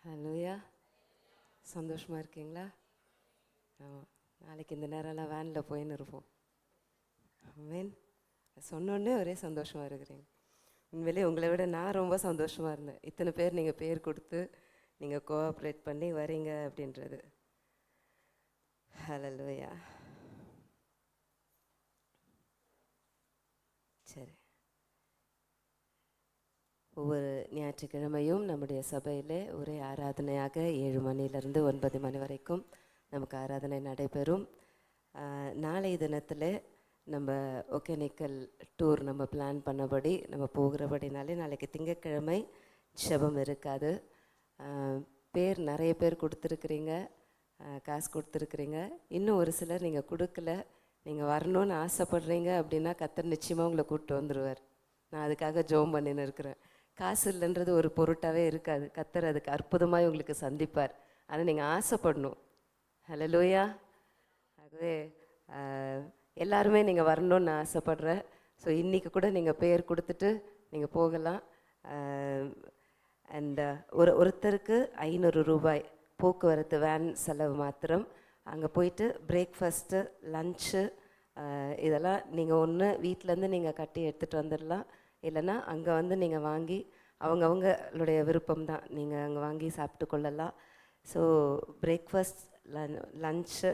ஹலோயா, சந்தோஷமாக இருக்கீங்களா? ஆமாம், நாளைக்கு இந்த நேரம்லாம் வேனில் போயின்னு இருப்போம். மீன் சொன்னோடனே ஒரே சந்தோஷமாக இருக்கிறீங்க. உண்மையிலே உங்களை விட நான் ரொம்ப சந்தோஷமாக இருந்தேன். இத்தனை பேர் நீங்கள் பேர் கொடுத்து நீங்கள் கோஆப்ரேட் பண்ணி வரீங்க அப்படின்றது. ஹலோயா. சரி, ஒவ்வொரு ஞாயிற்றுக்கிழமையும் நம்முடைய சபையில் ஒரே ஆராதனையாக 7 மணிலேருந்து 9 மணி வரைக்கும் நமக்கு ஆராதனை நடைபெறும். நாளை தினத்தில் நம்ம ஒகேனக்கல் டூர் நம்ம பிளான் பண்ணபடி நம்ம போகிறபடினாலே நாளைக்கு திங்கட்கிழமை ஜெபம் இருக்காது. பேர் நிறைய பேர் கொடுத்துருக்குறீங்க, காசு கொடுத்துருக்குறீங்க. இன்னும் ஒரு சிலர் நீங்கள் கொடுக்கல, நீங்கள் வரணும்னு ஆசைப்படுறீங்க அப்படின்னா கர்த்தர் நிச்சயமாக உங்களை கூப்பிட்டு வந்துடுவார். நான் அதுக்காக ஜெபம் பண்ணின்னு இருக்கிறேன். காசு இல்லைன்றது ஒரு பொருட்டாகவே இருக்காது. கர்த்தர் அதுக்கு அற்புதமாக உங்களுக்கு சந்திப்பார். ஆனால் நீங்கள் ஆசைப்படணும். ஹல்லேலூயா. ஆகவே எல்லாருமே நீங்கள் வரணும்னு நான் ஆசைப்பட்றேன். ஸோ இன்றைக்கி கூட நீங்கள் பேர் கொடுத்துட்டு நீங்கள் போகலாம். அண்ட் ஒருத்தருக்கு 500 ரூபாய் போக்குவரத்து வேன் செலவு மாத்திரம். அங்கே போயிட்டு பிரேக்ஃபாஸ்ட்டு, லன்ச்சு இதெல்லாம் நீங்கள் ஒன்று வீட்டிலேருந்து நீங்கள் கட்டி எடுத்துகிட்டு வந்துடலாம். இல்லைன்னா அங்கே வந்து நீங்கள் வாங்கி அவங்கவுங்களுடைய விருப்பம் தான், நீங்கள் அங்கே வாங்கி சாப்பிட்டு கொள்ளலாம். So breakfast, lunch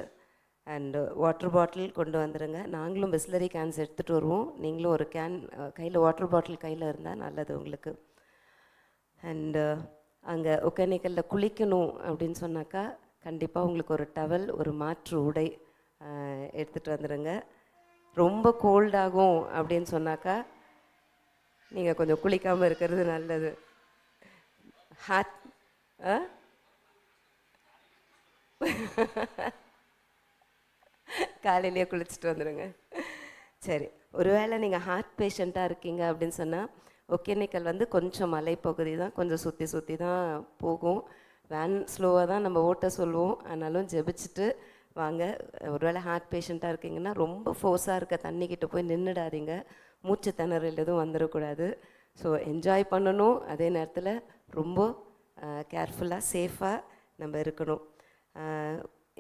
and water bottle கொண்டு வந்துடுங்க. நாங்களும் பிஸ்லரி கேன்ஸ் எடுத்துகிட்டு வருவோம். நீங்களும் ஒரு கேன் கையில், வாட்டர் பாட்டில் கையில் இருந்தால் நல்லது உங்களுக்கு. அண்டு அங்கே ஒகேனக்கல்லில் குளிக்கணும் அப்படின்னு சொன்னாக்கா கண்டிப்பாக உங்களுக்கு ஒரு டவல், ஒரு மாற்று உடை எடுத்துகிட்டு வந்துடுங்க. ரொம்ப கோல்டாகும் அப்படின்னு சொன்னாக்கா நீங்கள் கொஞ்சம் குளிக்காமல் இருக்கிறது நல்லது. ஹாட் காலையிலேயே குளிச்சுட்டு வந்துடுங்க. சரி, ஒருவேளை நீங்கள் ஹார்ட் பேஷண்ட்டாக இருக்கீங்க அப்படின்னு சொன்னால் ஒகேனக்கல் வந்து கொஞ்சம் மலைப்பகுதி தான், கொஞ்சம் சுற்றி சுற்றி தான் போகும். வேன் ஸ்லோவாக தான் நம்ம ஓட்ட சொல்லுவோம். ஆனாலும் ஜெபிச்சுட்டு வாங்க. ஒருவேளை ஹார்ட் பேஷண்ட்டாக இருக்கீங்கன்னா ரொம்ப ஃபோர்ஸாக இருக்க தண்ணிக்கிட்ட போய் நின்றுடாதீங்க. மூச்சு திணறல் எதுவும் வந்துடக்கூடாது. ஸோ என்ஜாய் பண்ணணும், அதே நேரத்தில் ரொம்ப கேர்ஃபுல்லாக சேஃபாக நம்ம இருக்கணும்.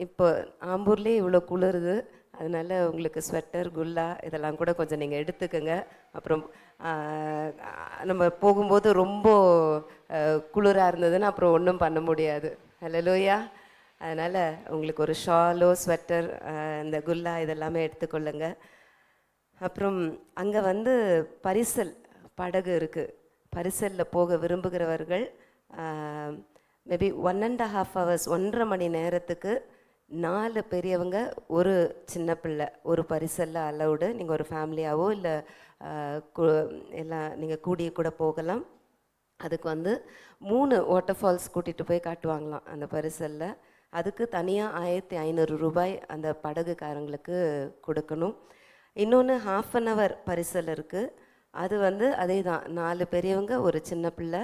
இப்போ ஆம்பூர்லேயே இவ்வளோ குளிருது, அதனால் உங்களுக்கு ஸ்வெட்டர், குல்லா இதெல்லாம் கூட கொஞ்சம் நீங்கள் எடுத்துக்கோங்க. அப்புறம் நம்ம போகும்போது ரொம்ப குளிராக இருந்ததுன்னா அப்புறம் ஒன்றும் பண்ண முடியாது. ஹல்லேலூயா. அதனால் உங்களுக்கு ஒரு ஷாலோ, ஸ்வெட்டர், இந்த குல்லா இதெல்லாமே எடுத்துக்கொள்ளுங்க. அப்புறம் அங்கே வந்து பரிசல் படகு இருக்குது. பரிசலில் போக விரும்புகிறவர்கள் மேபி 1.5 hours, 1.5 மணி நேரத்துக்கு 4 பெரியவங்க, ஒரு சின்ன பிள்ளை ஒரு பரிசலில் அலவுடு. நீங்கள் ஒரு ஃபேமிலியாவோ இல்லை எல்லாம் நீங்கள் கூடிய கூட போகலாம். அதுக்கு வந்து 3 வாட்டர் ஃபால்ஸ் கூட்டிகிட்டு போய் காட்டுவாங்களாம் அந்த பரிசலில். அதுக்கு தனியாக 1500 ரூபாய் அந்த படகுக்காரங்களுக்கு கொடுக்கணும். இன்னொன்று 1/2 hour பரிசல் இருக்குது. அது வந்து அதே தான், 4 பெரியவங்க ஒரு சின்ன பிள்ளை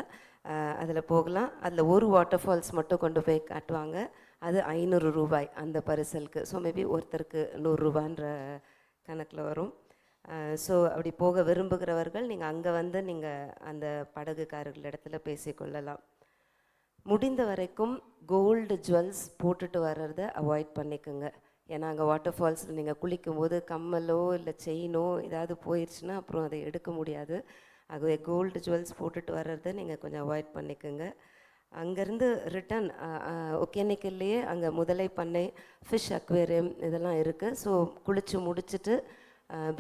அதில் போகலாம். அதில் ஒரு வாட்டர் ஃபால்ஸ் மட்டும் கொண்டு போய் காட்டுவாங்க. அது 500 ரூபாய் அந்த பரிசலுக்கு. ஸோ மேபி ஒருத்தருக்கு 100 ரூபான்ற கணக்கில் வரும். ஸோ அப்படி போக விரும்புகிறவர்கள் நீங்கள் அங்கே வந்து நீங்கள் அந்த படகுக்காரர்கள் இடத்துல பேசிக்கொள்ளலாம். முடிந்த வரைக்கும் கோல்டு ஜுவல்ஸ் போட்டுட்டு வர்றதை அவாய்ட் பண்ணிக்கோங்க. ஏன்னா அங்கே வாட்டர் ஃபால்ஸில் நீங்கள் குளிக்கும்போது கம்மலோ இல்லை செயினோ ஏதாவது போயிடுச்சுன்னா அப்புறம் அதை எடுக்க முடியாது. ஆகவே கோல்டு ஜுவல்ஸ் போட்டுட்டு வர்றதை நீங்கள் கொஞ்சம் அவாய்ட் பண்ணிக்கோங்க. அங்கேருந்து ரிட்டன் ஒகேனக்கல்லையே அங்கே முதலை பண்ணை, ஃபிஷ் அக்வேரியம் இதெல்லாம் இருக்குது. ஸோ குளித்து முடிச்சுட்டு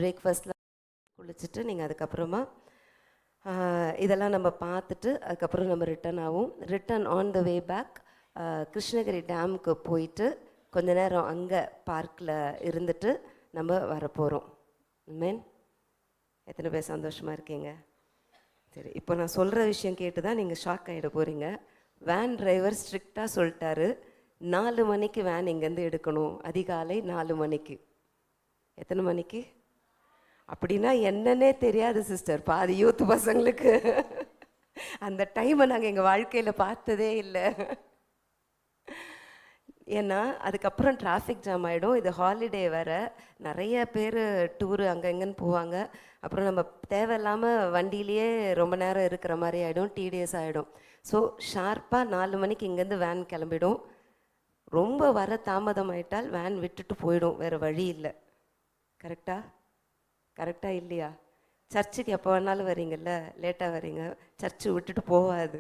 பிரேக்ஃபாஸ்ட்டில் குளிச்சுட்டு நீங்கள் அதுக்கப்புறமா இதெல்லாம் நம்ம பார்த்துட்டு அதுக்கப்புறம் நம்ம ரிட்டன் ஆகும். Return on the way back Krishnagiri டேமுக்கு போயிட்டு கொஞ்ச நேரம் அங்கே பார்க்கில் இருந்துட்டு நம்ம வரப்போகிறோம். மீன் எத்தனை பேர் சந்தோஷமாக இருக்கீங்க? சரி, இப்போ நான் சொல்கிற விஷயம் கேட்டு தான் நீங்கள் ஷாக் ஆகிட போகிறீங்க. வேன் டிரைவர் ஸ்ட்ரிக்டாக சொல்லிட்டாரு, 4 மணிக்கு வேன் இங்கேருந்து எடுக்கணும். அதிகாலை 4 மணிக்கு. எத்தனை மணிக்கு அப்படின்னா என்னன்னே தெரியாது சிஸ்டர் பாதி யூத் பசங்களுக்கு. அந்த டைமை நாங்கள் எங்கள் வாழ்க்கையில் பார்த்ததே இல்லை. ஏன்னா அதுக்கப்புறம் டிராஃபிக் ஜாம் ஆகிடும். இது ஹாலிடே வேறு, நிறைய பேர் டூரு அங்கே இங்கேன்னு போவாங்க. அப்புறம் நம்ம தேவையில்லாமல் வண்டியிலேயே ரொம்ப நேரம் இருக்கிற மாதிரி ஆகிடும், டிடிஎஸ் ஆகிடும். ஸோ ஷார்ப்பாக 4 மணிக்கு இங்கேருந்து வேன் கிளம்பிடும். ரொம்ப வர தாமதம் ஆயிட்டால் வேன் விட்டுட்டு போயிடும், வேறு வழி இல்லை. கரெக்டாக இல்லையா? சர்ச்சுக்கு எப்போ வேணாலும் வரீங்கல்ல, லேட்டாக வரீங்க, சர்ச்சு விட்டுட்டு போகாது.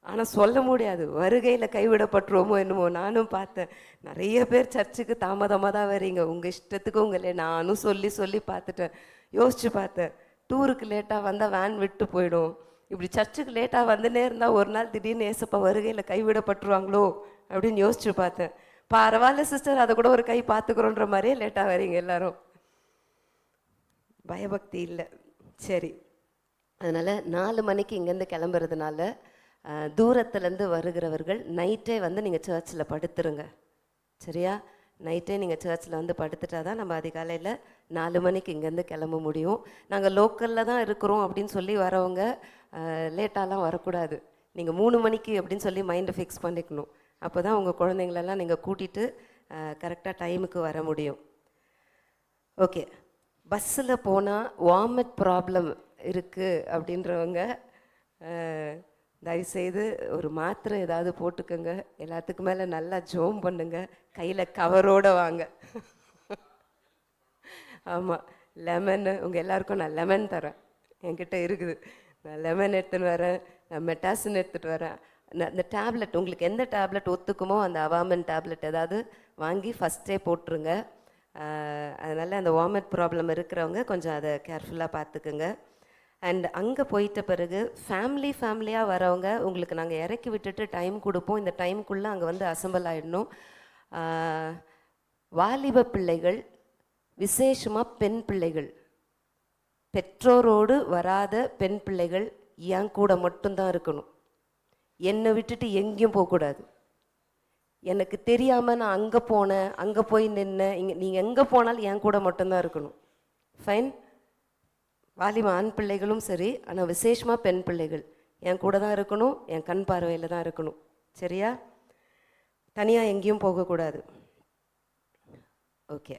ஆனால் சொல்ல முடியாது, வருகையில் கைவிடப்பட்டுருவோமோ என்னமோ. நானும் பார்த்தேன், நிறைய பேர் சர்ச்சுக்கு தாமதமாக தான் வரீங்க, உங்கள் இஷ்டத்துக்கு உங்களே. நானும் சொல்லி பார்த்துட்டேன், யோசித்து பார்த்தேன். டூருக்கு லேட்டாக வந்தால் வேன் விட்டு போயிடும். இப்படி சர்ச்சுக்கு லேட்டாக வந்துன்னே இருந்தால் ஒரு நாள் திடீர்னு ஏசப்பா வருகையில் கைவிடப்பட்டுருவாங்களோ அப்படின்னு யோசிச்சு பார்த்தேன். பரவாயில்ல சிஸ்டர், அதை கூட ஒரு கை பார்த்துக்கிறோன்ற மாதிரியே லேட்டாக வரீங்க எல்லாரும். பயபக்தி இல்லை. சரி, அதனால் 4 மணிக்கு இங்கேருந்து கிளம்புறதுனால தூரத்துலேருந்து வருகிறவர்கள் நைட்டே வந்து நீங்கள் சர்ச்சில் படுத்துருங்க. சரியா? நைட்டே நீங்கள் சர்ச்சில் வந்து படுத்துட்டா தான் நம்ம அதிகாலையில் 4 மணிக்கு இங்கேருந்து கிளம்ப முடியும். நாங்கள் லோக்கலில் தான் இருக்கிறோம் அப்படின்னு சொல்லி வரவங்க லேட்டாலாம் வரக்கூடாது. நீங்கள் 3 மணிக்கு அப்படின்னு சொல்லி மைண்டை ஃபிக்ஸ் பண்ணிக்கணும். அப்போ தான் உங்கள் குழந்தைங்களெல்லாம் நீங்கள் கூட்டிகிட்டு கரெக்டாக டைமுக்கு வர முடியும். ஓகே, பஸ்ஸில் போனால் வாமிட் ப்ராப்ளம் இருக்குது அப்படின்றவங்க தயவுசெய்து ஒரு மாத்திரை ஏதாவது போட்டுக்கோங்க. எல்லாத்துக்கு மேலே நல்லா ஜோம் பண்ணுங்க, கையில் கவரோடு வாங்க. ஆமாம், லெமனு உங்கள் எல்லாருக்கும் நான் லெமன் தரேன், என்கிட்ட இருக்குது. நான் லெமன் எடுத்துன்னு வரேன், நான் மெட்டாசின் எடுத்துகிட்டு வரேன். இந்த டேப்லெட் உங்களுக்கு எந்த டேப்லெட் ஒத்துக்குமோ அந்த அவாமன் டேப்லெட் ஏதாவது வாங்கி ஃபஸ்ட்டே போட்டுருங்க. அதனால் அந்த வாமிட் ப்ராப்ளம் இருக்கிறவங்க கொஞ்சம் அதை கேர்ஃபுல்லாக பார்த்துக்குங்க. அண்ட் அங்கே போயிட்ட பிறகு ஃபேமிலியாக வரவங்க உங்களுக்கு நாங்கள் இறக்கி விட்டுட்டு டைம் கொடுப்போம். இந்த டைமுக்குள்ளே அங்கே வந்து அசம்பிள் ஆகிடணும். வாலிப பிள்ளைகள், விசேஷமாக பெண் பிள்ளைகள், பெற்றோரோடு வராத பெண் பிள்ளைகள் என் கூட மட்டும்தான் இருக்கணும். என்னை விட்டுட்டு எங்கேயும் போகக்கூடாது. எனக்கு தெரியாமல் நான் அங்கே போனேன், அங்கே போய் நின்னேன், நீங்கள் எங்கே போனாலும் என் கூட மட்டும்தான் இருக்கணும். ஃபைன்? வாலிப ஆண் பிள்ளைகளும் சரி, ஆனால் விசேஷமாக பெண் பிள்ளைகள் என் கூட தான் இருக்கணும், என் கண் பார்வையில் தான் இருக்கணும். சரியா? தனியாக எங்கேயும் போகக்கூடாது. ஓகே,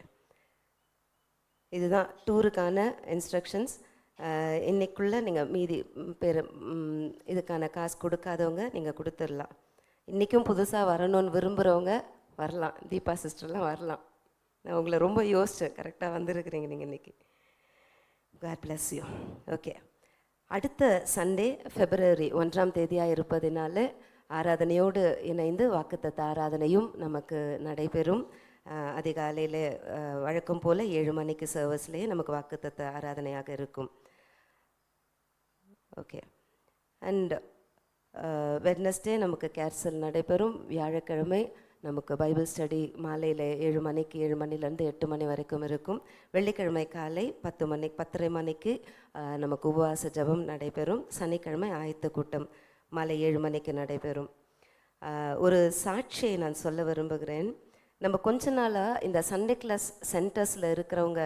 இதுதான் டூருக்கான இன்ஸ்ட்ரக்ஷன்ஸ். இன்றைக்குள்ளே நீங்கள் மீதி பேர் இதுக்கான காசு கொடுக்காதவங்க நீங்கள் கொடுத்துடலாம். இன்றைக்கும் புதுசாக வரணும்னு விரும்புகிறவங்க வரலாம், தீபா சிஸ்டர்லாம் வரலாம். நான் உங்களை ரொம்ப யோசித்தேன், கரெக்டாக வந்திருக்கிறீங்க நீங்கள் இன்றைக்கி. God bless you. ஓகே, அடுத்த சண்டே February 1 இருப்பதினால ஆராதனையோடு இணைந்து வாக்குத்தத்த ஆராதனையும் நமக்கு நடைபெறும். அதிகாலையில் வழக்கம் போல் 7 மணிக்கு சர்வஸ்லேயே நமக்கு வாக்குத்தத்த ஆராதனையாக இருக்கும். ஓகே, அண்ட் வெட்னஸ்டே நமக்கு கேர்சல் நடைபெறும். வியாழக்கிழமை நமக்கு பைபிள் ஸ்டடி மாலையில் 7 மணிக்கு 7 மணிலேருந்து 8 மணி வரைக்கும் இருக்கும். வெள்ளிக்கிழமை காலை 10:30 மணிக்கு நமக்கு உபவாச ஜபம் நடைபெறும். சனிக்கிழமை ஆயத்த கூட்டம் மாலை 7 மணிக்கு நடைபெறும். ஒரு சாட்சியை நான் சொல்ல விரும்புகிறேன். நம்ம கொஞ்ச நாளாக இந்த சண்டே கிளாஸ் சென்டர்ஸில் இருக்கிறவங்க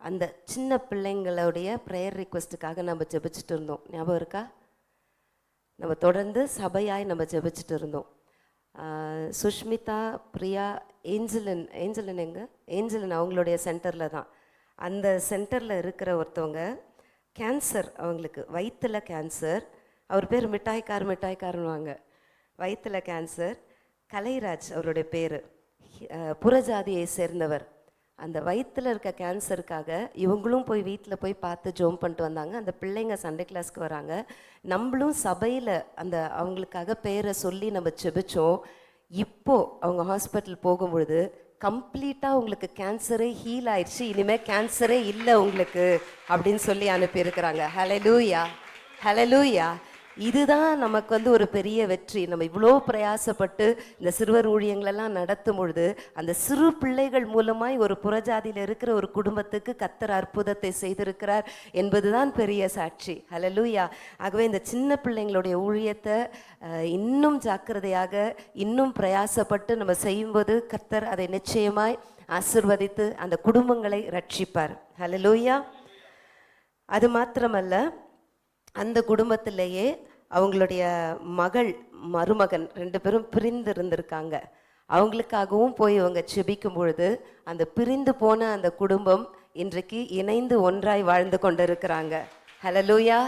அந்த சின்ன பிள்ளைங்களுடைய ப்ரேயர் ரிக்வெஸ்ட்டுக்காக நம்ம ஜெபிச்சுட்டு இருந்தோம். ஞாபகம் இருக்கா? நம்ம தொடர்ந்து சபையாய் நம்ம ஜெபிச்சுட்டு இருந்தோம். சுஷ்மிதா, பிரியா, ஏஞ்சலின் ஏஞ்சலின் அவங்களுடைய சென்டரில் தான். அந்த சென்டரில் இருக்கிற ஒருத்தவங்க கேன்சர், அவங்களுக்கு வயிற்றில் கேன்சர். அவர் பேர் மிட்டாய்க்காரன்வாங்க. வயிற்றில் கேன்சர். கலைராஜ் அவருடைய பேர், புறஜாதியை சேர்ந்தவர். அந்த வயிற்றில் இருக்க கேன்சருக்காக இவங்களும் போய் வீட்டில் போய் பார்த்து ஜோம் பண்ணிட்டு வந்தாங்க. அந்த பிள்ளைங்க சண்டே கிளாஸ்க்கு வராங்க. நம்மளும் சபையில் அந்த அவங்களுக்காக பேரை சொல்லி நம்ம செபிச்சோம். இப்போது அவங்க ஹாஸ்பிட்டல் போகும்பொழுது கம்ப்ளீட்டாக உங்களுக்கு கேன்சரே ஹீல் ஆயிடுச்சு, இனிமேல் கேன்சரே இல்லை உங்களுக்கு அப்படின்னு சொல்லி அனுப்பியிருக்கிறாங்க. ஹல்லேலூயா, ஹல்லேலூயா. இதுதான் நமக்கு வந்து ஒரு பெரிய வெற்றி. நம்ம இவ்வளோ பிரயாசப்பட்டு இந்த சிறுவர் ஊழியங்களெல்லாம் நடத்தும் பொழுது அந்த சிறு பிள்ளைகள் மூலமாய் ஒரு புறஜாதியில் இருக்கிற ஒரு குடும்பத்துக்கு கர்த்தர் அற்புதத்தை செய்திருக்கிறார் என்பதுதான் பெரிய சாட்சி. ஹல்லேலூயா. ஆகவே இந்த சின்ன பிள்ளைங்களுடைய ஊழியத்தை இன்னும் ஜாக்கிரதையாக இன்னும் பிரயாசப்பட்டு நம்ம செய்யும்போது கர்த்தர் அதை நிச்சயமாய் ஆசீர்வதித்து அந்த குடும்பங்களை ரட்சிப்பார். ஹல்லேலூயா. அது மாத்திரமல்ல, அந்த குடும்பத்திலேயே அவங்களுடைய மருமகன் 2 பேரும் பிரிந்து இருந்திருக்காங்க. அவங்களுக்காகவும் போய் இவங்க செபிக்கும் பொழுது அந்த பிரிந்து போன அந்த குடும்பம் இன்றைக்கு இணைந்து ஒன்றாய் வாழ்ந்து கொண்டிருக்கிறாங்க. ஹல்லேலூயா.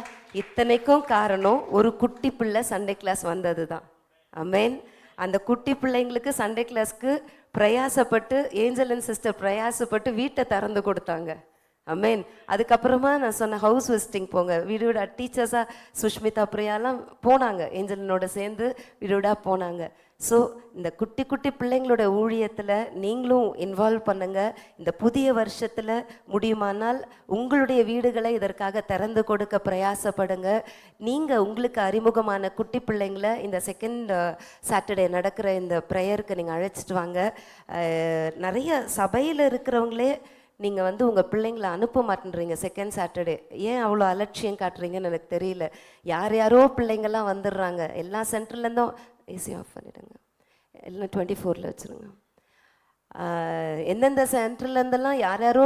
இத்தனைக்கும் காரணம் ஒரு குட்டி பிள்ளை சண்டே கிளாஸ் வந்தது தான். ஆமென். அந்த குட்டி பிள்ளைங்களுக்கு சண்டே கிளாஸ்க்கு பிரயாசப்பட்டு ஏஞ்சல் அண்ட் சிஸ்டர் பிரயாசப்பட்டு வீட்டை திறந்து கொடுத்தாங்க. ஆமென். அதுக்கப்புறமா நான் சொன்ன ஹவுஸ் விசிட்டிங் போங்க, வீடோட டீச்சர்ஸாக சுஷ்மிதா பிரியாலாம் போனாங்க, ஏஞ்சலினோட சேர்ந்து வீடோட போனாங்க. ஸோ இந்த குட்டி குட்டி பிள்ளைங்களோட ஊழியத்தில் நீங்களும் இன்வால்வ் பண்ணுங்க. இந்த புதிய வருஷத்தில் முடியுமானால் உங்களுடைய வீடுகளை இதற்காக திறந்து கொடுக்க பிரயாசப்படுங்க. நீங்கள் உங்களுக்கு அறிமுகமான குட்டி பிள்ளைங்களை இந்த செகண்ட் சாட்டர்டே நடக்கிற இந்த ப்ரேயருக்கு நீங்கள் அழைச்சிட்டு வாங்க. நிறைய சபையில் இருக்கிறவங்களே நீங்கள் வந்து உங்கள் பிள்ளைங்களை அனுப்ப மாட்டேன்றீங்க செகண்ட் சாட்டர்டே. ஏன் அவ்வளோ அலட்சியம் காட்டுறீங்கன்னு எனக்கு தெரியல. யார் யாரோ பிள்ளைங்கள்லாம் வந்துடுறாங்க. எல்லா சென்டர்லேருந்தும் ஏசி ஆஃப் பண்ணிவிடுங்க, எல்லாம் 24 வச்சுருங்க. எந்தெந்த சென்டர்லேருந்தெல்லாம் யார் யாரோ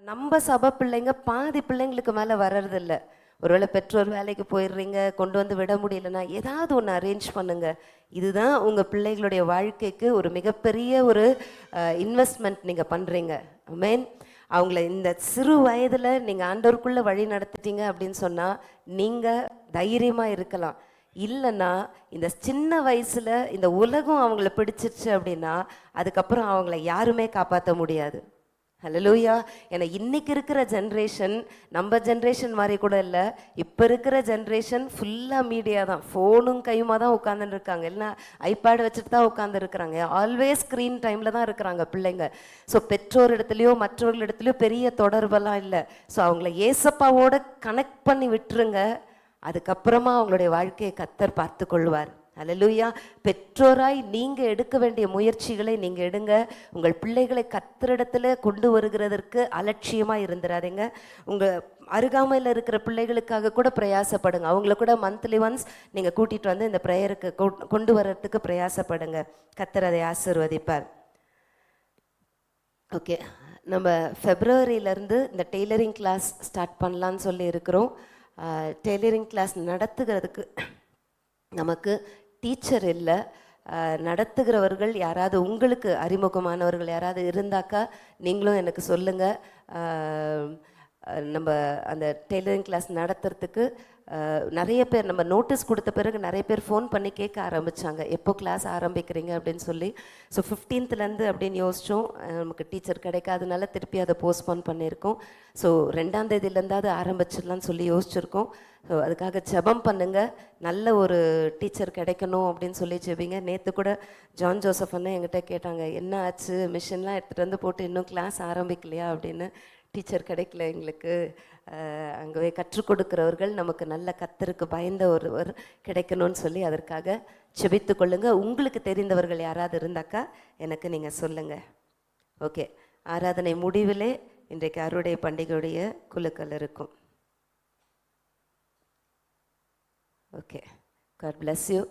நம்ம சபை பிள்ளைங்க பாதி பிள்ளைங்களுக்கு மேலே வர்றதில்ல. ஒருவேளை பெற்றோர் வேலைக்கு போயிடுறீங்க, கொண்டு வந்து விட முடியலன்னா ஏதாவது ஒன்று அரேஞ்ச் பண்ணுங்கள். இதுதான் உங்கள் பிள்ளைகளுடைய வாழ்க்கைக்கு ஒரு மிகப்பெரிய ஒரு இன்வெஸ்ட்மெண்ட் நீங்கள் பண்ணுறீங்க. ஆமென். அவங்கள இந்த சிறு வயதில் நீங்கள் ஆண்டவருக்குள்ளே வழி நடத்திட்டீங்க அப்படின்னு சொன்னால் நீங்கள் தைரியமாக இருக்கலாம். இல்லைன்னா இந்த சின்ன வயசில் இந்த உலகம் அவங்கள பிடிச்சிருச்சு அப்படின்னா அதுக்கப்புறம் அவங்கள யாருமே காப்பாற்ற முடியாது. ஹல்லேலூயா. ஏன்னா இன்றைக்கி இருக்கிற ஜென்ரேஷன் நம்ம ஜென்ரேஷன் மாதிரி கூட இல்லை. இப்போ இருக்கிற ஜென்ரேஷன் ஃபுல்லாக மீடியா தான், ஃபோனும் கையுமா தான் உட்காந்துன்னு இருக்காங்க. இல்லைனா ஐபேட் வச்சுட்டு தான் உட்காந்துருக்குறாங்க. ஆல்வேஸ் ஸ்க்ரீன் டைமில் தான் இருக்கிறாங்க பிள்ளைங்க. ஸோ பெற்றோர் இடத்துலையோ மற்றவர்களிடத்துலையோ பெரிய தொடர்பெல்லாம் இல்லை. ஸோ அவங்கள ஏசப்பாவோட கனெக்ட் பண்ணி விட்டுருங்க. அதுக்கப்புறமா அவங்களுடைய வாழ்க்கையை கர்த்தர் பார்த்து கொள்வார். ஹல்லேலூயா. பெற்றோராய் நீங்கள் எடுக்க வேண்டிய முயற்சிகளை நீங்கள் எடுங்க. உங்கள் பிள்ளைகளை கர்த்தரிடத்தில் கொண்டு வருகிறதற்கு அலட்சியமாக இருந்துடாதீங்க. உங்கள் அருகாமையில் இருக்கிற பிள்ளைகளுக்காக கூட பிரயாசப்படுங்க. அவங்கள கூட மந்த்லி ஒன்ஸ் நீங்கள் கூட்டிகிட்டு வந்து இந்த ப்ரேயருக்கு கொண்டு வர்றதுக்கு பிரயாசப்படுங்க. கர்த்தர் அதை ஆசீர்வதிப்பார். ஓகே, நம்ம ஃபெப்ரவரியிலேருந்து இந்த டெய்லரிங் கிளாஸ் ஸ்டார்ட் பண்ணலான்னு சொல்லி இருக்கிறோம். டெய்லரிங் கிளாஸ் நடத்துகிறதுக்கு நமக்கு டீச்சர் இல்லை. நடத்துகிறவர்கள் யாராவது உங்களுக்கு அறிமுகமானவர்கள் யாராவது இருந்தாக்கா நீங்களும் எனக்கு சொல்லுங்கள். நம்ம அந்த டெய்லரிங் கிளாஸ் நடத்துறதுக்கு நிறைய பேர் நம்ம நோட்டீஸ் கொடுத்த பிறகு நிறைய பேர் ஃபோன் பண்ணி கேட்க ஆரம்பித்தாங்க, எப்போ கிளாஸ் ஆரம்பிக்கிறீங்க அப்படின்னு சொல்லி. ஸோ 15th அப்படின்னு யோசித்தோம். நமக்கு டீச்சர் கிடைக்காதனால திருப்பி அதை போஸ்ட்போன் பண்ணியிருக்கோம். ஸோ 2ஆம் தேதியிலேருந்தாவது ஆரம்பிச்சிடலான்னு சொல்லி யோசிச்சுருக்கோம். ஸோ அதுக்காக ஜெபம் பண்ணுங்கள், நல்ல ஒரு டீச்சர் கிடைக்கணும் அப்படின்னு சொல்லி ஜெபிங்க. நேற்று கூட ஜான் ஜோசப் அண்ணன் என்கிட்ட கேட்டாங்க, என்ன ஆச்சு, மிஷின்லாம் எடுத்துகிட்டு வந்து போட்டு இன்னும் கிளாஸ் ஆரம்பிக்கலையா அப்படின்னு. டீச்சர் கிடைக்கல எங்களுக்கு. அங்கே கற்றுக் கொடுக்குறவர்கள் நமக்கு நல்ல கர்த்தருக்கு பயந்த ஒருவர் கிடைக்கணும்னு சொல்லி அதற்காக செபித்து கொள்ளுங்கள். உங்களுக்கு தெரிந்தவர்கள் யாராவது இருந்தாக்கா எனக்கு நீங்கள் சொல்லுங்கள். ஓகே, ஆராதனை முடிவிலே இன்றைக்கு அறுவடை பண்டிகையுடைய குழுக்கள் இருக்கும். Okay, God bless you.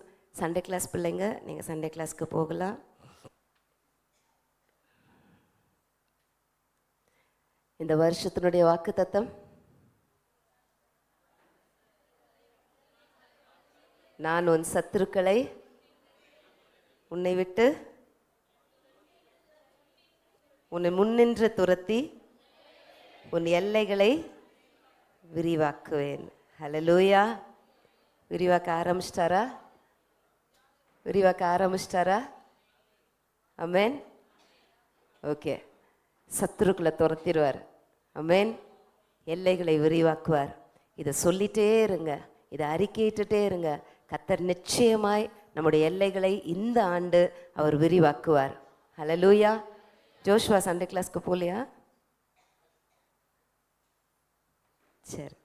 Sunday class பிள்ளைங்க, நீங்கள் சண்டே கிளாஸ்க்கு போகலாம். இந்த வருஷத்தினுடைய வாக்குத்தத்தம், நான் உன் சத்துருக்களை உன்னை விட்டு உன்னை முன்னின்று துரத்தி உன் எல்லைகளை விரிவாக்குவேன். ஹல்லேலூயா. விரிவாக்க ஆரம்பிச்சிட்டாரா? விரிவாக்க ஆரம்பிச்சிட்டாரா? ஆமென். ஓகே, சத்துருக்களை துரத்திடுவார். ஆமென். எல்லைகளை விரிவாக்குவார். இதை சொல்லிகிட்டே இருங்க, இதை அறிக்கையிட்டுட்டே இருங்க. கர்த்தர் நிச்சயமாய் நம்முடைய எல்லைகளை இந்த ஆண்டு அவர் விரிவாக்குவார். ஹல்லேலூயா. ஜோஷுவா சண்டே கிளாஸ்க்கு போகலையா? சரி,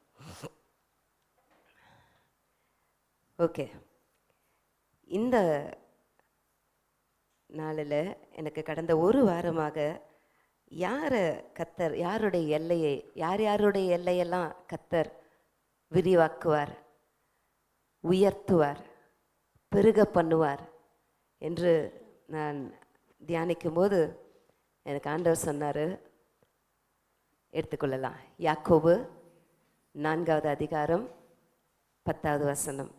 ஓகே. இந்த நாளில் எனக்கு கடந்த ஒரு வாரமாக கர்த்தர் யாருடைய எல்லையை யாருடைய எல்லையெல்லாம் கர்த்தர் விரிவாக்குவார், உயர்த்துவார், பெருக பண்ணுவார் என்று நான் தியானிக்கும் போது எனக்கு ஆண்டவர் சொன்னார், எடுத்துக்கொள்ளலாம். யாக்கோபு 4வது அதிகாரம் 10வது வசனம்.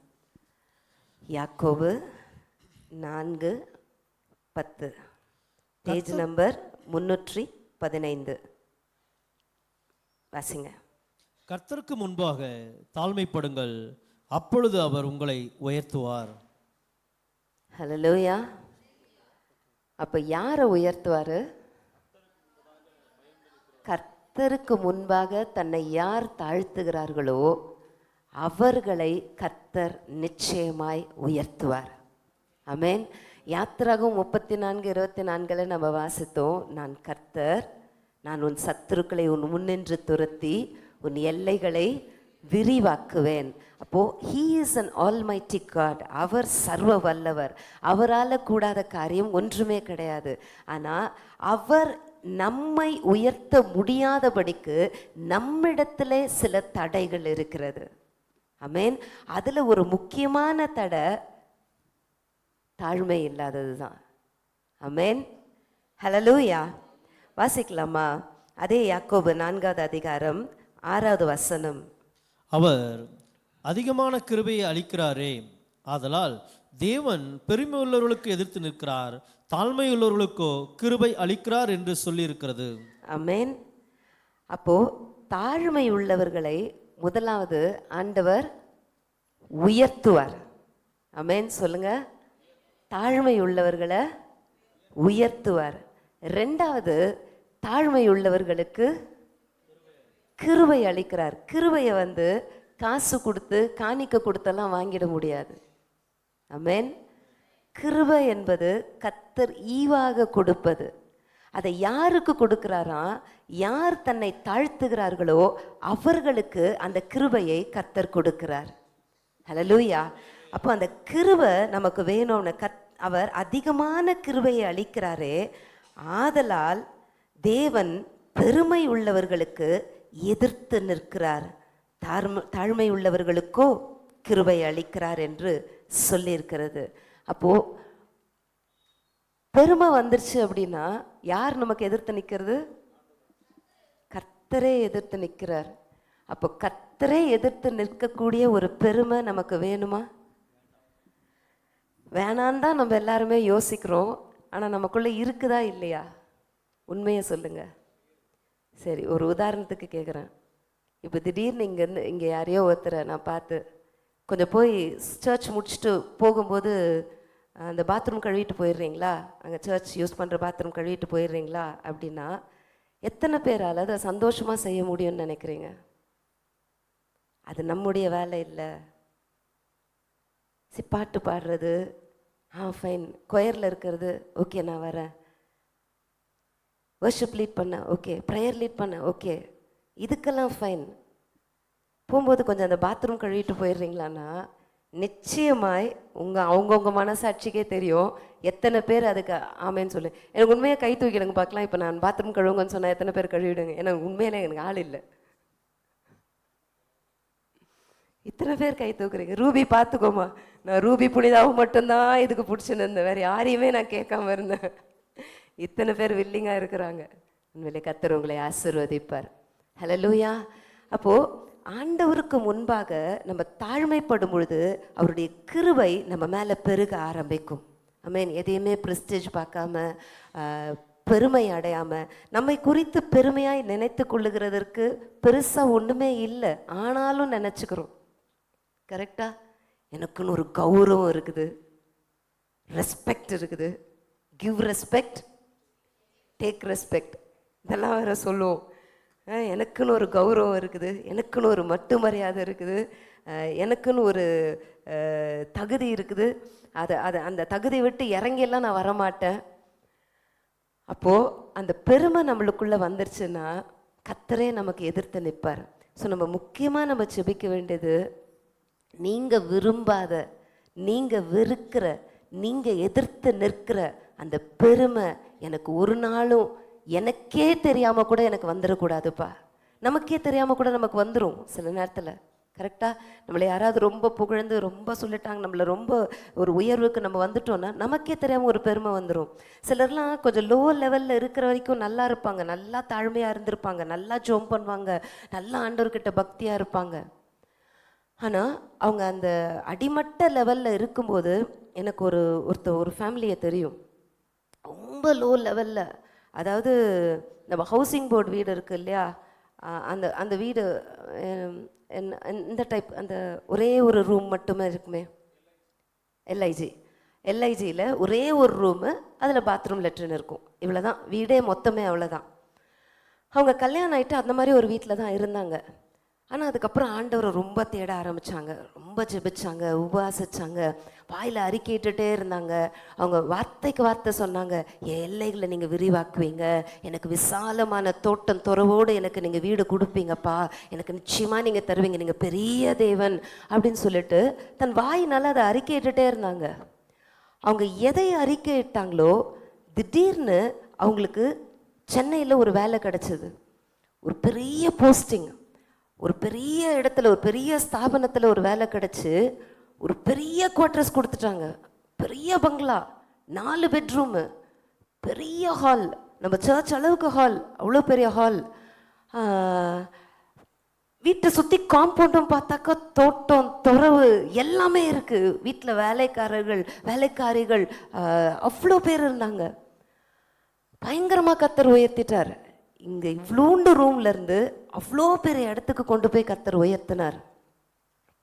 யாக்கோபு 4:10. 10, பேஜ் நம்பர் 315. வாசிங்க. கர்த்தருக்கு முன்பாக தாழ்மைப்படுங்கள், அப்பொழுது அவர் உங்களை உயர்த்துவார். ஹல்லேலூயா. அப்ப யாரை உயர்த்துவாரு? கர்த்தருக்கு முன்பாக தன்னை யார் தாழ்த்துகிறார்களோ அவர்களை கர்த்தர் நிச்சயமாய் உயர்த்துவார். ஆமென். யாத்திராகமம் 34:24 நம்ம வாசித்தோம். நான் கர்த்தர், நான் உன் சத்துருக்களை உன் முன்னின்று துரத்தி உன் எல்லைகளை விரிவாக்குவேன். அப்போ he is an almighty God. அவர் சர்வ வல்லவர். அவரால் கூடாத காரியம் ஒன்றுமே கிடையாது. ஆனால் அவர் நம்மை உயர்த்த முடியாதபடிக்கு நம்மிடத்திலே சில தடைகள் இருக்கிறது. ஆமென். அதில் ஒரு முக்கியமான தடை தாழ்மை இல்லாதது தான். ஆமென். ஹல்லேலூயா. வாசிக்கலாமா? அதே யாக்கோபு 4வது அதிகாரம் 6வது வசனம். அவர் அதிகமான கிருபையை அளிக்கிறாரே, ஆதலால் தேவன் பெருமை உள்ளவர்களுக்கு எதிர்த்து நிற்கிறார், தாழ்மை உள்ளவர்களுக்கோ கிருபை அளிக்கிறார் என்று சொல்லியிருக்கிறது. ஆமென். அப்போ தாழ்மை உள்ளவர்களை முதலாவது ஆண்டவர் உயர்த்துவார். ஆமென் சொல்லுங்க. தாழ்மை உள்ளவர்களை உயர்த்துவார். ரெண்டாவது, தாழ்மை உள்ளவர்களுக்கு கிருபை அளிக்கிறார். கிருபையை காசு கொடுத்து காணிக்க கொடுத்தெல்லாம் வாங்கிட முடியாது. ஆமென். கிருபை என்பது கர்த்தர் ஈவாக கொடுப்பது. அதை யாருக்கு கொடுக்கிறாரா? யார் தன்னை தாழ்த்துகிறார்களோ அவர்களுக்கு அந்த கிருபையை கர்த்தர் கொடுக்கிறார். ஹல்லேலூயா. அப்போ அந்த கிருபை நமக்கு வேணும்னு அவர் அதிகமான கிருபையை அளிக்கிறாரே, ஆதலால் தேவன் பெருமை உள்ளவர்களுக்கு எதிர்த்து நிற்கிறார், தாழ்மை உள்ளவர்களுக்கோ கிருபை அளிக்கிறார் என்று சொல்லியிருக்கிறது. அப்போ பெருமை வந்துருச்சு அப்படின்னா யார் நமக்கு எதிர்த்து நிற்கிறது? கர்த்தரே எதிர்த்து நிற்கிறார். அப்போ கர்த்தரே எதிர்த்து நிற்கக்கூடிய ஒரு பெருமை நமக்கு வேணுமா? வேணான்னு தான் நம்ம எல்லாருமே யோசிக்கிறோம். ஆனால் நமக்குள்ளே இருக்குதா இல்லையா? உண்மையை சொல்லுங்க. சரி, ஒரு உதாரணத்துக்கு கேட்குறேன். இப்போ திடீர்னு இங்கே யாரையோ ஒருத்தரை நான் பார்த்து கொஞ்சம் போய் சர்ச் முடிச்சுட்டு போகும்போது அந்த பாத்ரூம் கழுவிட்டு போயிடுறீங்களா, அங்கே சர்ச் யூஸ் பண்ணுற பாத்ரூம் கழுவிட்டு போயிடுறீங்களா அப்படின்னா எத்தனை பேரால் அதை சந்தோஷமாக செய்ய முடியும்னு நினைக்கிறீங்க? அது நம்முடைய வேலை இல்லை. பாட்டு பாடுறது ஃபைன், கொயரில் இருக்கிறது ஓகே, நான் வரேன். வர்ஷிப் லீட் பண்ண ஓகே, ப்ரேயர் லீட் பண்ண ஓகே, இதுக்கெல்லாம் ஃபைன். போகும்போது கொஞ்சம் அந்த பாத்ரூம் கழுவிட்டு போயிடுறீங்களான்னா நிச்சயமாய் அவங்கவுங்க மனசாட்சிக்கே தெரியும் எத்தனை பேர் அதுக்கு ஆமேன்னு சொல்லு. எனக்கு உண்மையாக கை தூக்கிடுங்க பார்க்கலாம். இப்போ நான் பாத்ரூம் கழுவுங்கன்னு சொன்னால் எத்தனை பேர் கழுவிடுங்க? எனக்கு உண்மையிலே எனக்கு ஆள் இல்லை. இத்தனை பேர் கை தூக்குறீங்க. ரூபி பார்த்துக்கோமா, நான் ரூபி புனிதாவும் மட்டும்தான் இதுக்கு பிடிச்சுன்னு இருந்தேன், வேறு யாரையுமே நான் கேட்காம இருந்தேன். இத்தனை பேர் வில்லிங்காக இருக்கிறாங்க. உண்மையிலே கர்த்தர் உங்களை ஆசீர்வதிப்பார். ஹல்லேலூயா. அப்போது ஆண்டவருக்கு முன்பாக நம்ம தாழ்மைப்படும் பொழுது அவருடைய கிருபை நம்ம மேலே பெருக ஆரம்பிக்கும். ஆமென். எதையுமே ப்ரெஸ்டேஜ் பார்க்காம, பெருமை அடையாமல், நம்மை குறித்து பெருமையாய் நினைத்து கொள்ளுகிறதற்கு பெருசாக ஒன்றுமே இல்லை, ஆனாலும் நினச்சிக்கிறோம். கரெக்டா? எனக்குன்னு ஒரு கௌரவம் இருக்குது, ரெஸ்பெக்ட் இருக்குது. கிவ் ரெஸ்பெக்ட், டேக் ரெஸ்பெக்ட், இதெல்லாம் வேற சொல்லுவோம். எனக்குன்னு ஒரு கௌரவம் இருக்குது, எனக்குன்னு ஒரு மட்டு மரியாதை இருக்குது, எனக்குன்னு ஒரு தகுதி இருக்குது. அந்த தகுதியை விட்டு இறங்கியெல்லாம் நான் வரமாட்டேன். அப்போது அந்த பெருமை நம்மளுக்குள்ளே வந்துருச்சுன்னா கர்த்தரே நமக்கு எதிர்த்து நிற்பார். ஸோ நம்ம முக்கியமாக நம்ம ஜெபிக்க வேண்டியது, நீங்கள் விரும்பாத, நீங்கள் வெறுக்கிற, நீங்கள் எதிர்த்து நிற்கிற அந்த பெருமை எனக்கு ஒரு நாளும் எனக்கே தெரியாமல் கூட எனக்கு வந்துடக்கூடாதுப்பா. நமக்கே தெரியாமல் கூட நமக்கு வந்துடும் சில நேரத்தில். கரெக்டாக? நம்மளை யாராவது ரொம்ப புகழ்ந்து ரொம்ப சொல்லிட்டாங்க, நம்மளை ரொம்ப ஒரு உயர்வுக்கு நம்ம வந்துட்டோன்னா நமக்கே தெரியாமல் ஒரு பெருமை வந்துடும். சிலர்லாம் கொஞ்சம் லோ லெவலில் இருக்கிற வரைக்கும் நல்லா இருப்பாங்க, நல்லா தாழ்மையாக இருந்திருப்பாங்க, நல்லா ஜோம் பண்ணுவாங்க, நல்லா ஆண்டவர்கிட்ட பக்தியாக இருப்பாங்க. ஆனால் அவங்க அந்த அடிமட்ட லெவலில் இருக்கும்போது, எனக்கு ஒரு ஃபேமிலியை தெரியும். ரொம்ப லோ லெவலில். அதாவது நம்ம ஹவுசிங் போர்டு வீடு இருக்குது இல்லையா, அந்த அந்த வீடு இந்த டைப், அந்த ஒரே ஒரு ரூம் மட்டுமே இருக்குமே, எல்ஐஜியில் ஒரே ஒரு ரூமு, அதில் பாத்ரூம் லெட்ரின் இருக்கும். இவ்வளோ தான் வீடே, மொத்தமே அவ்வளோதான். அவங்க கல்யாணம் ஆகிட்டு அந்த மாதிரி ஒரு வீட்டில் தான் இருந்தாங்க. ஆனால் அதுக்கப்புறம் ஆண்டவரை ரொம்ப தேட ஆரம்பித்தாங்க, ரொம்ப ஜெபிச்சாங்க, உபவாசிச்சாங்க, வாயில் அறிக்கையிட்டுட்டே இருந்தாங்க. அவங்க வார்த்தைக்கு வார்த்தை சொன்னாங்க, என் எல்லைகளை நீங்கள் விரிவாக்குவீங்க, எனக்கு விசாலமான தோட்டம் துறவோடு எனக்கு நீங்கள் வீடு கொடுப்பீங்கப்பா, எனக்கு நிச்சயமாக நீங்கள் தருவீங்க, நீங்கள் பெரிய தேவன் அப்படின்னு சொல்லிட்டு தன் வாயினால் அதை அறிக்கையிட்டுட்டே இருந்தாங்க. அவங்க எதை அறிக்கையிட்டாங்களோ திடீர்னு அவங்களுக்கு சென்னையில் ஒரு வேலை கிடச்சிது, ஒரு பெரிய போஸ்டிங், ஒரு பெரிய இடத்துல, ஒரு பெரிய ஸ்தாபனத்தில் ஒரு வேலை கிடச்சி ஒரு பெரிய குவார்ட்டர்ஸ் கொடுத்துட்டாங்க. பெரிய பங்களா, 4 பெட்ரூமு, பெரிய ஹால், நம்ம சர்ச் அளவுக்கு ஹால், அவ்வளோ பெரிய ஹால். வீட்டை சுற்றி காம்பவுண்டும் பார்த்தாக்கா தோட்டம் துறவு எல்லாமே இருக்குது. வீட்டில் வேலைக்காரிகள் அவ்வளோ பேர் இருந்தாங்க. பயங்கரமாக கர்த்தர் உயர்த்திட்டார். இங்கே இவ்வளோண்டு ரூம்லேருந்து அவ்வளோ பெரிய இடத்துக்கு கொண்டு போய் கர்த்தர் உயர்த்தினார்.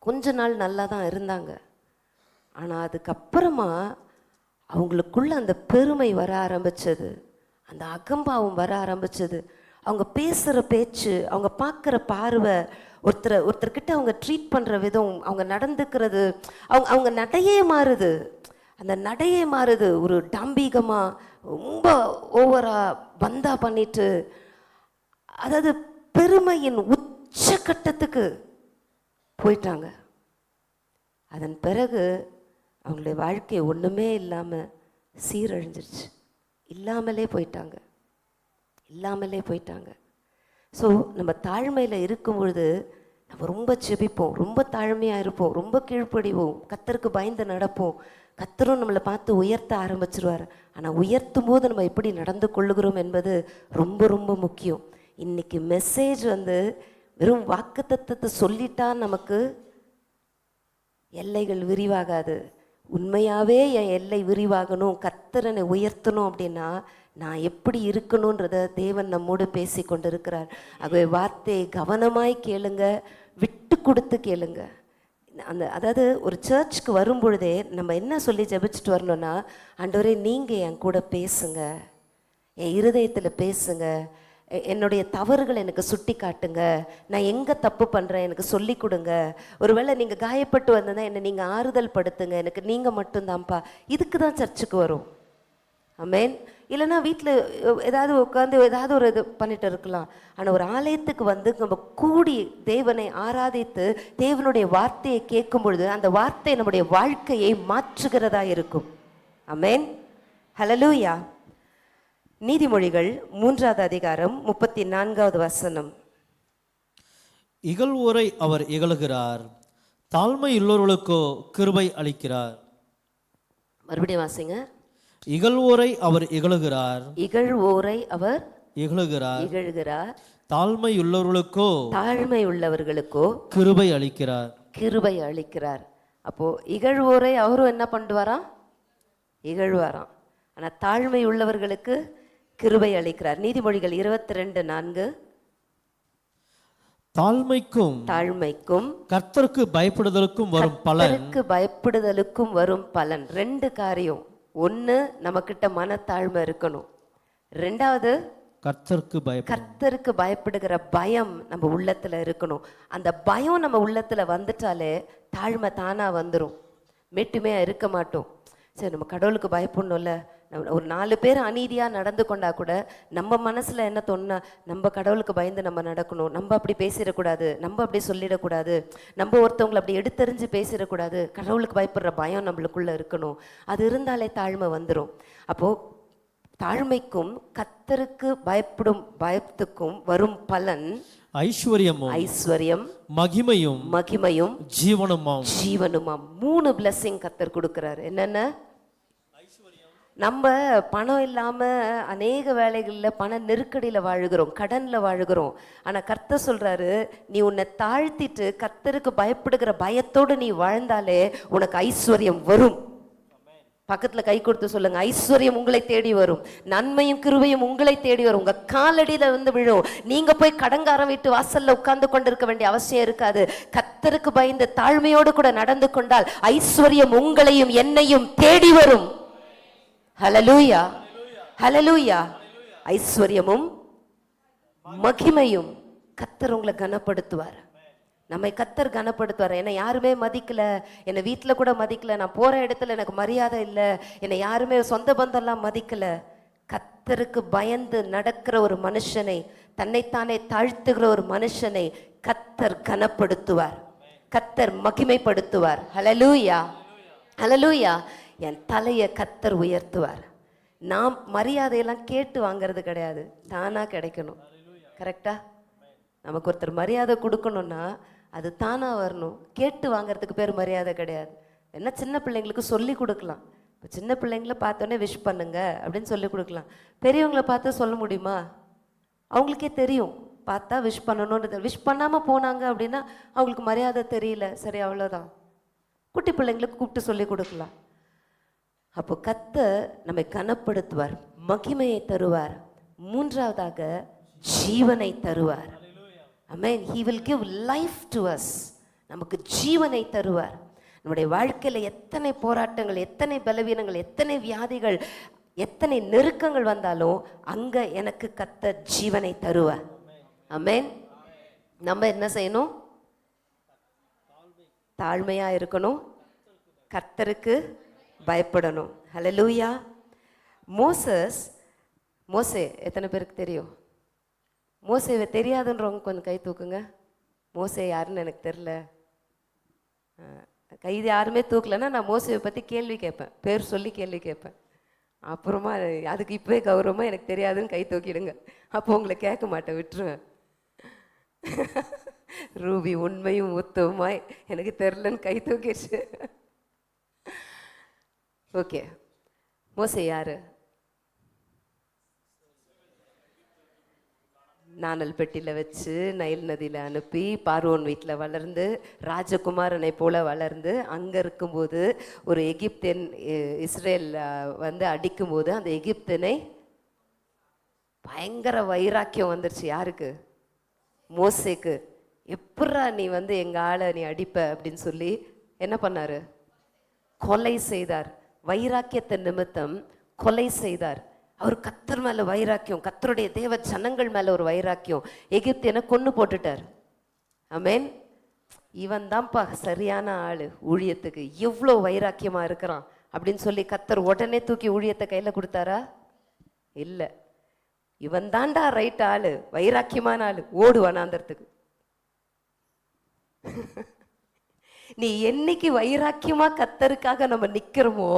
கொஞ்ச நாள் நல்லா தான் இருந்தாங்க. ஆனால் அதுக்கப்புறமா அவங்களுக்குள்ள அந்த பெருமை வர ஆரம்பித்தது, அந்த அகம்பாவம் வர ஆரம்பித்தது. அவங்க பேசுகிற பேச்சு, அவங்க பார்க்குற பார்வை, ஒருத்தர்கிட்ட அவங்க ட்ரீட் பண்ணுற விதம், அவங்க நடந்துக்கிறது, அவங்க நடையே மாறுது. அந்த நடையே மாறுது. ஒரு டாம்பீகமாக ரொம்ப ஓவராக பந்தா பண்ணிட்டு, அதாவது பெருமையின் உச்சக்கட்டத்துக்கு போயிட்டாங்க. அதன் பிறகு அவங்களுடைய வாழ்க்கை ஒன்றுமே இல்லாமல் சீரழிஞ்சிருச்சு. இல்லாமலே போயிட்டாங்க. ஸோ நம்ம தாழ்மையில் இருக்கும் பொழுது நம்ம ரொம்ப செபிப்போம், ரொம்ப தாழ்மையாக இருப்போம், ரொம்ப கீழ்ப்படிவோம், கர்த்தருக்கு பயந்து நடப்போம். கர்த்தரும் நம்மளை பார்த்து உயர்த்த ஆரம்பிச்சிருவார். ஆனால் உயர்த்தும் போது நம்ம எப்படி நடந்து கொள்ளுகிறோம் என்பது ரொம்ப ரொம்ப முக்கியம். இன்னைக்கு மெசேஜ் வெறும் வாக்குத்தத்தத்தை சொல்லிட்டா நமக்கு எல்லைகள் விரிவாகாது. உண்மையாகவே என் எல்லை விரிவாகணும், கர்த்தரனை உயர்த்தணும் அப்படின்னா நான் எப்படி இருக்கணுன்றத தேவன் நம்மோடு பேசி கொண்டு இருக்கிறார். ஆகவே வார்த்தையை கவனமாய் கேளுங்க, விட்டு கொடுத்து கேளுங்க. அதாவது ஒரு சர்ச்சுக்கு வரும் பொழுதே நம்ம என்ன சொல்லி ஜெபிச்சுட்டு வரணும்னா, ஆண்டவரே நீங்கள் என் கூட பேசுங்க, என் இருதயத்தில் பேசுங்க, என்னுடைய தவறுகளை எனக்கு சுட்டி காட்டுங்க, நான் எங்கே தப்பு பண்ணுறேன் எனக்கு சொல்லி கொடுங்க, ஒருவேளை நீங்கள் காயப்பட்டு வந்ததுன்னா என்னை நீங்கள் ஆறுதல் படுத்துங்க, எனக்கு நீங்கள் மட்டும்தான்ப்பா. இதுக்கு தான் சர்ச்சுக்கு வரும். ஆமென். இல்லைன்னா வீட்டில் ஏதாவது உட்காந்து ஏதாவது ஒரு இது பண்ணிட்டு இருக்கலாம். ஆனால் ஒரு ஆலயத்துக்கு நம்ம கூடி தேவனை ஆராதித்து தேவனுடைய வார்த்தையை கேட்கும் பொழுது அந்த வார்த்தை நம்முடைய வாழ்க்கையை மாற்றுகிறதா இருக்கும். ஆமென். ஹல்லேலூயா. நீதிமொழிகள் 3வது அதிகாரம் 34வது வசனம். இகழ்வோரை அவர் இகழுகிறார், தாழ்மை உள்ளவர்களுக்கோ கிருபை அளிக்கிறார். மறுபடியும் வாசிங்க. இகழ்வோரை அவர் இகழுகிறார், இகழ்வோரை அவர் இகழுகிறார், தாழ்மை உள்ளவர்களுக்கோ கிருபை அளிக்கிறார். அப்போ இகழ்வோரை அவரும் என்ன பண்ணுவாராம்? இகழ்வாராம். ஆனால் தாழ்மை உள்ளவர்களுக்கு கிருபை அளிக்கிறார். நீதிமொழிகள் 22:4. தாழ்மைக்கும் கர்த்தருக்கு பயப்படுதலுக்கும் வரும் பலன். 2 காரியம். ஒன்று, நம்மக்கிட்ட மனத்தாழ்மை இருக்கணும். 2வது, கர்த்தருக்கு பயப்படுகிற பயம் நம்ம உள்ளத்துல இருக்கணும். அந்த பயம் நம்ம உள்ளத்துல வந்துட்டாலே தாழ்மை தானா வந்துடும். மேட்டுமையா இருக்க மாட்டோம். சரி, நம்ம கடவுளுக்கு பயப்படணும்ல. ஒரு 4 பேர் அநீதியாக நடந்து கொண்டா கூட நம்ம மனசில் என்ன தோணுனா, நம்ம கடவுளுக்கு பயந்து நம்ம நடக்கணும், நம்ம அப்படி பேசிடக்கூடாது, நம்ம அப்படி சொல்லிடக்கூடாது, நம்ம ஒருத்தவங்களை அப்படி எடுத்தறிஞ்சு பேசிடக்கூடாது, கடவுளுக்கு பயப்படுற பயம் நம்மளுக்குள்ளே இருக்கணும். அது இருந்தாலே தாழ்மை வந்துடும். அப்போது தாழ்மைக்கும் கர்த்தருக்கு பயப்படும் பயத்துக்கும் வரும் பலன் ஐஸ்வர்யம், மகிமையும் ஜீவனுமாம். 3 blessing கர்த்தர் கொடுக்கிறார். என்னென்ன? நம்ம பணம் இல்லாமல் அநேக வேலைகளில் பண நெருக்கடியில் வாழுகிறோம், கடனில் வாழுகிறோம். ஆனால் கர்த்தர் சொல்கிறாரு, நீ உன்னை தாழ்த்திட்டு கர்த்தருக்கு பயப்படுகிற பயத்தோடு நீ வாழ்ந்தாலே உனக்கு ஐஸ்வர்யம் வரும். பக்கத்துல கை கொடுத்து சொல்லுங்க, ஐஸ்வர்யம் உங்களை தேடி வரும், நன்மையும் கிருபையும் உங்களை தேடி வரும், உங்க காலடியில வந்து விழும். நீங்க போய் கடங்காரம் வீட்டு வாசல்ல உட்கார்ந்து கொண்டிருக்க வேண்டிய அவசியம் இருக்காது. கர்த்தருக்கு பயந்து தாழ்மையோடு கூட நடந்து கொண்டால் ஐஸ்வர்யம் உங்களையும் என்னையும் தேடி வரும். ஹல்லேலூயா, ஹல்லேலூயா. ஐஸ்வர்யமும் மகிமையும் கர்த்தர் உங்களை கனப்படுத்துவார். நம்மை கர்த்தர் கனப்படுத்துவார். என்னை யாருமே மதிக்கல, என்னை வீட்டில் கூட மதிக்கல, நான் போற இடத்துல எனக்கு மரியாதை இல்லை, என்னை யாருமே சொந்த பந்தம்லாம் மதிக்கல. கர்த்தருக்கு பயந்து நடக்கிற ஒரு மனுஷனை, தன்னைத்தானே தாழ்த்துகிற ஒரு மனுஷனை கர்த்தர் கனப்படுத்துவார், கர்த்தர் மகிமைப்படுத்துவார். ஹல்லேலூயா, ஹல்லேலூயா. என் தலையை கர்த்தர் உயர்த்துவார். நாம் மரியாதையெல்லாம் கேட்டு வாங்கிறது கிடையாது, தானா கிடைக்கணும். கரெக்டா? நமக்கு ஒருத்தர் மரியாதை கொடுக்கணும்னா அது தானா வரணும். கேட்டு வாங்கிறதுக்கு பேர் மரியாதை கிடையாது. என்ன சின்ன பிள்ளைங்களுக்கு சொல்லி கொடுக்கலாம். இப்போ சின்ன பிள்ளைங்கள பார்த்தோன்னே விஷ் பண்ணுங்க அப்படின்னு சொல்லி கொடுக்கலாம். பெரியவங்களை பார்த்து சொல்ல முடியுமா? அவங்களுக்கே தெரியும், பார்த்தா விஷ் பண்ணணும்னு. விஷ் பண்ணாமல் போனாங்க அப்படின்னா அவங்களுக்கு மரியாதை தெரியல, சரி அவ்வளோதான். குட்டி பிள்ளைங்களுக்கு கூப்பிட்டு சொல்லி கொடுக்கலாம். அப்போ கர்த்தர் நம்மை கனப்படுத்துவார், மகிமையை தருவார், மூன்றாவதாக ஜீவனை தருவார். Amen. He will give life to us. நமக்கு ஜீவனை தருவார். நம்முடைய வாழ்க்கையில் எத்தனை போராட்டங்கள், எத்தனை பலவீனங்கள், எத்தனை வியாதிகள், எத்தனை நெருக்கங்கள் வந்தாலும் அங்க எனக்கு கர்த்தர் ஜீவனை தருவார். ஆமென். நம்ம என்ன செய்யணும்? தாழ்மையா இருக்கணும், கர்த்தருக்கு பயப்படணும். ஹல்லேலூயா. மோசே எத்தனை பேருக்கு தெரியும்? மோசேவை தெரியாதுன்றவங்க கொஞ்சம் கை தூக்குங்க. மோசே யாருன்னு எனக்கு தெரில. கை யாருமே தூக்கலைன்னா நான் மோசேவை பற்றி கேள்வி கேட்பேன், பேர் சொல்லி கேள்வி கேட்பேன். அப்புறமா அதுக்கு இப்போவே கௌரவமாக எனக்கு தெரியாதுன்னு கை தூக்கிடுங்க. அப்போ உங்களை கேட்க மாட்டேன், விட்டுருவேன். ரூபி உண்மையும் உத்தவமாய் எனக்கு தெரிலன்னு கை தூக்கிடுச்சு. ஓகே, மோசே யாரு? நாணல் பெட்டியில் வச்சு நைல் நதியில் அனுப்பி பார்வோன் வீட்டில் வளர்ந்து ராஜகுமாரனை போல வளர்ந்து அங்கே இருக்கும்போது ஒரு எகிப்தியன் இஸ்ரேல் வந்து அடிக்கும்போது அந்த எகிப்தியனை பயங்கர வைராக்கியம் வந்துருச்சு. யாருக்கு? மோசேக்கு. எப்பட்றா நீ வந்து எங்கள் ஆளை நீ அடிப்ப அப்படின்னு சொல்லி என்ன பண்ணாரு? கொலை செய்தார். வைராக்கியத்தின் நிமித்தம் கொலை செய்தார். அவர் கர்த்தர் மேல வைராக்கியம், கர்த்தருடைய தேவ ஜனங்கள் மேல ஒரு வைராக்கியம். எகிப்தியனை கொன்னு போட்டுட்டார். ஆமென். இவன் தான்ப்பா சரியான ஆளு ஊழியத்துக்கு, எவ்வளோ வைராக்கியமா இருக்கிறான் அப்படின்னு சொல்லி கர்த்தர் உடனே தூக்கி ஊழியத்தை கையில கொடுத்தாரா? இல்லை. இவன் தாண்டா ரைட் ஆளு, வைராக்கியமான ஆளு, ஓடு வனாந்தரத்துக்கு. நீ என்னைக்கு வைராக்கியமா கர்த்தருக்காக நம்ம நிக்கிறோமோ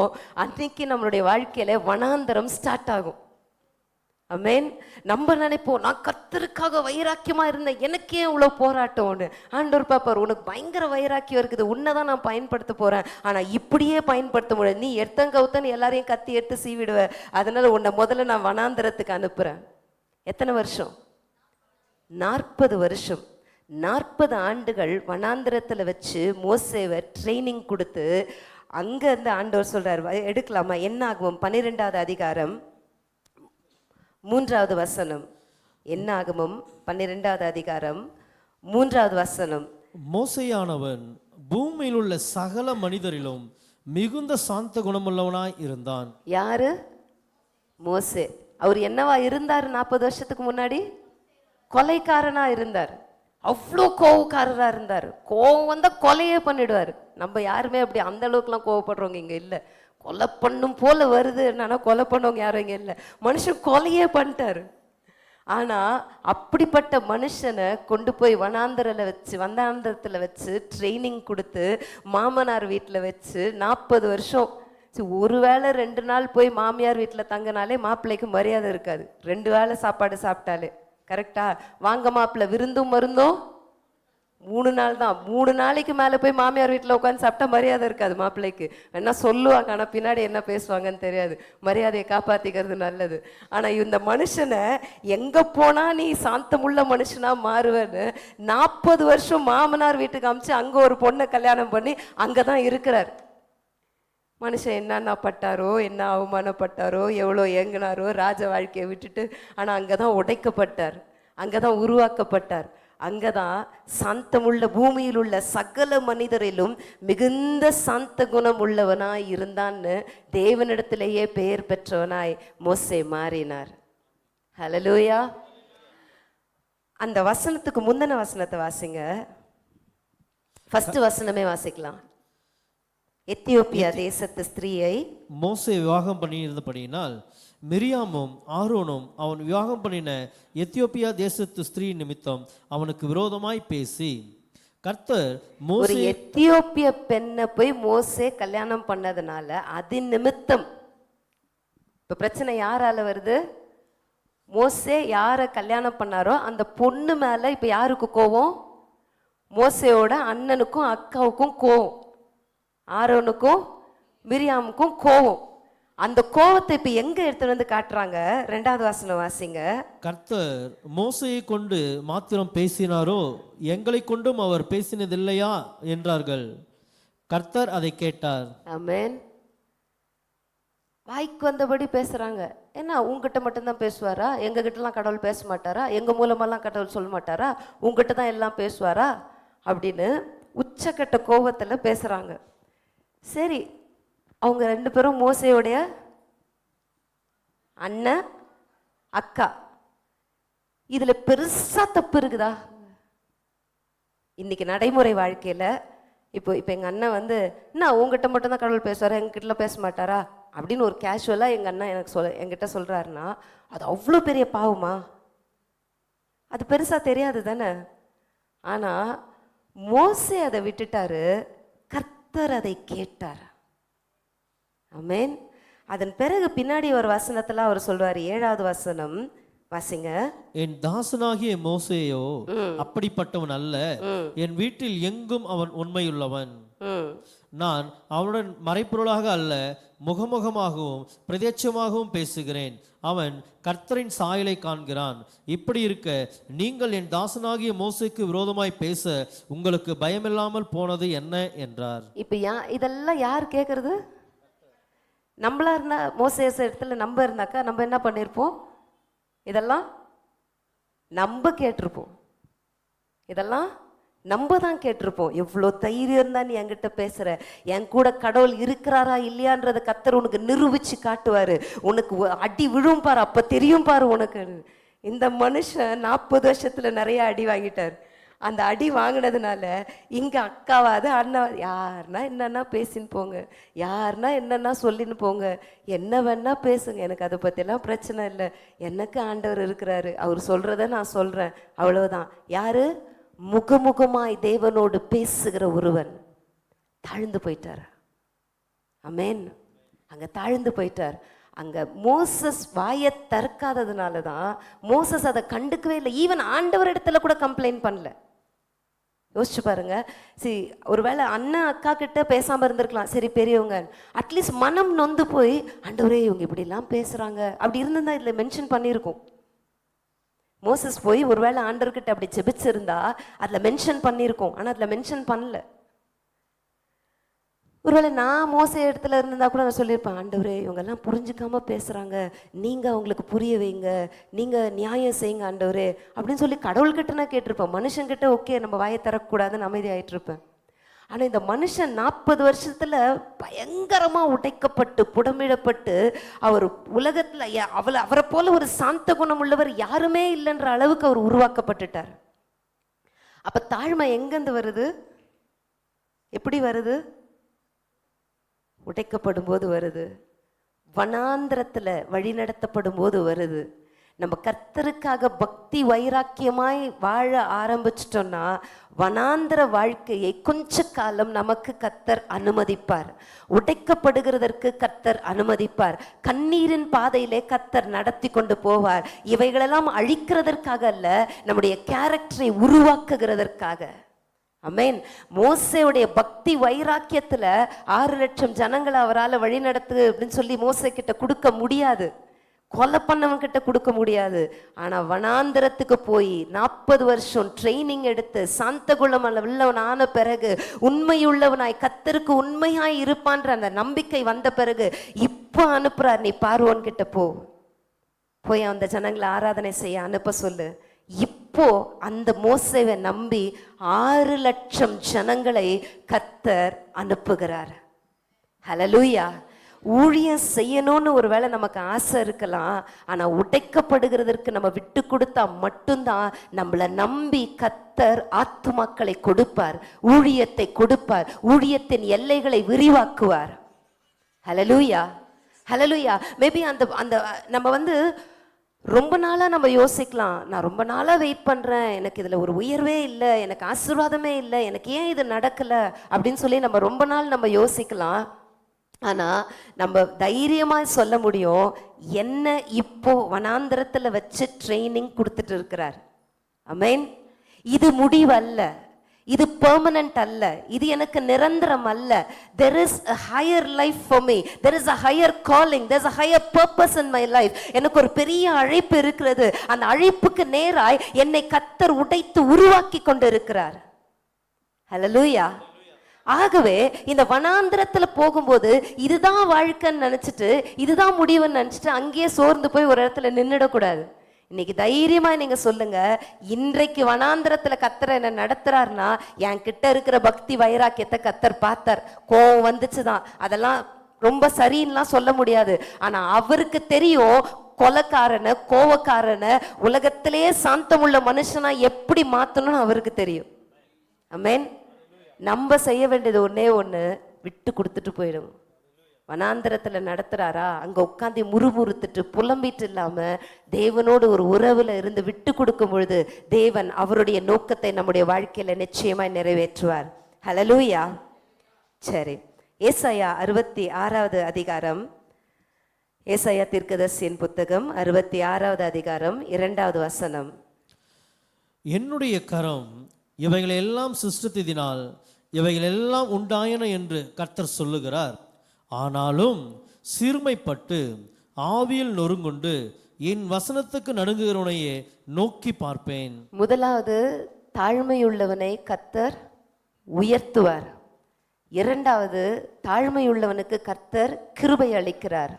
அன்னைக்கு நம்மளுடைய வாழ்க்கையில வனாந்தரம் ஸ்டார்ட் ஆகும். ஆமென். நம்ம நினைப்போம், நான் கர்த்தருக்காக வைராக்கியமா இருந்தேன், எனக்கே இவ்வளவு போராட்டம்னு. ஆண்டவர் பாப்பார், உனக்கு பயங்கர வைராக்கியம் இருக்குது, உன்னைதான் நான் பயன்படுத்த போறேன், ஆனா இப்படியே பயன்படுத்த முடியாது, நீ எடுத்தங்கவுத்தன் எல்லாரையும் கத்தி எடுத்து சீவிடுவ, அதனால உன்னை முதல்ல நான் வனாந்தரத்துக்கு அனுப்புறேன். எத்தனை வருஷம்? 40 வருஷம். 40 ஆண்டுகள் வனாந்திரத்தில் வச்சு மோசேவை ட்ரைனிங் கொடுத்து அங்கேருந்து ஆண்டவர் சொல்றார், எடுக்கலாமா? என்ன ஆகும்? 12வது அதிகாரம் 3வது வசனம். என்ன ஆகமும் 12வது அதிகாரம் 3வது வசனம். மோசேயானவன் பூமியில் உள்ள சகல மனிதரிலும் மிகுந்த சாந்த குணமுள்ளவனாய் இருந்தான். யாரு? மோசே. அவர் என்னவா இருந்தார்? 40 வருஷத்துக்கு முன்னாடி கொலைக்காரனா இருந்தார். அவ்வளோ கோவக்காரராக இருந்தார். கோவம் வந்தால் கொலையே பண்ணிடுவார். நம்ம யாருமே அப்படி அந்த அளவுக்குலாம் கோவப்படுறவங்க இங்கே இல்லை. கொலை பண்ணும் போல வருது என்னன்னா கொலை பண்ணவங்க யாரும் இங்கே இல்லை. மனுஷன் கொலையே பண்ணிட்டாரு. ஆனால் அப்படிப்பட்ட மனுஷனை கொண்டு போய் வனாந்தரத்தில் வச்சு ட்ரைனிங் கொடுத்து மாமனார் வீட்டில் வச்சு 40 வருஷம். ஒரு வேளை 2 நாள் போய் மாமியார் வீட்டில் தங்கினாலே மாப்பிள்ளைக்கு மரியாதை இருக்காது. 2 வேளை சாப்பாடு சாப்பிட்டாலே. கரெக்டா? வாங்க மாப்பிள்ளை, விருந்தும் மருந்தும் 3 நாள் தான். 3 நாளைக்கு மேலே போய் மாமியார் வீட்டில் உட்காந்து சாப்பிட்டா மரியாதை இருக்காது மாப்பிள்ளைக்கு. வேணா சொல்லுவாங்க, ஆனால் பின்னாடி என்ன பேசுவாங்கன்னு தெரியாது. மரியாதையை காப்பாற்றிக்கிறது நல்லது. ஆனால் இந்த மனுஷனை எங்கே போனால் நீ சாந்தமுள்ள மனுஷனாக மாறுவேன்னு 40 வருஷம் மாமனார் வீட்டுக்கு அமிச்சு அங்கே ஒரு பொண்ணை கல்யாணம் பண்ணி அங்கே தான் இருக்கிறார். மனுஷன் என்னென்ன பட்டாரோ, என்ன அவமானப்பட்டாரோ, எவ்வளோ ஏங்கினாரோ ராஜ வாழ்க்கையை விட்டுட்டு. ஆனால் அங்கே தான் உடைக்கப்பட்டார், அங்கே தான் உருவாக்கப்பட்டார். அங்கே தான் சாந்தமுள்ள பூமியில் உள்ள சகல மனிதரிலும் மிகுந்த சாந்த குணம் உள்ளவனாய் இருந்தான்னு தேவனிடத்திலேயே பெயர் பெற்றவனாய் மோசே மாறினார். ஹல்லேலூயா. அந்த வசனத்துக்கு முந்தின வசனத்தை வாசிங்க. ஃபர்ஸ்ட் வசனமே வாசிக்கலாம். எத்தியோப்பியா தேசத்து ஸ்திரீயை மோசே விவாகம் பண்ணியிருந்தபடியினால் மிரியாமும் ஆரோனும் அவன் விவாகம் பண்ணின எத்தியோப்பியா தேசத்து ஸ்திரீ நிமித்தம் அவனுக்கு விரோதமாய் பேசி கர்த்தர் ஒரு மோசே எத்தியோப்பிய பெண்ணை போய் மோசே கல்யாணம் பண்ணதுனால அது நிமித்தம் இப்ப பிரச்சனை யாரால வருது? மோசே யாரை கல்யாணம் பண்ணாரோ அந்த பொண்ணு மேல இப்ப யாருக்கு கோவம்? மோசேயோட அண்ணனுக்கும் அக்காவுக்கும் கோவம், ஆரோனுக்கும் மிரியாமுக்கும் கோவம். அந்த கோவத்தை இப்ப எங்க எடுத்துட்டு வந்து காட்டுறாங்க? 2வது வசனம் வாசிங்க. கர்த்தர் மோசையை கொண்டு மாத்திரம் பேசினாரோ எங்களை கொண்டும் அவர் பேசினதில்லையா என்றார்கள். கர்த்தர் அதை கேட்டார். ஆமென். வாய்க்கு வந்தபடி பேசுறாங்க. என்ன உங்ககிட்ட மட்டும்தான் பேசுவாரா? எங்க கிட்டலாம் கடவுள் பேச மாட்டாரா? எங்க மூலமெல்லாம் கடவுள் சொல்ல மாட்டாரா? உங்ககிட்ட தான் எல்லாம் பேசுவாரா அப்படின்னு உச்சக்கட்ட கோபத்துல பேசுறாங்க. சரி, அவங்க 2 பேரும் மோசேயோடைய அண்ணன் அக்கா. இதுல பெருசா தப்பு இருக்குதா? இன்னைக்கு நடைமுறை வாழ்க்கையில இப்போ எங்க அண்ணன் வந்து என்ன உங்ககிட்ட மட்டும்தான் கடவுள் பேசுவாரா, எங்ககிட்ட பேச மாட்டாரா அப்படின்னு ஒரு கேஷுவலா எங்க அண்ணன் என்கிட்ட சொல்றாருன்னா அது அவ்வளோ பெரிய பாவமா? அது பெருசா தெரியாது தானே. ஆனா மோசே அதை விட்டுட்டாரு, கர்த்தர் அதை கேட்டார். ஆமென். அதன் பிறகு பின்னாடி ஒரு வசனத்துல அவர் சொல்றாரு, 7வது வசனம் வாசிங்க. என் தாசனாகிய மோசேயோ அப்படிப்பட்டவன் அல்ல, என் வீட்டில் எங்கும் அவன் உண்மையுள்ளவன். நான் அவனுடன் மறைப்பொருளாக அல்ல முகமுகமாகவும் பிரத்யட்சமாகவும் பேசுகிறேன். அவன் கர்த்தரின் சாயலை காண்கிறான். இப்படி இருக்க நீங்கள் என் தாசனாகிய மோசேக்கு விரோதமாய் பேச உங்களுக்கு பயமில்லாமல் போனது என்ன என்றார். இப்ப இதெல்லாம் யார் கேட்கறது? நம்மளா இருந்தா மோசே இடத்துல நம்ம இருந்தாக்கா நம்ம என்ன பண்ணிருப்போம்? இதெல்லாம் நம்ம கேட்டிருப்போம், இதெல்லாம் நம்ம தான் கேட்டிருப்போம். எவ்வளோ தைரியம் தான் நீ என்கிட்ட பேசுற, என் கூட கடவுள் இருக்கிறாரா இல்லையான்றத கர்த்தர் உனக்கு நிரூபிச்சு காட்டுவாரு, உனக்கு அடி விழும் பாரு, அப்ப தெரியும் பாரு உனக்கு. இந்த மனுஷன் 40 வருஷத்துல நிறைய அடி வாங்கிட்டார். அந்த அடி வாங்கினதுனால இங்க அக்காவாது அண்ணா யாருன்னா என்னன்னா பேசின்னு போங்க, யாருன்னா என்னன்னா சொல்லின்னு போங்க, என்ன வேணா பேசுங்க, எனக்கு அதை பற்றியெல்லாம் பிரச்சனை இல்லை. எனக்கு ஆண்டவர் இருக்கிறாரு, அவர் சொல்றத நான் சொல்றேன், அவ்வளவுதான். யாரு? முகமுகமாய் தேவனோடு பேசுகிற ஒருவன் தாழ்ந்து போயிட்டார். ஆமென். அங்க தாழ்ந்து போயிட்டார். அங்க மோசஸ் வாயை திறக்காததுனால தான் மோசஸ் அதை கண்டுக்கவே இல்லை. ஈவன் ஆண்டவர் இடத்துல கூட கம்ப்ளைண்ட் பண்ணல. யோசிச்சு பாருங்க. சரி, ஒருவேளை அண்ணன் அக்கா கிட்ட பேசாம இருந்திருக்கலாம், சரி பெரியவங்க அட்லீஸ்ட் மனம் நொந்து போய் ஆண்டவரே இவங்க இப்படிலாம் பேசுறாங்க அப்படி இருந்திருந்தா இதுல மென்ஷன் பண்ணியிருக்கும். மோசஸ் போய் ஒருவேளை ஆண்டவர்கிட்ட அப்படி ஜெபிச்சிருந்தா அதுல மென்ஷன் பண்ணியிருக்கோம். ஆனா அதுல மென்ஷன் பண்ணல. ஒருவேளை நான் மோச இடத்துல இருந்தா கூட நான் சொல்லியிருப்பேன், ஆண்டவரே இவங்கெல்லாம் புரிஞ்சுக்காம பேசுறாங்க, நீங்க அவங்களுக்கு புரிய வைங்க, நீங்க நியாயம் செய்யுங்க ஆண்டவரே அப்படின்னு சொல்லி கடவுள்கிட்ட நான் கேட்டிருப்பேன். மனுஷன்கிட்ட ஓகே நம்ம வாயை தரக்கூடாதுன்னு அமைதியாயிட்டு இருப்பேன். ஆனா இந்த மனுஷன் 40 வருஷத்துல பயங்கரமா உடைக்கப்பட்டு புடமிடப்பட்டு அவர் உலகத்துல அவரை போல ஒரு சாந்த குணம் உள்ளவர் யாருமே இல்லைன்ற அளவுக்கு அவர் உருவாக்கப்பட்டுட்டார். அப்ப தாழ்மை எங்கிருந்து வருது? எப்படி வருது? உடைக்கப்படும் போது வருது, வனாந்திரத்துல வழி நடத்தப்படும் போது வருது. நம்ம கர்த்தருக்காக பக்தி வைராக்கியமாய் வாழ ஆரம்பிச்சிட்டோம்னா வனாந்திர வாழ்க்கையை கொஞ்ச காலம் நமக்கு கர்த்தர் அனுமதிப்பார். உடைக்கப்படுகிறதற்கு கர்த்தர் அனுமதிப்பார். கண்ணீரின் பாதையிலே கர்த்தர் நடத்தி கொண்டு போவார். இவைகளெல்லாம் அழிக்கிறதற்காக அல்ல, நம்முடைய கேரக்டரை உருவாக்குகிறதற்காக. ஆமென். மோசேவுடைய பக்தி வைராக்கியத்துல 6 லட்சம் ஜனங்களை அவரால் வழி நடத்து அப்படின்னு சொல்லி மோசே கிட்ட கொடுக்க முடியாது. கொலை பண்ணவன் கிட்ட கொடுக்க முடியாது. ஆனா வனாந்திரத்துக்கு போய் 40 வருஷம் ட்ரைனிங் எடுத்து சாந்த குணம் உள்ளவன் ஆன பிறகு, உண்மையுள்ளவனாய் கர்த்தருக்கு உண்மையாய் இருப்பான்ற அந்த நம்பிக்கை வந்த பிறகு இப்போ அனுப்புறார், நீ பார்வோன் கிட்ட போய் அந்த ஜனங்களை ஆராதனை செய்ய அனுப்ப சொல்லு. இப்போ அந்த மோசேவை நம்பி 6 லட்சம் ஜனங்களை கர்த்தர் அனுப்புகிறார். ஹல்லேலூயா. ஊழியம் செய்யணும்னு ஒருவேளை நமக்கு ஆசை இருக்கலாம், ஆனா உடைக்கப்படுகிறதற்கு நம்ம விட்டு கொடுத்தா மட்டும்தான் நம்மளை நம்பி கர்த்தர் ஆத்துமாக்களை கொடுப்பார், ஊழியத்தை கொடுப்பார், ஊழியத்தின் எல்லைகளை விரிவாக்குவார். ஹல்லேலூயா, ஹல்லேலூயா. மேபி அந்த நம்ம ரொம்ப நாளாக நம்ம யோசிக்கலாம், நான் ரொம்ப நாளாக வெயிட் பண்ணுறேன், எனக்கு இதில் ஒரு உயர்வே இல்லை, எனக்கு ஆசீர்வாதமே இல்லை, எனக்கு ஏன் இது நடக்கலை அப்படின்னு சொல்லி நம்ம ரொம்ப நாள் நம்ம யோசிக்கலாம். ஆனால் நம்ம தைரியமாக சொல்ல முடியும், என்ன இப்போ வனாந்திரத்தில் வச்சு ட்ரைனிங் கொடுத்துட்டு இருக்கிறார். ஆமென். இது முடிவல்ல, இது பெர்மனன்ட் அல்ல, இது எனக்கு நிரந்தரம் அல்ல. there is a higher life for me, there is a higher calling, there is a higher purpose in my life. எனக்கு ஒரு பெரிய அழைப்பு இருக்கிறது, அந்த அழைப்புக்கு நேராய் என்னை கர்த்தர் உடைத்து உருவாக்கி கொண்டு இருக்கிறார். ஹல்லேலூயா. ஆகவே இந்த வனாந்திரத்துல போகும்போது இதுதான் வாழ்க்கைன்னு நினைச்சிட்டு, இதுதான் முடிவுன்னு நினைச்சிட்டு அங்கேயே சோர்ந்து போய் ஒரு இடத்துல நின்றுடக்கூடாது. இன்னைக்கு தைரியமா நீங்க சொல்லுங்க, இன்றைக்கு வனாந்திரத்துல கர்த்தர் என்ன நடத்துறாருன்னா, என் கிட்ட இருக்கிற பக்தி வைராக்கியத்தை கர்த்தர் பார்த்தார். கோவம் வந்துச்சுதான், அதெல்லாம் ரொம்ப சரின்னுலாம் சொல்ல முடியாது. ஆனா அவருக்கு தெரியும், கொலைக்காரனை கோவக்காரனை உலகத்திலேயே சாந்தமுள்ள மனுஷனா எப்படி மாத்தணும்னு அவருக்கு தெரியும். ஆமென். நம்ம செய்ய வேண்டியது ஒன்னே ஒன்று, விட்டு கொடுத்துட்டு போயிடும். வனாந்திரத்தில் நடத்துறாரா, அங்கே உட்காந்து முறுமுறுத்துட்டு புலம்பிட்டு இல்லாமல் தேவனோடு ஒரு உறவில் இருந்து விட்டு கொடுக்கும் பொழுது தேவன் அவருடைய நோக்கத்தை நம்முடைய வாழ்க்கையில் நிச்சயமாய் நிறைவேற்றுவார். ஹல்லேலூயா. சரி, ஏசாயா 66வது அதிகாரம், ஏசாயா தீர்க்கதரிசியின் புத்தகம் 66வது அதிகாரம் 2வது வசனம். என்னுடைய கரம் இவைகளை எல்லாம் சிருஷ்டித்ததினால் இவைகள் எல்லாம் உண்டாயின என்று கர்த்தர் சொல்லுகிறார். ஆனாலும் சிறுமைப்பட்டு ஆவியில் நொறுங்குண்டு என் வசனத்துக்கு நடுங்குகிறவனையே நோக்கி பார்ப்பேன். முதலாவது, தாழ்மையுள்ளவனை கர்த்தர் உயர்த்துவார். இரண்டாவது, தாழ்மையுள்ளவனுக்கு கர்த்தர் கிருபை அளிக்கிறார்.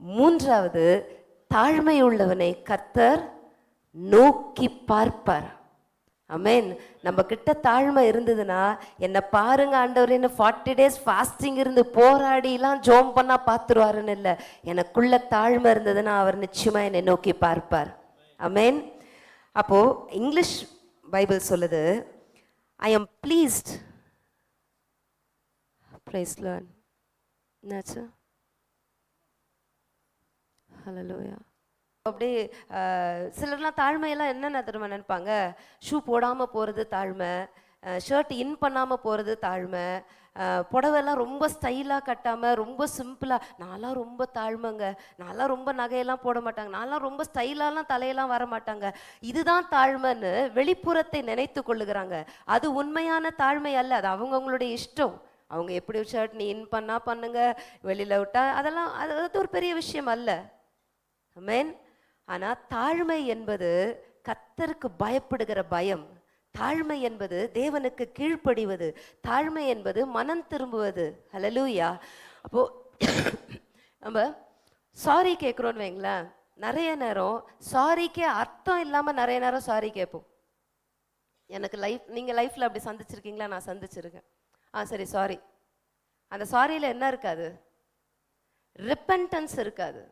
மூன்றாவது, தாழ்மையுள்ளவனை கர்த்தர் நோக்கி பார்ப்பார். ஆமென். நம்ம கிட்ட தாழ்மை இருந்ததுன்னா, என்னை பாருங்க ஆண்டவரேன்னு 40 days ஃபாஸ்டிங் இருந்து போராடிலாம் ஜோம் பண்ணா பார்த்துருவாருன்னு இல்லை, எனக்குள்ள தாழ்மை இருந்ததுன்னா அவர் நிச்சயமா என்னை நோக்கி பார்ப்பார். ஆமென். அப்போ இங்கிலீஷ் பைபிள் சொல்லுது, I am pleased. Praise Lord. என்னாச்சு? ஹல்லேலூயா. அப்படியே சிலர்லாம் தாழ்மையெல்லாம் என்னென்ன தெரியுமா நினைப்பாங்க, ஷூ போடாமல் போகிறது தாழ்மை, ஷர்ட் இன் பண்ணாமல் போகிறது தாழ்மை, புடவைலாம் ரொம்ப ஸ்டைலாக கட்டாமல் ரொம்ப சிம்பிளாக, நான்லாம் ரொம்ப தாழ்மைங்க, நான்லாம் ரொம்ப நகையெல்லாம் போட மாட்டாங்க, நான்லாம் ரொம்ப ஸ்டைலாலாம் தலையெல்லாம் வர மாட்டாங்க, இதுதான் தாழ்மைன்னு வெளிப்புறத்தை நினைத்து கொள்ளுகிறாங்க. அது உண்மையான தாழ்மை அல்ல, அது அவங்கவுங்களுடைய இஷ்டம். அவங்க எப்படி ஷர்ட் நீ இன் பண்ணால் பண்ணுங்க, வெளியில் விட்டா அதெல்லாம் அது ஒரு பெரிய விஷயம் அல்ல. ஆமென். ஆனால் தாழ்மை என்பது கர்த்தருக்கு பயப்படுகிற பயம். தாழ்மை என்பது தேவனுக்கு கீழ்ப்படிவது. தாழ்மை என்பது மனம் திரும்புவது. ஹல்லேலூயா. அப்போ நம்ம சாரி கேட்குறோன்னு வைங்களேன், நிறைய நேரம் சாரிக்கே அர்த்தம் இல்லாமல் நிறைய நேரம் சாரி கேட்போம். எனக்கு நீங்கள் லைஃப்பில் அப்படி சந்திச்சிருக்கீங்களா? நான் சந்திச்சிருக்கேன். சரி சாரி. அந்த சாரியில் என்ன இருக்காது? ரிப்பென்டன்ஸ் இருக்காது.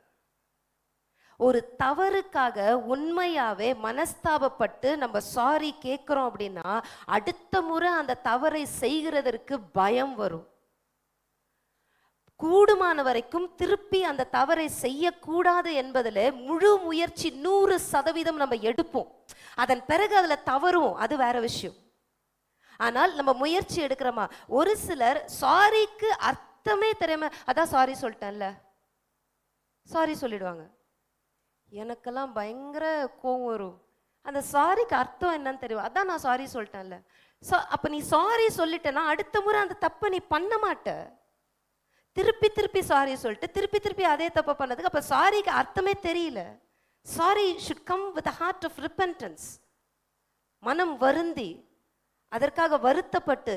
ஒரு தவறுக்காக உண்மையாவே மனஸ்தாபப்பட்டு நம்ம சாரி கேட்குறோம் அப்படின்னா, அடுத்த முறை அந்த தவறை செய்கிறதற்கு பயம் வரும். கூடுமான வரைக்கும் திருப்பி அந்த தவறை செய்யக்கூடாது என்பதில் முழு முயற்சி 100% நம்ம எடுப்போம். அதன் பிறகு அதில் தவறும், அது வேற விஷயம். ஆனால் நம்ம முயற்சி எடுக்கிறோமா? ஒரு சிலர் சாரிக்கு அர்த்தமே தெரியாம, அதான் சாரி சொல்லிட்டேன்ல, சாரி சொல்லிடுவாங்க. எனக்கெல்லாம் பயங்கர கோவம் வரும். அந்த சாரிக்கு அர்த்தம் என்னன்னு தெரியும், அதான் நான் சாரி சொல்லிட்டேன்ல. அப்போ நீ சாரி சொல்லிட்டேன்னா அடுத்த முறை அந்த தப்பை நீ பண்ண மாட்ட. திருப்பி திருப்பி சாரி சொல்லிட்டு திருப்பி திருப்பி அதே தப்பு பண்ணதுக்கு அப்போ சாரிக்கு அர்த்தமே தெரியல. Sorry should come with heart of repentance. மனம் வருந்தி அதற்காக வருத்தப்பட்டு,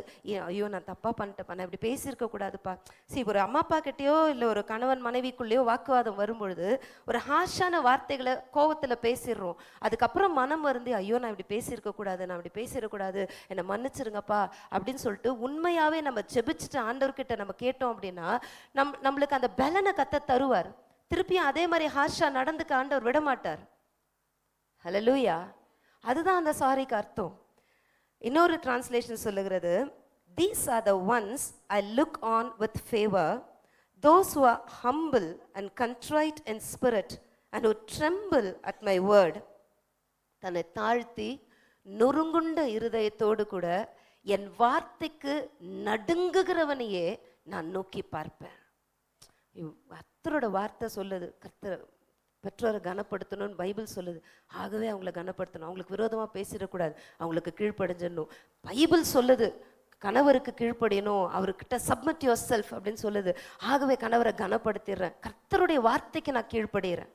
ஐயோ நான் தப்பாக பண்ணிட்டேப்பா, நான் இப்படி பேசியிருக்க கூடாதுப்பா. சரி, ஒரு அம்மா அப்பா கிட்டேயோ இல்லை ஒரு கணவன் மனைவிக்குள்ளேயோ வாக்குவாதம் வரும்பொழுது ஒரு ஹார்ஷான வார்த்தைகளை கோவத்தில் பேசிடுறோம். அதுக்கப்புறம் மனம் வருந்தி, ஐயோ நான் இப்படி பேசியிருக்க கூடாது, நான் இப்படி பேசிடக்கூடாது, என்னை மன்னிச்சிருங்கப்பா அப்படின்னு சொல்லிட்டு உண்மையாகவே நம்ம ஜெபிச்சுட்டு ஆண்டவர்கிட்ட நம்ம கேட்டோம் அப்படின்னா நம்மளுக்கு அந்த பலனை கத்த தருவார். திருப்பியும் அதே மாதிரி ஹார்ஷா நடந்துக்க ஆண்டவர் விட மாட்டார். ஹல்லேலூயா. அதுதான் அந்த சாரிக்கு அர்த்தம். இன்னொரு டிரான்ஸ்லேஷன் சொல்லுகிறது, these are the ones I look on with favor, those who are humble and contrite in spirit and who tremble at my word. தன்னை தாழ்த்தி நொறுங்குண்ட இருதயத்தோடு கூட என் வார்த்தைக்கு நடுங்குகிறவனையே நான் நோக்கி பார்ப்பேன். கர்த்தரோட வார்த்தை சொல்லுது, கர்த்தர் பெற்றோரை கனப்படுத்தணும்னு பைபிள் சொல்லுது. ஆகவே அவங்கள கனப்படுத்தணும், அவங்களுக்கு விரோதமாக பேசிடக்கூடாது, அவங்களுக்கு கீழ்ப்படிஞ்சிடணும். பைபிள் சொல்லுது கணவருக்கு கீழ்ப்படியணும், அவர்கிட்ட சப்மிட் யுவர் செல்ஃப் அப்படின்னு சொல்லுது. ஆகவே கணவரை கனப்படுத்திடுறேன், கர்த்தருடைய வார்த்தைக்கு நான் கீழ்ப்படுகிறேன்.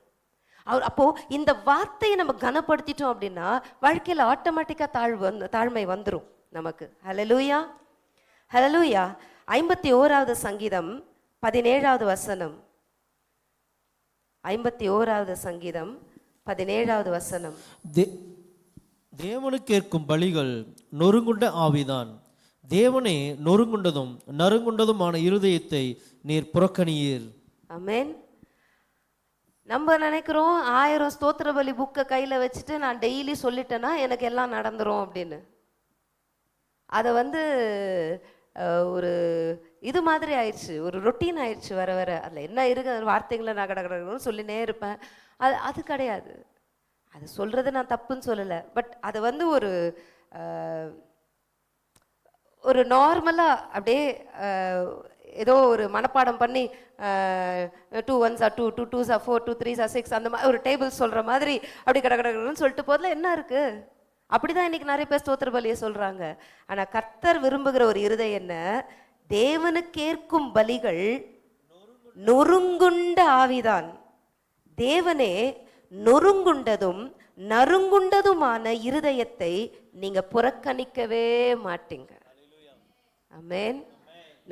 அப்போ இந்த வார்த்தையை நம்ம கனப்படுத்திட்டோம் அப்படின்னா வாழ்க்கையில் ஆட்டோமேட்டிக்காக தாழ்மை வந்துடும் நமக்கு. ஹல்லேலூயா, ஹல்லேலூயா. 51வது சங்கீதம் 17வது வசனம். 51வது சங்கீதம் 17வது வசனம். தேவனுக்கு கேட்கும் பலிகள் நொறுங்குண்ட ஆவிதான். தேவனே நொறுங்குண்டதும் நறுங்குண்டதுமான இருதயத்தை நீர் புறக்கணியீர். ஆமென். நம்ம நினைக்கிறோம் 1000 ஸ்தோத்திர பலி புக்கை கையில் வச்சுட்டு நான் டெய்லி சொல்லிட்டேன்னா எனக்கு எல்லாம் நடந்துரும் அப்படின்னு. அதை ஒரு இது மாதிரி ஆயிடுச்சு, ஒரு ரொட்டீன் ஆயிடுச்சு. வர வர அதில் என்ன இருக்குது வார்த்தைகளை நான் கடகடன்னு சொல்லினே இருப்பேன். அது கிடையாது. அது சொல்கிறது நான் தப்புன்னு சொல்லலை. பட் அதை ஒரு நார்மலாக அப்படியே ஏதோ ஒரு மனப்பாடம் பண்ணி 2 1s are 2, 2 2s are 4, 2 3s are 6 அந்த மாதிரி ஒரு டேபிள் சொல்கிற மாதிரி அப்படி கடகடன்னு சொல்லிட்டு போதில் என்ன இருக்குது? அப்படிதான் இன்னைக்கு நிறைய பேர் ஸ்தோத்திர பலியை சொல்றாங்க. ஆனா கர்த்தர் விரும்புகிற ஒரு இருதயம் என்ன? தேவனுக்கேற்கும் பலிகள் நொறுங்குண்ட ஆவிதான். தேவனே நொறுங்குண்டதும் நறுங்குண்டதுமான இருதயத்தை நீங்க புறக்கணிக்கவே மாட்டீங்க. ஆமென்.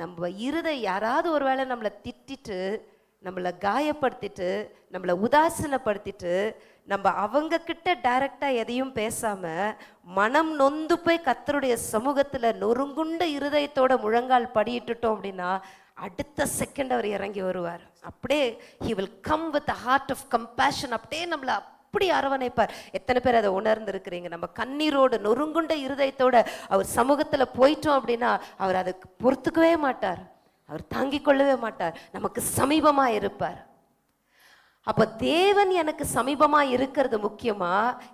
நம்ம யாராவது ஒரு வேளை நம்மளை திட்டிட்டு, நம்மளை காயப்படுத்திட்டு, நம்மளை உதாசீனப்படுத்திட்டு, நம்ம அவங்க கிட்ட டைரக்டா எதையும் பேசாம மனம் நொந்து போய் கர்த்தருடைய சமூகத்துல நொறுங்குண்ட இருதயத்தோட முழங்கால் படியிட்டுட்டோம் அப்படின்னா அடுத்த செகண்ட் அவர் இறங்கி வருவார். அப்படியே he will come with a heart of compassion. அப்படியே நம்மளை அப்படி அரவணைப்பார். எத்தனை பேர் அதை உணர்ந்து இருக்கிறீங்க? நம்ம கண்ணீரோடு நொறுங்குண்ட இருதயத்தோட அவர் சமூகத்துல போயிட்டோம் அப்படின்னா அவர் அதை பொறுத்துக்கவே மாட்டார், அவர் தாங்கிக் கொள்ளவே மாட்டார், நமக்கு சமீபமா இருப்பார். அப்ப தேவன் எனக்கு சமீபமா இருக்கிறது முக்கியமா,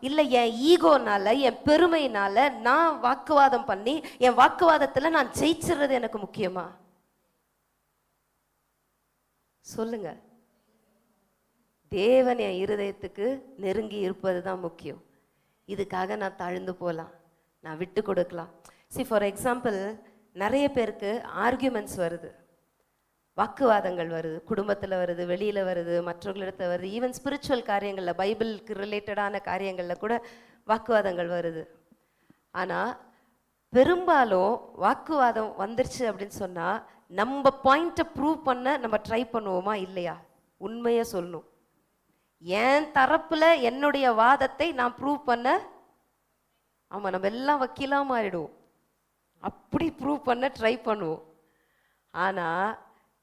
இல்லை என் ஈகோனால என் பெருமையினால நான் வாக்குவாதம் பண்ணி என் வாக்குவாதத்துல நான் ஜெயிச்சிடுறது எனக்கு முக்கியமா? சொல்லுங்க. தேவன் என் இருதயத்துக்கு நெருங்கி இருப்பது தான் முக்கியம். இதுக்காக நான் தாழ்ந்து போகலாம், நான் விட்டு கொடுக்கலாம். ஃபார் எக்ஸாம்பிள், நிறைய பேருக்கு ஆர்கியூமெண்ட்ஸ் வருது, வாக்குவாதங்கள் வருது, குடும்பத்தில் வருது, வெளியில் வருது, மற்றவர்களிடத்தில் வருது, ஈவன் ஸ்பிரிச்சுவல் காரியங்களில் பைபிளுக்கு ரிலேட்டடான காரியங்களில் கூட வாக்குவாதங்கள் வருது. ஆனால் பெரும்பாலும் வாக்குவாதம் வந்துருச்சு அப்படின்னு சொன்னால் நம்ம பாயிண்ட்டை ப்ரூவ் பண்ண நம்ம ட்ரை பண்ணுவோமா இல்லையா? உண்மையை சொல்லணும். என் தரப்பில் என்னுடைய வாதத்தை நான் ப்ரூவ் பண்ண, ஆமாம், நம்ம எல்லாம் வக்கீலாக மாறிடுவோம், அப்படி ப்ரூவ் பண்ண ட்ரை பண்ணுவோம். ஆனால்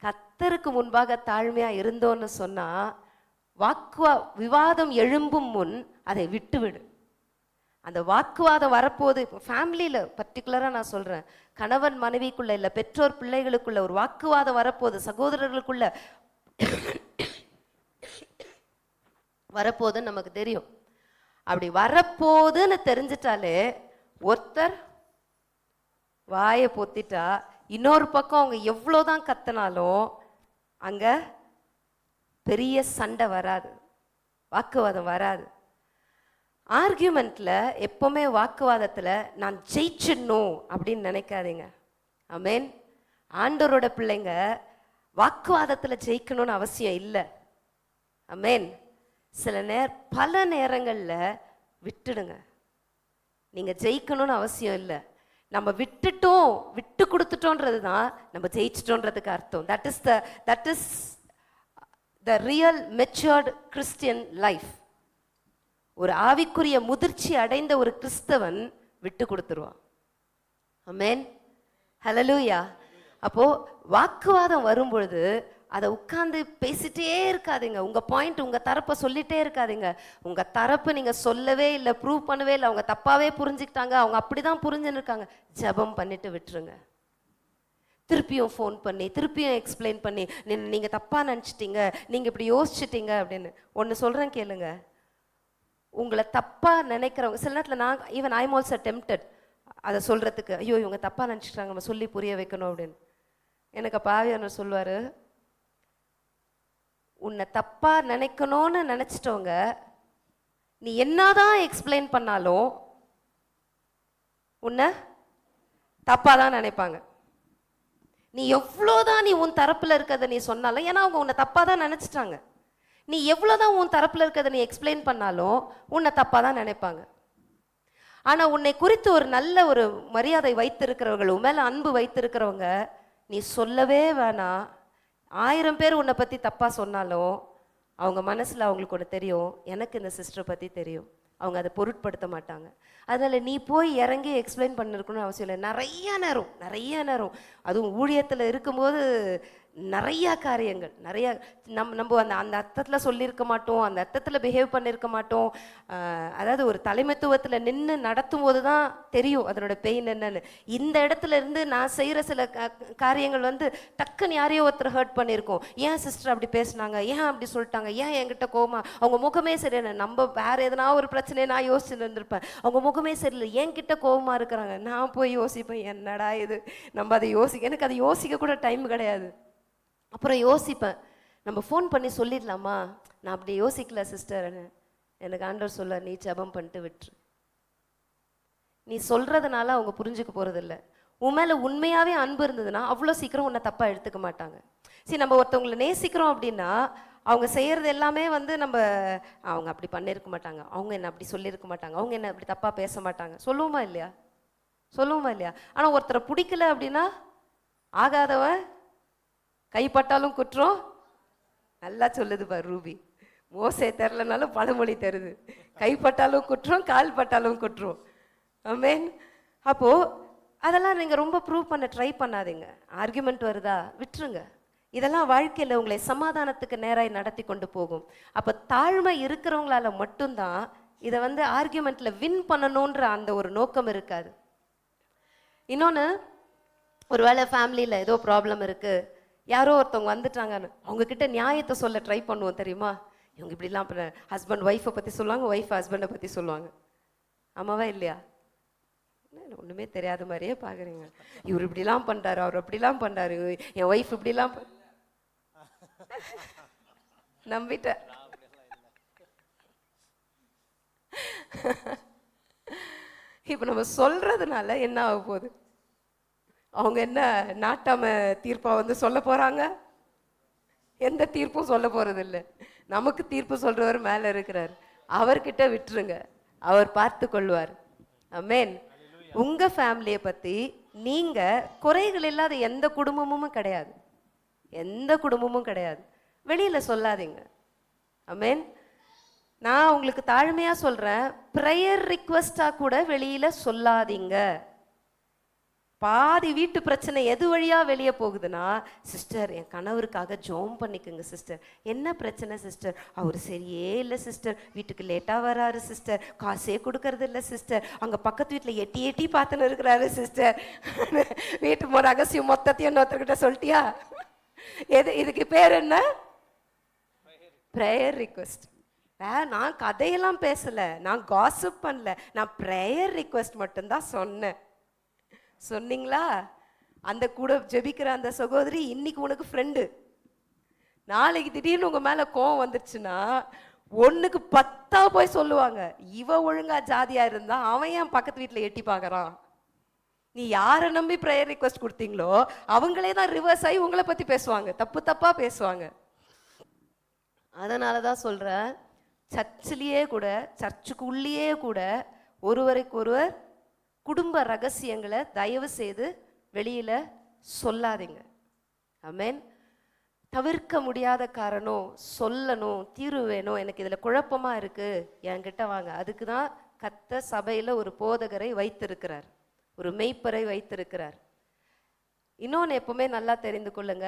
கர்த்தருக்கு முன்பாக தாழ்மையாக இருந்தோன்னு சொன்னால் விவாதம் எழும்பும் முன் அதை விட்டுவிடு. அந்த வாக்குவாதம் வரப்போது, இப்போ ஃபேமிலியில் பர்டிகுலராக நான் சொல்கிறேன், கணவன் மனைவிக்குள்ள இல்லை பெற்றோர் பிள்ளைகளுக்குள்ள ஒரு வாக்குவாதம் வரப்போது, சகோதரர்களுக்குள்ள வரப்போதுன்னு நமக்கு தெரியும். அப்படி வரப்போதுன்னு தெரிஞ்சிட்டாலே ஒருத்தர் வாயை பொத்திட்டா இன்னொரு பக்கம் அவங்க எவ்வளோதான் கத்தினாலும் அங்கே பெரிய சண்டை வராது, வாக்குவாதம் வராது. ஆர்கியூமெண்ட்டில் எப்போவுமே வாக்குவாதத்தில் நான் ஜெயிச்சிடணும் அப்படின்னு நினைக்காதீங்க. ஆமென். ஆண்டவரோட பிள்ளைங்க வாக்குவாதத்தில் ஜெயிக்கணும்னு அவசியம் இல்லை. ஆமென். பல நேரங்களில் விட்டுடுங்க. நீங்கள் ஜெயிக்கணும்னு அவசியம் இல்லை. நம்ம விட்டு கொடுத்துட்டோன்றது தான் நம்ம ஜெயிச்சிட்டோன்றதுக்கு அர்த்தம். That is the real matured Christian life. ஒரு ஆவிக்குரிய முதிர்ச்சி அடைந்த ஒரு கிறிஸ்தவன் விட்டு கொடுத்துருவான். ஆமென். ஹல்லேலூயா. அப்போ வாக்குவாதம் வரும்பொழுது அதை உட்கார்ந்து பேசிட்டே இருக்காதீங்க. உங்க பாயிண்ட், உங்க தரப்பை சொல்லிட்டே இருக்காதீங்க. உங்க தரப்பு நீங்க சொல்லவே இல்லை, ப்ரூவ் பண்ணவே இல்லை, அவங்க தப்பாவே புரிஞ்சுக்கிட்டாங்க, அவங்க அப்படிதான் புரிஞ்சுன்னு இருக்காங்க, ஜெபம் பண்ணிட்டு விட்டுருங்க. திருப்பியும் ஃபோன் பண்ணி திருப்பியும் எக்ஸ்பிளைன் பண்ணி நீங்க தப்பா நினச்சிட்டீங்க, நீங்க இப்படி யோசிச்சிட்டீங்க அப்படின்னு. ஒன்று சொல்றேன் கேளுங்க. உங்களை தப்பா நினைக்கிறவங்க சில நேரத்தில் even I am also tempted அதை சொல்றதுக்கு. ஐயோ இவங்க தப்பா நினச்சிட்டாங்க, நம்ம சொல்லி புரிய வைக்கணும் அப்படின்னு. எனக்கு பாவியானவர் சொல்லுவாரு, உன்னை தப்பா நினைக்கணும்னு நினைச்சிட்டவங்க நீ என்னதான் எக்ஸ்பிளைன் பண்ணாலும் உன்னை தப்பா தான் நினைப்பாங்க. நீ எவ்வளோதான் நீ உன் தரப்புல இருக்கிறத நீ சொன்னாலும், ஏன்னா அவங்க உன்னை தப்பா தான் நினைச்சிட்டாங்க. நீ எவ்வளோதான் உன் தரப்புல இருக்கிறத நீ எக்ஸ்பிளைன் பண்ணாலும் உன்னை தப்பா தான் நினைப்பாங்க. ஆனா உன்னை குறித்து ஒரு நல்ல ஒரு மரியாதை வைத்திருக்கிறவர்கள், உன் மேல அன்பு வைத்திருக்கிறவங்க, நீ சொல்லவே வேணாம். 1000 பேர் உன்னை பற்றி தப்பாக சொன்னாலும் அவங்க மனசில் அவங்களுக்கு ஒன்று தெரியும், எனக்கு இந்த சிஸ்டரை பற்றி தெரியும். அவங்க அதை பொருட்படுத்த மாட்டாங்க. அதனால் நீ போய் இறங்கி எக்ஸ்பிளைன் பண்ணிருக்கணும்னு அவசியம் இல்லை. நிறைய நேரம் அதுவும் ஊழியத்தில் இருக்கும்போது நிறையா காரியங்கள் நம்ம அந்த அர்த்தத்தில் சொல்லியிருக்க மாட்டோம், அந்த அர்த்தத்தில் பிஹேவ் பண்ணியிருக்க மாட்டோம். அதாவது ஒரு தலைமைத்துவத்தில் நின்று நடத்தும் போது தான் தெரியும் அதனோட பெயின் என்னன்னு. இந்த இடத்துல இருந்து நான் செய்கிற சில காரியங்கள் டக்குன்னு யாரையோ ஒருத்தர் ஹர்ட் பண்ணியிருக்கோம். ஏன் சிஸ்டர் அப்படி பேசினாங்க, ஏன் அப்படி சொல்லிட்டாங்க, ஏன் என்கிட்ட கோமா, அவங்க முகமே சரியில்லை. நம்ம வேற எதனா ஒரு பிரச்சனையை நான் யோசிச்சுட்டு இருந்திருப்பேன், அவங்க முகமே சரியில்லை, என்கிட்ட கோபமா இருக்கிறாங்க. நான் போய் யோசிப்பேன், என்னடா இது, நம்ம அதை எனக்கு அதை யோசிக்க கூட டைம் கிடையாது. அப்புறம் யோசிப்பேன், நம்ம ஃபோன் பண்ணி சொல்லிடலாமா, நான் அப்படி யோசிக்கல சிஸ்டர். எனக்கு ஆண்டவர் சொல்ல, நீ ஜெபம் பண்ணிட்டு விட்டுரு. நீ சொல்றதுனால அவங்க புரிஞ்சுக்க போறதில்ல. உன் மேல உண்மையாவே அன்பு இருந்ததுன்னா அவ்வளோ சீக்கிரம் உன்னை தப்பா எடுத்துக்க மாட்டாங்க. சரி, நம்ம ஒருத்தவங்களை நேசிக்கிறோம் அப்படின்னா அவங்க செய்யறது எல்லாமே நம்ம அவங்க அப்படி பண்ணியிருக்க மாட்டாங்க, அவங்க என்ன அப்படி சொல்லியிருக்க மாட்டாங்க, அவங்க என்ன அப்படி தப்பா பேச மாட்டாங்க, சொல்லுவோமா இல்லையா? ஆனா ஒருத்தரை பிடிக்கல அப்படின்னா ஆகாதவன் கைப்பட்டாலும் குற்றம். நல்லா சொல்லுது பாரு ரூபி, மோசே தெரிலனாலும் பழமொழி தருது, கைப்பட்டாலும் குற்றம், கால் பட்டாலும் குற்றம். ஆமென். அப்போ அதெல்லாம் நீங்க ரொம்ப ப்ரூவ் பண்ண ட்ரை பண்ணாதீங்க. ஆர்குமெண்ட் வருதா, விட்டுருங்க. இதெல்லாம் வாழ்க்கையில் உங்களை சமாதானத்துக்கு நேராய் நடத்தி கொண்டு போகும். அப்போ தாழ்மை இருக்கிறவங்களால மட்டும்தான் இதை ஆர்குமெண்ட்ல வின் பண்ணணுன்ற அந்த ஒரு நோக்கம் இருக்காது. இன்னொன்று, ஒருவேளை ஃபேமிலியில் ஏதோ ப்ராப்ளம் இருக்கு, யாரோ ஒருத்தவங்க வந்துட்டாங்கன்னு அவங்க கிட்ட நியாயத்தை சொல்ல ட்ரை பண்ணுவோம் தெரியுமா? இவங்க இப்படிலாம் ஹஸ்பண்ட் ஒய்ஃபை பற்றி சொல்லுவாங்க, ஒய்ஃப் ஹஸ்பண்டை பற்றி சொல்லுவாங்க. ஆமாவா இல்லையா? ஒன்றுமே தெரியாத மாதிரியே பார்க்குறீங்க. இவர் இப்படிலாம் பண்ணுறாரு, அவர் அப்படிலாம் பண்ணுறாரு, என் ஒய்ஃப் இப்படிலாம் நம்பிட்டேன். இப்போ நம்ம சொல்றதுனால என்ன ஆக போகுது? அவங்க என்ன நாட்டாம தீர்ப்பா சொல்ல போறாங்க? எந்த தீர்ப்பும் சொல்ல போறது இல்லை. நமக்கு தீர்ப்பு சொல்றவர் மேல இருக்கிறார், அவர்கிட்ட விட்டுருங்க, அவர் பார்த்து கொள்வார். ஆமென். உங்க ஃபேமிலியை பத்தி நீங்க குறைகள் இல்லாத எந்த குடும்பமும் கிடையாது, வெளியில சொல்லாதீங்க. ஆமென். நான் உங்களுக்கு தாழ்மையா சொல்றேன், ப்ரேயர் ரிக்வெஸ்டா கூட வெளியில சொல்லாதீங்க. பாதி வீட்டு பிரச்சனை எது வழியா வெளியே போகுதுன்னா, சிஸ்டர் என் கணவருக்காக ஜோம் பண்ணிக்கோங்க சிஸ்டர். என்ன பிரச்சனை சிஸ்டர்? அவர் சரியே இல்லை சிஸ்டர், வீட்டுக்கு லேட்டாக வராரு சிஸ்டர், காசே கொடுக்கறது இல்லை சிஸ்டர், அங்கே பக்கத்து வீட்டில் எட்டி பார்த்துன்னு இருக்கிறாரு சிஸ்டர். வீட்டு போன ரகசியம் மொத்தத்தையும் இன்னொருத்தர்கிட்ட சொல்லிட்டியா? இதுக்கு பேர் என்ன? Prayer request. நான் கதையெல்லாம் பேசல, நான் காசிப் பண்ணல, நான் ப்ரேயர் ரிக்வெஸ்ட் மட்டும்தான் சொன்னேன். சொன்னீங்களா? அந்த கூட ஜெபிக்கிற அந்த சகோதரி இன்னைக்கு உனக்கு ஃப்ரெண்டு, நாளைக்கு திடீர்னு உங்க மேல கோவம் வந்துருச்சுன்னா 1க்கு 10 போய் சொல்லுவாங்க, இவ ஒழுங்கா ஜாதியா இருந்தா அவன் ஏன் பக்கத்து வீட்டுல எட்டி பார்க்கறான், நீ யாரை நம்பி ப்ரேயர் ரிக்வெஸ்ட் கொடுத்தீங்களோ அவங்களே தான் ரிவர்ஸ் ஆகி உங்களை பற்றி பேசுவாங்க, தப்பு தப்பாக பேசுவாங்க. அதனால தான் சொல்கிறேன், சர்ச்சிலேயே கூட, சர்ச்சுக்கு உள்ளேயே கூட ஒருவருக்கு ஒருவர் குடும்ப ரகசியங்களை தயவு செய்து வெளியில் சொல்லாதீங்க. ஆமென். தவிர்க்க முடியாத காரணம் சொல்லணும், தீர்வு வேணும், எனக்கு இதில் குழப்பமாக இருக்குது, என்கிட்ட வாங்க. அதுக்கு தான் கர்த்தர் சபையில் ஒரு போதகரை வைத்திருக்கிறார், ஒரு மெய்ப்பரை வைத்திருக்கிறார். இன்னொன்று எப்பவுமே நல்லா தெரிந்து கொள்ளுங்க,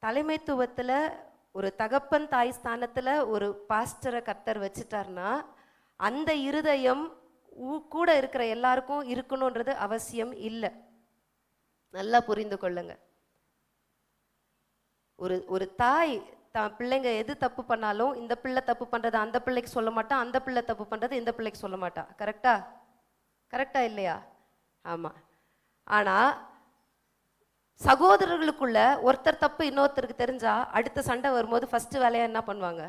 தலைமைத்துவத்தில் ஒரு தகப்பன் தாய் ஸ்தானத்தில் ஒரு பாஸ்டரை கர்த்தர் வச்சுட்டார்னா அந்த இருதயம் கூட இருக்கிற எல்லாருக்கும் இருக்கணுன்றது அவசியம் இல்லை. நல்லா புரிந்து கொள்ளுங்க. ஒரு தாய் தான் பிள்ளைங்க எது தப்பு பண்ணாலும் இந்த பிள்ளை தப்பு பண்ணுறது அந்த பிள்ளைக்கு சொல்ல மாட்டா, அந்த பிள்ளை தப்பு பண்ணுறது இந்த பிள்ளைக்கு சொல்ல மாட்டா. கரெக்டா இல்லையா? ஆமாம். ஆனால் சகோதரர்களுக்குள்ள ஒருத்தர் தப்பு இன்னொருத்தருக்கு தெரிஞ்சா அடுத்த சண்டை வரும்போது ஃபஸ்ட்டு வேலையாக என்ன பண்ணுவாங்க?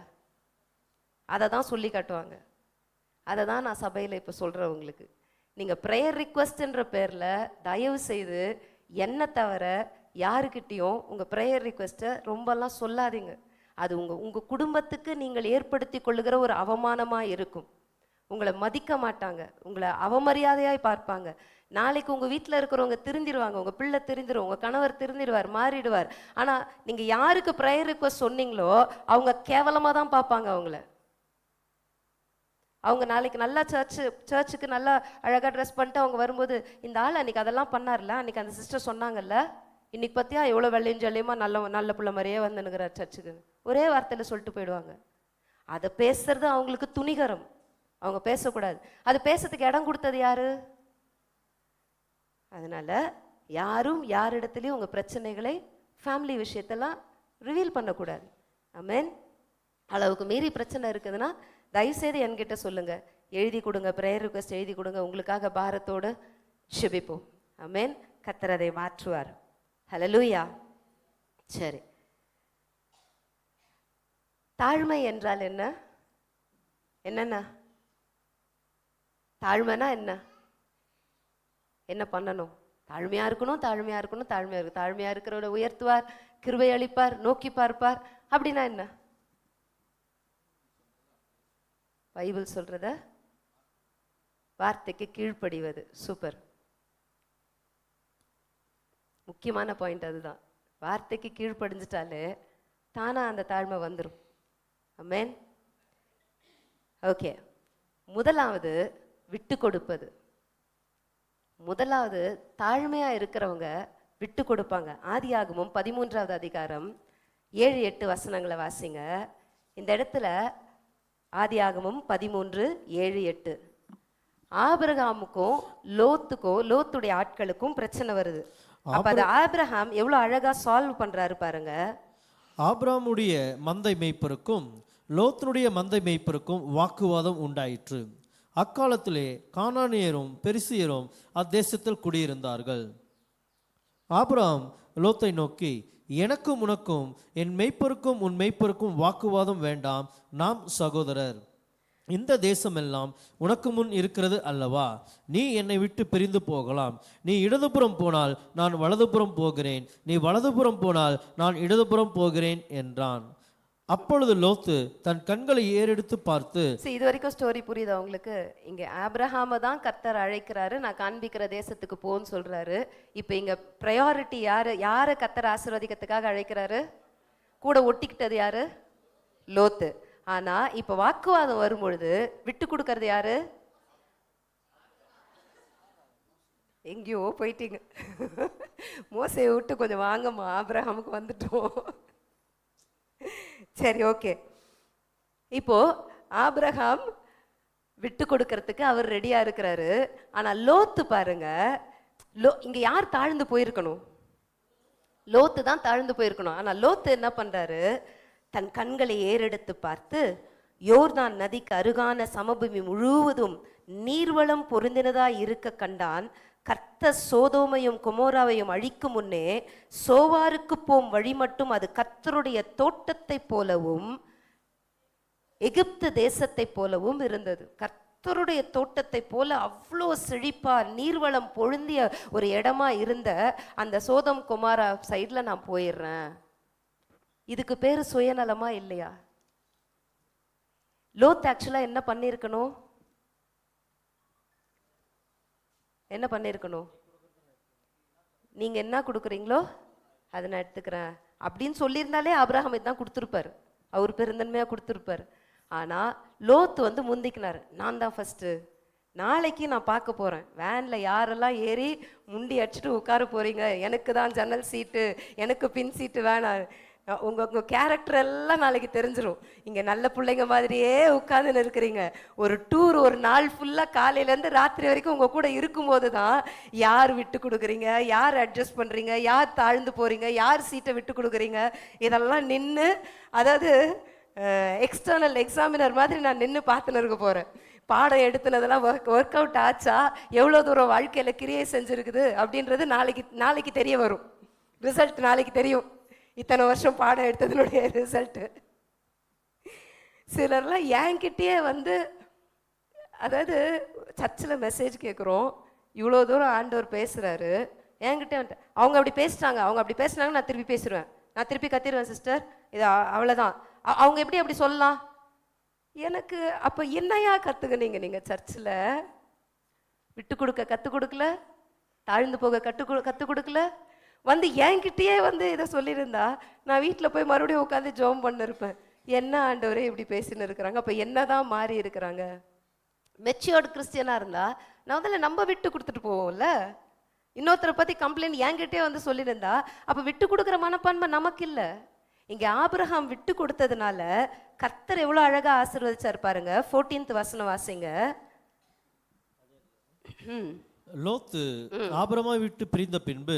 அதை தான் சொல்லி காட்டுவாங்க. அதை தான் நான் சபையில் இப்போ சொல்கிறேன் உங்களுக்கு. நீங்கள் ப்ரேயர் ரிக்வெஸ்ட்ன்ற பேரில் தயவு செய்து என்ன தவிர யாருக்கிட்டேயும் உங்கள் ப்ரேயர் ரிக்வெஸ்ட்டை ரொம்பலாம் சொல்லாதீங்க. அது உங்கள் குடும்பத்துக்கு நீங்கள் ஏற்படுத்தி கொள்ளுகிற ஒரு அவமானமாக இருக்கும். உங்களை மதிக்க மாட்டாங்க, உங்களை அவமரியாதையாக பார்ப்பாங்க. நாளைக்கு உங்கள் வீட்டில் இருக்கிறவங்க திருந்திடுவாங்க, உங்கள் பிள்ளை திருந்திடும், உங்கள் கணவர் திருந்திடுவார், மாறிடுவார். ஆனால் நீங்கள் யாருக்கு ப்ரேயர் ரிக்வெஸ்ட் சொன்னீங்களோ அவங்க கேவலமாக தான் பார்ப்பாங்க அவங்கள. அவங்க நாளைக்கு நல்லா சர்ச்சுக்கு நல்லா அழகாக ட்ரெஸ் பண்ணிட்டு அவங்க வரும்போது, இந்த ஆள் அன்றைக்கி அதெல்லாம் பண்ணார்ல, அன்றைக்கி அந்த சிஸ்டர் சொன்னாங்கல்ல, இன்னைக்கு பார்த்தியா எவ்வளோ வெள்ளையும் ஜல்லியமா நல்ல பிள்ளை மாதிரியே வந்துனுங்கிறார் சர்ச்சுக்கு, ஒரே வார்த்தையில் சொல்லிட்டு போயிடுவாங்க. அதை பேசுறது அவங்களுக்கு துணிகரம், அவங்க பேசக்கூடாது. அது பேசுறதுக்கு இடம் கொடுத்தது யாரு? அதனால யாரும் யாரிடத்துலையும் உங்கள் பிரச்சனைகளை, ஃபேமிலி விஷயத்தெல்லாம் ரிவீல் பண்ணக்கூடாது. ஆமென். அளவுக்கு மீறி பிரச்சனை இருக்குதுன்னா தயவுசெய்து என்கிட்ட சொல்லுங்க, எழுதி கொடுங்க, ப்ரேயர் ரிக்வெஸ்ட் எழுதி கொடுங்க, உங்களுக்காக பாரத்தோடு ஜெபிப்போம். ஆமென். கர்த்தர் அதை மாற்றுவார். ஹல்லேலூயா. சரி, தாழ்மை என்றால் என்னன்னா தாழ்மைனா என்ன பண்ணணும்? தாழ்மையா இருக்கணும், தாழ்மையா இருக்கிறவரை உயர்த்துவார், கிருபை அளிப்பார், நோக்கி பார்ப்பார். அப்படின்னா என்ன? பைபிள் சொல்றத வார்த்தைக்கு கீழ்ப்படிவது. சூப்பர், முக்கியமான பாயிண்ட் அதுதான். வார்த்தைக்கு கீழ்ப்படிஞ்சிட்டாலே தானா அந்த தாழ்மை வந்துடும். ஆமென். ஓகே, முதலாவது விட்டு கொடுப்பது. முதலாவது தாழ்மையா இருக்கிறவங்க விட்டு கொடுப்பாங்க. ஆதியாகமம் 13வது அதிகாரம் 7-8 வசனங்களை வாசிங்க. இந்த இடத்துல ஆதியாகமம் 13:7-8 ஆபிரகாமுக்கும் லோத்துடைய ஆட்களுக்கும் பிரச்சனை வருது. அப்ப அது ஆபிரகாம் எவ்வளவு அழகா சால்வ் பண்றாரு பாருங்க. ஆபிரகாமுடைய மந்தை மேய்ப்பருக்கும் லோத்தினுடைய மந்தை மேய்ப்பருக்கும் வாக்குவாதம் உண்டாயிற்று. அக்காலத்திலே கானானியரும் பெரிசியரும் அத்தேசத்தில் குடியிருந்தார்கள். ஆபிரகாம் லோத்தை நோக்கி, எனக்கும் உனக்கும் என் மெய்ப்பருக்கும் உன் மெய்ப்பருக்கும் வாக்குவாதம் வேண்டாம், நாம் சகோதரர். இந்த தேசமெல்லாம் உனக்கு முன் இருக்கிறது அல்லவா? நீ என்னை விட்டு பிரிந்து போகலாம். நீ இடதுபுறம் போனால் நான் வலதுபுறம் போகிறேன், நீ வலதுபுறம் போனால் நான் இடதுபுறம் போகிறேன் என்றான். அப்பொழுது லோத்து தன் கண்களை ஏறெடுத்து பார்த்து, இது வரைக்கும் ஸ்டோரி புரியுதா உங்களுக்கு? இங்க ஆபிரகாம தான் கர்த்தர் அழைக்கிறாரு, நான் காண்பிக்கிற தேசத்துக்கு போன்னு சொல்றாரு. இப்ப இங்க ப்ரையாரிட்டி யாரு கர்த்தர் ஆசீர்வதிக்கிறதுக்காக அழைக்கிறாரு? கூட ஒட்டிக்கிட்டது யாரு? லோத்து. ஆனா இப்ப வாக்குவாதம் வரும்பொழுது விட்டு கொடுக்கறது யாரு? எங்கேயோ போயிட்டீங்க. மோசையை விட்டு கொஞ்சம் வாங்கம்மா, ஆபிரகாமுக்கு வந்துட்டோம். சரி, ஓகே. இப்போ ஆபிரகாம் விட்டு கொடுக்கறதுக்கு அவர் ரெடியா இருக்கிறாரு. ஆனா லோத்து பாருங்க, இங்க யார் தாழ்ந்து போயிருக்கணும்? லோத்து தான் தாழ்ந்து போயிருக்கணும். ஆனா லோத்து என்ன பண்றாரு? தன் கண்களை ஏறெடுத்து பார்த்து, யோர்தான் நதிக்கு அருகான சமபூமி முழுவதும் நீர்வளம் பொருந்தினதா இருக்க கண்டான். கர்த்தர் சோதோமையும் கொமோராவையும் அழிக்கும் முன்னே சோவாருக்கு போம் வழி மட்டும் அது கர்த்தருடைய தோட்டத்தை போலவும் எகிப்து தேசத்தை போலவும் இருந்தது. கர்த்தருடைய தோட்டத்தை போல அவ்வளோ செழிப்பா நீர்வளம் பொருந்திய ஒரு இடமா இருந்த அந்த சோதம் குமாரா சைட்ல நான் போயிடுறேன். இதுக்கு பேரு சுயநலமா இல்லையா? லோத் ஆக்சுவலா என்ன பண்ணியிருக்கணும்? என்ன பண்ணியிருக்கணும்? நீங்க என்ன கொடுக்குறீங்களோ அதை நான் எடுத்துக்கிறேன் அப்படின்னு சொல்லியிருந்தாலே ஆபிரகாம் இதான் கொடுத்துருப்பாரு, அவர் பெருந்தன்மையா கொடுத்துருப்பாரு. ஆனா லோத்து வந்து முந்திக்கினாரு, நான் தான் ஃபர்ஸ்ட், நாளைக்கு நான் பார்க்க போறேன், வேன்ல யாரெல்லாம் ஏறி முண்டி அடிச்சுட்டு உட்கார போறீங்க, எனக்கு தான் ஜன்னல் சீட்டு, எனக்கு பின் சீட்டு வேணாம், உங்க கேரக்டர் எல்லாம் நாளைக்கு தெரிஞ்சிடும். இங்க நல்ல பிள்ளைங்க மாதிரியே உட்கார்ந்து இருக்கிறீங்க. ஒரு டூர் ஒரு நாள் ஃபுல்லா காலையில இருந்து ராத்திரி வரைக்கும் உங்க கூட இருக்கும்போது தான் யார் விட்டு கொடுக்குறீங்க, யார் அட்ஜஸ்ட் பண்றீங்க, யார் தாழ்ந்து போறீங்க, யார் சீட்டை விட்டு கொடுக்குறீங்க, இதெல்லாம் நின்று, அதாவது எக்ஸ்டர்னல் எக்ஸாமினர் மாதிரி நான் நின்று பார்த்துன்னு இருக்க போறேன். பாடம் எடுத்துனதெல்லாம் ஒர்க் அவுட் ஆச்சா, எவ்வளோ தூரம் வாழ்க்கையில கிரியை செஞ்சிருக்குது அப்படின்றது நாளைக்கு தெரிய வரும். ரிசல்ட் நாளைக்கு தெரியும், இத்தனை வருஷம் பாடம் எடுத்ததுனுடைய ரிசல்ட்டு. சிலர்லாம் என்கிட்டயே வந்து, அதாவது சர்ச்சில் மெசேஜ் கேட்குறோம், இவ்வளோ தூரம் ஆண்டவர் பேசுகிறாரு, என்கிட்ட வந்துட்டு அவங்க அப்படி பேசிட்டாங்க, அவங்க அப்படி பேசுனாங்க, நான் திருப்பி பேசிடுவேன், நான் திருப்பி கத்திடுவேன், சிஸ்டர் இது அவ்வளோதான், அவங்க எப்படி அப்படி சொல்லலாம்? எனக்கு அப்போ என்னையா கற்றுக்குனீங்க நீங்கள் சர்ச்சில்? விட்டு கொடுக்க கற்றுக் கொடுக்கல, தாழ்ந்து போக கற்றுக் கொடுக்கல, வந்து என்கிட்டயே வந்து இதை சொல்லியிருந்தா நான் வீட்டில் போய் மறுபடியும் உட்காந்து ஜெபம் பண்ணிருப்பேன். என்ன ஆண்டவரே இப்படி பேசின்னு இருக்கிறாங்க, அப்போ என்னதான் மாறி இருக்கிறாங்க? மெச்சூர்டு கிறிஸ்டியனாக இருந்தால் நான் அதில் நம்ம விட்டு கொடுத்துட்டு போவோம்ல. இன்னொருத்தரை பற்றி கம்ப்ளைண்ட் என்கிட்டே வந்து சொல்லியிருந்தா அப்போ விட்டு கொடுக்குற மனப்பான்மை நமக்கு இல்லை. இங்கே ஆபிரகாம் விட்டு கொடுத்ததுனால கர்த்தர் எவ்வளோ அழகாக ஆசீர்வதிச்சார் பாருங்க. 14th வசனம் வாசிங்க. லோத்து ஆபிரமை விட்டு பிரிந்த பின்பு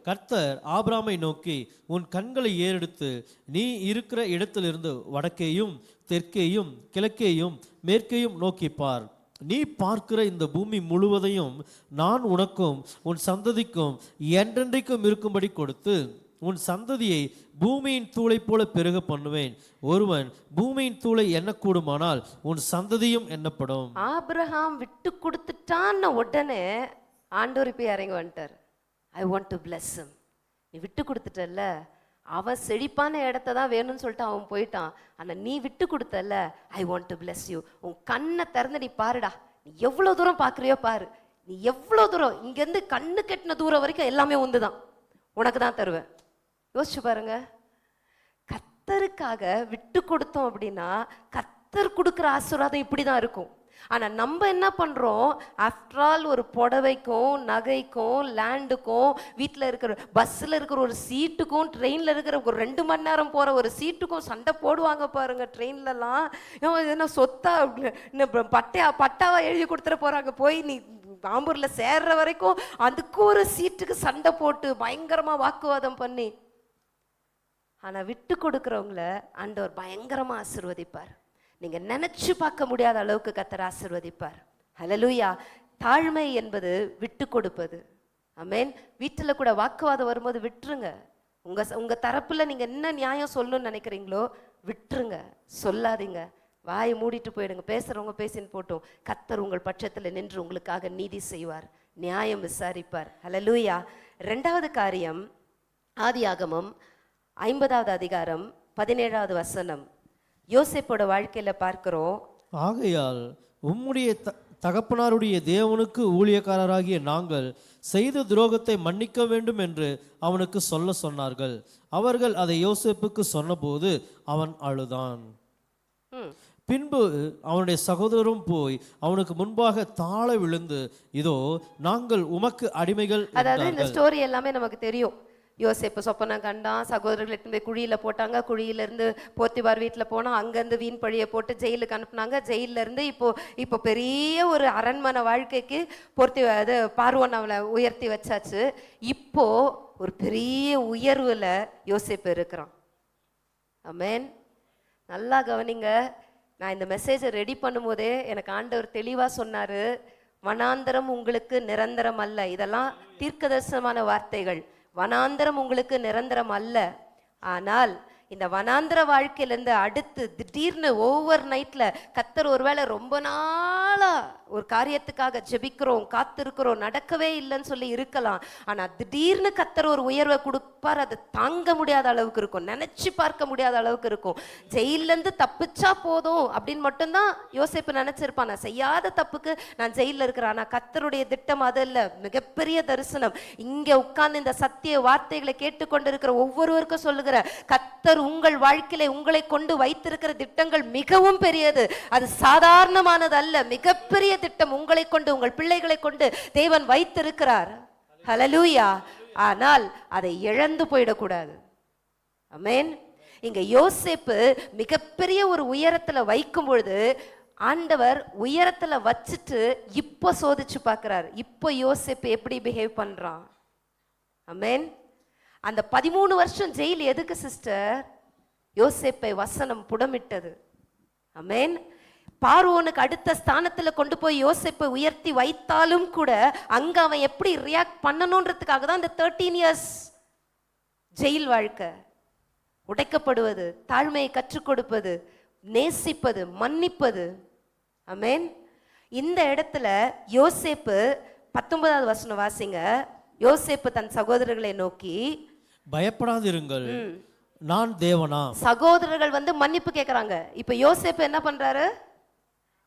கர்த்தர் ஆபிராமை நோக்கி, உன் கண்களை ஏறெடுத்து நீ இருக்கிற இடத்திலிருந்து வடக்கேயும் தெற்கேயும் கிழக்கேயும் மேற்கேயும் நோக்கி பார். நீ பார்க்கிற இந்த பூமி முழுவதையும் நான் உனக்கும் உன் சந்ததிக்கும் என்றென்றைக்கும் இருக்கும்படி கொடுத்து உன் சந்ததியை பூமியின் தூளை போல பெருக பண்ணுவேன். ஒருவன் பூமியின் தூளை எண்ணக்கூடுமானால் உன் சந்ததியும் எண்ணப்படும். ஆபிரகாம் விட்டு கொடுத்துட்டான்னு உடனே ஆண்டவர் போய் இறங்கி வந்துட்டார். ஐ வாண்ட் டு பிளஸ் ஹிம். நீ விட்டு கொடுத்துட்டல்ல, அவன் செழிப்பான இடத்த தான் வேணும்னு சொல்லிட்டு அவன் போயிட்டான். ஆனால் நீ விட்டு கொடுத்தல்ல, I want to please you. உன் கண்ணை திறந்து நீ பாருடா, நீ எவ்வளோ தூரம் பார்க்குறியோ பாரு, நீ எவ்வளோ தூரம் இங்கேருந்து கண்ணு கெட்டின தூரம் வரைக்கும் எல்லாமே உண்டு தான், உனக்கு தான் தருவேன். யோசிச்சு பாருங்க, கர்த்தருக்காக விட்டு கொடுத்தோம் அப்படின்னா கர்த்தர் கொடுக்குற ஆசீர்வாதம் இப்படி தான் இருக்கும். ஆனால் நம்ம என்ன பண்ணுறோம், ஆஃப்டர் ஆல் ஒரு புடவைக்கும் நகைக்கும் லேண்டுக்கும் வீட்டில் இருக்கிற பஸ்ஸில் இருக்கிற ஒரு சீட்டுக்கும் ட்ரெயினில் இருக்கிற ஒரு 2 மணி நேரம் போகிற ஒரு சீட்டுக்கும் சண்டை போடுவாங்க பாருங்க. ட்ரெயின்லலாம் என்ன சொத்தா இன்னும் பட்டாவா எழுதி கொடுத்துட போகிறாங்க, போய் நீ ஆம்பூரில் சேர்ற வரைக்கும் அதுக்கு ஒரு சீட்டுக்கு சண்டை போட்டு பயங்கரமாக வாக்குவாதம் பண்ணி. ஆனால் விட்டு கொடுக்குறவங்கள ஆண்டவர் பயங்கரமாக ஆசீர்வதிப்பார். நீங்கள் நினச்சி பார்க்க முடியாத அளவுக்கு கர்த்தர் ஆசீர்வதிப்பார். ஹல்லேலூயா. தாழ்மை என்பது விட்டு கொடுப்பது. ஆமென். வீட்டில் கூட வாக்குவாதம் வரும்போது விட்டுருங்க. உங்கள் தரப்பில் நீங்கள் என்ன நியாயம் சொல்லணும்னு நினைக்கிறீங்களோ விட்டுருங்க, சொல்லாதீங்க, வாயை மூடிட்டு போயிடுங்க. பேசுகிறவங்க பேசின்னு போட்டோம், கர்த்தர் உங்கள் பட்சத்தில் நின்று உங்களுக்காக நீதி செய்வார், நியாயம் விசாரிப்பார். ஹல்லேலூயா. 2வது காரியம், ஆதியாகமம் 50வது அதிகாரம் 17வது வசனம். யோசேப்போட வாழ்க்கையில பார்க்கிறோம். ஆகையால் உம்முடைய தகப்பனாருடைய தேவனுக்கு ஊழியக்காரராகிய நாங்கள் செய்த துரோகத்தை மன்னிக்க வேண்டும் என்று அவனுக்கு சொன்னார்கள். அவர்கள் அதை யோசேப்புக்கு சொன்னபோது அவன் அழுதான். பின்பு அவனுடைய சகோதரரும் போய் அவனுக்கு முன்பாக தாழ விழுந்து, இதோ நாங்கள் உமக்கு அடிமைகள். அதாவது இந்த ஸ்டோரி எல்லாமே நமக்கு தெரியும். யோசேப்பு சொப்பனை கண்டான், சகோதரர்கள் எடுத்து போய் குழியில் போட்டாங்க, குழியிலேருந்து போத்திபார் வீட்டில் போனால் அங்கேருந்து வீண் பழியை போட்டு ஜெயிலுக்கு அனுப்புனாங்க. ஜெயிலேருந்து இப்போ பெரிய ஒரு அரண்மனை வாழ்க்கைக்கு பார்வோன் அவளை உயர்த்தி வச்சாச்சு. இப்போ ஒரு பெரிய உயர்வில் யோசேப்பு இருக்கிறான். ஆமென். நல்லா கவனிங்க. நான் இந்த மெசேஜை ரெடி பண்ணும்போதே எனக்கு ஆண்டவர் தெளிவாக சொன்னார், வனாந்தரம் உங்களுக்கு நிரந்தரம் அல்ல. இதெல்லாம் தீர்க்கதரிசனமான வார்த்தைகள். வனாந்தரம் உங்களுக்கு நிரந்தரம் அல்ல, ஆனால் இந்த வனாந்திர வாழ்க்கையிலேருந்து அடுத்து திடீர்னு ஓவர் நைட்ல கத்தர் ஒருவேளை ரொம்ப நாளா ஒரு காரியத்துக்காக ஜெபிக்கிறோம், காத்திருக்கிறோம், நடக்கவே இல்லைன்னு சொல்லி இருக்கலாம். ஆனா திடீர்னு கத்தர் ஒரு உயர்வை கொடுப்பார். அது தாங்க முடியாத அளவுக்கு இருக்கும், நினைச்சு பார்க்க முடியாத அளவுக்கு இருக்கும். ஜெயிலேருந்து தப்பிச்சா போதும் அப்படின்னு மட்டும்தான் யோசேப்பு நினைச்சிருப்பான். நான் செய்யாத தப்புக்கு நான் ஜெயிலில் இருக்கிறேன். ஆனா கத்தருடைய திட்டம் அது இல்லை, மிகப்பெரிய தரிசனம். இங்க உட்கார்ந்து இந்த சத்திய வார்த்தைகளை கேட்டுக்கொண்டிருக்கிற ஒவ்வொருவருக்கும் சொல்லுகிற, கத்தர் உங்கள் வாழ்க்கையில உங்களை கொண்டு வைத்திருக்கிற திட்டங்கள் மிகவும் பெரியது. அது சாதாரணமானது அல்ல, மிகப்பெரிய திட்டம் உங்களை கொண்டு, உங்கள் பிள்ளைகளை கொண்டு தேவன் வைத்திருக்கிறார். ஹல்லேலூயா. ஆனால் அதை இழந்து போயிடக்கூடாது. ஆமென். இங்க யோசேப்பு மிகப்பெரிய ஒரு உயரத்துல வைக்கும் பொழுது ஆண்டவர் உயரத்துல வச்சுட்டு இப்போ சோதிச்சு பார்க்கிறார். இப்போ யோசேப்பு எப்படி பிஹேவ் பண்றான். ஆமென். அந்த 13 வருஷம் ஜெயில் எதுக்கு சிஸ்டர்? யோசேப்பை வசனம் புடமிட்டது. ஆமென். பார்வோனுக்கு அடுத்த ஸ்தானத்துல கொண்டு போய் யோசேப்பை உயர்த்தி வைத்தாலும் கூட அங்க அவன் எப்படி ரியாக்ட் பண்ணணும்ன்றதுக்காக தான் இந்த 13 இயர்ஸ் ஜெயில் வாழ்க்கை. உடைக்கப்படுவது, தாழ்மையை கற்றுக் கொடுப்பது, நேசிப்பது, மன்னிப்பது. ஆமென். இந்த இடத்துல யோசேப்பு 19வது வசனம் வாசிங்க. யோசேப்பு தன் சகோதரர்களை நோக்கி, பயப்படாதிருங்கள், நான் தேவனா. சகோதரர்கள் வந்து மன்னிப்பு கேட்கறாங்க. இப்ப யோசேப்பு என்ன பண்றாரு?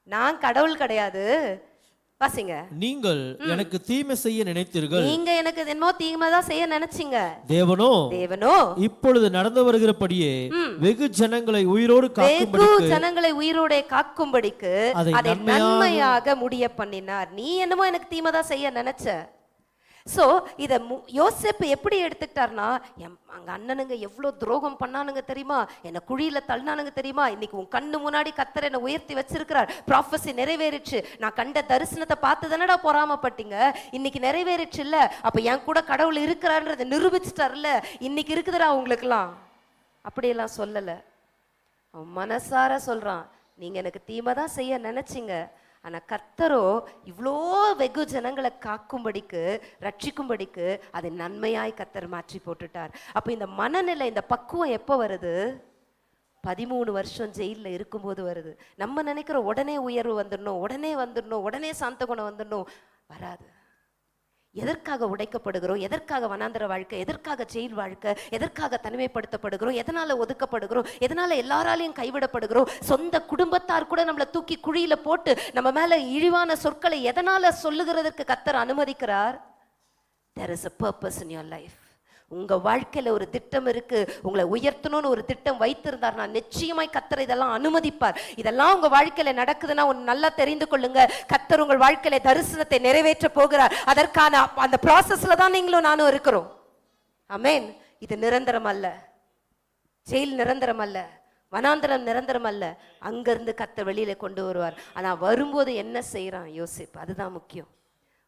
நான் கடவுள் கிடையாது. வாசிங்க. நீங்கள் எனக்கு தீமை செய்ய நினைத்தீர்கள், நீங்க எனக்கு என்னமோ தீமை தான் செய்ய நினைச்சீங்க. தேவனோ இப்பொழுது நடந்து வருகிறபடியே வெகு ஜனங்களை உயிரோடு காக்கும்படிக்கு அதை நன்மையாக முடிய பண்ணினார். நீ என்னமோ எனக்கு தீமை தான் செய்ய நினைச்ச. ஸோ இதை யோசேப்பு எப்படி எடுத்துக்கிட்டார்னா, அங்க அண்ணனுங்க எவ்வளோ துரோகம் பண்ணானுங்க தெரியுமா, என்னை குழியில தள்ளினானுங்க தெரியுமா, இன்னைக்கு உன் கண்ணு முன்னாடி கத்தர் என்னை உயர்த்தி வச்சிருக்கிறார், ப்ராஃபஸி நிறைவேறிச்சு, நான் கண்ட தரிசனத்தை பார்த்து தானடா பொறாமப்பட்டீங்க, இன்னைக்கு நிறைவேறிச்சு இல்ல, அப்ப என் கூட கடவுள் இருக்கிறான்றதை நிரூபிச்சிட்டார்ல, இன்னைக்கு இருக்குதுடா உங்களுக்குலாம். அப்படியெல்லாம் சொல்லலை. அவன் மனசார சொல்றான், நீங்க எனக்கு தீமை தான் செய்ய நினைச்சிங்க, ஆனா கர்த்தரோ இவ்வளோ வெகு ஜனங்களை காக்கும்படிக்கு, ரட்சிக்கும்படிக்கு அதை நன்மையாய் கர்த்தர் மாற்றி போட்டுட்டார். அப்போ இந்த மனநிலை, இந்த பக்குவம் எப்போ வருது? 13 வருஷம் ஜெயிலில் இருக்கும்போது வருது. நம்ம நினைக்கிற உடனே உயர்வு வந்துடணும், உடனே வந்துடணும், உடனே சாந்த குணம் வந்துடணும், வராது. எதற்காக உடைக்கப்படுகிறோம்? எதற்காக வனாந்தர வாழ்க்கை? எதற்காக ஜெயில் வாழ்க்கை? எதற்காக தனிமைப்படுத்தப்படுகிறோம்? எதனால ஒதுக்கப்படுகிறோம்? எதனால எல்லாராலையும் கைவிடப்படுகிறோம்? சொந்த குடும்பத்தார் கூட நம்மளை தூக்கி குழியில போட்டு நம்ம மேல இழிவான சொற்களை எதனால சொல்லுகிறதுக்கு கர்த்தர் அனுமதிக்கிறார்? There is a purpose in your life. உங்க வாழ்க்கையில ஒரு திட்டம் இருக்கு. உங்களை உயர்த்தணும்னு ஒரு திட்டம் வைத்திருந்தார், நான் நிச்சயமாய் கர்த்தர் இதெல்லாம் அனுமதிப்பார். இதெல்லாம் உங்க வாழ்க்கையில நடக்குதுன்னா ஒன்னு நல்லா தெரிந்து கொள்ளுங்க, கர்த்தர் உங்கள் வாழ்க்கையில தரிசனத்தை நிறைவேற்ற போகிறார். அதற்கான அந்த ப்ராசஸ்ல தான் நீங்களும் நானும் இருக்கிறோம். ஆமென். இது நிரந்தரம் அல்ல, ஜெயில் நிரந்தரம் அல்ல, வனாந்தரம் நிரந்தரம் அல்ல. அங்கிருந்து கர்த்தர் வெளியில கொண்டு வருவார். ஆனா வரும்போது என்ன செய்யறான் யோசேப்பு, அதுதான் முக்கியம்.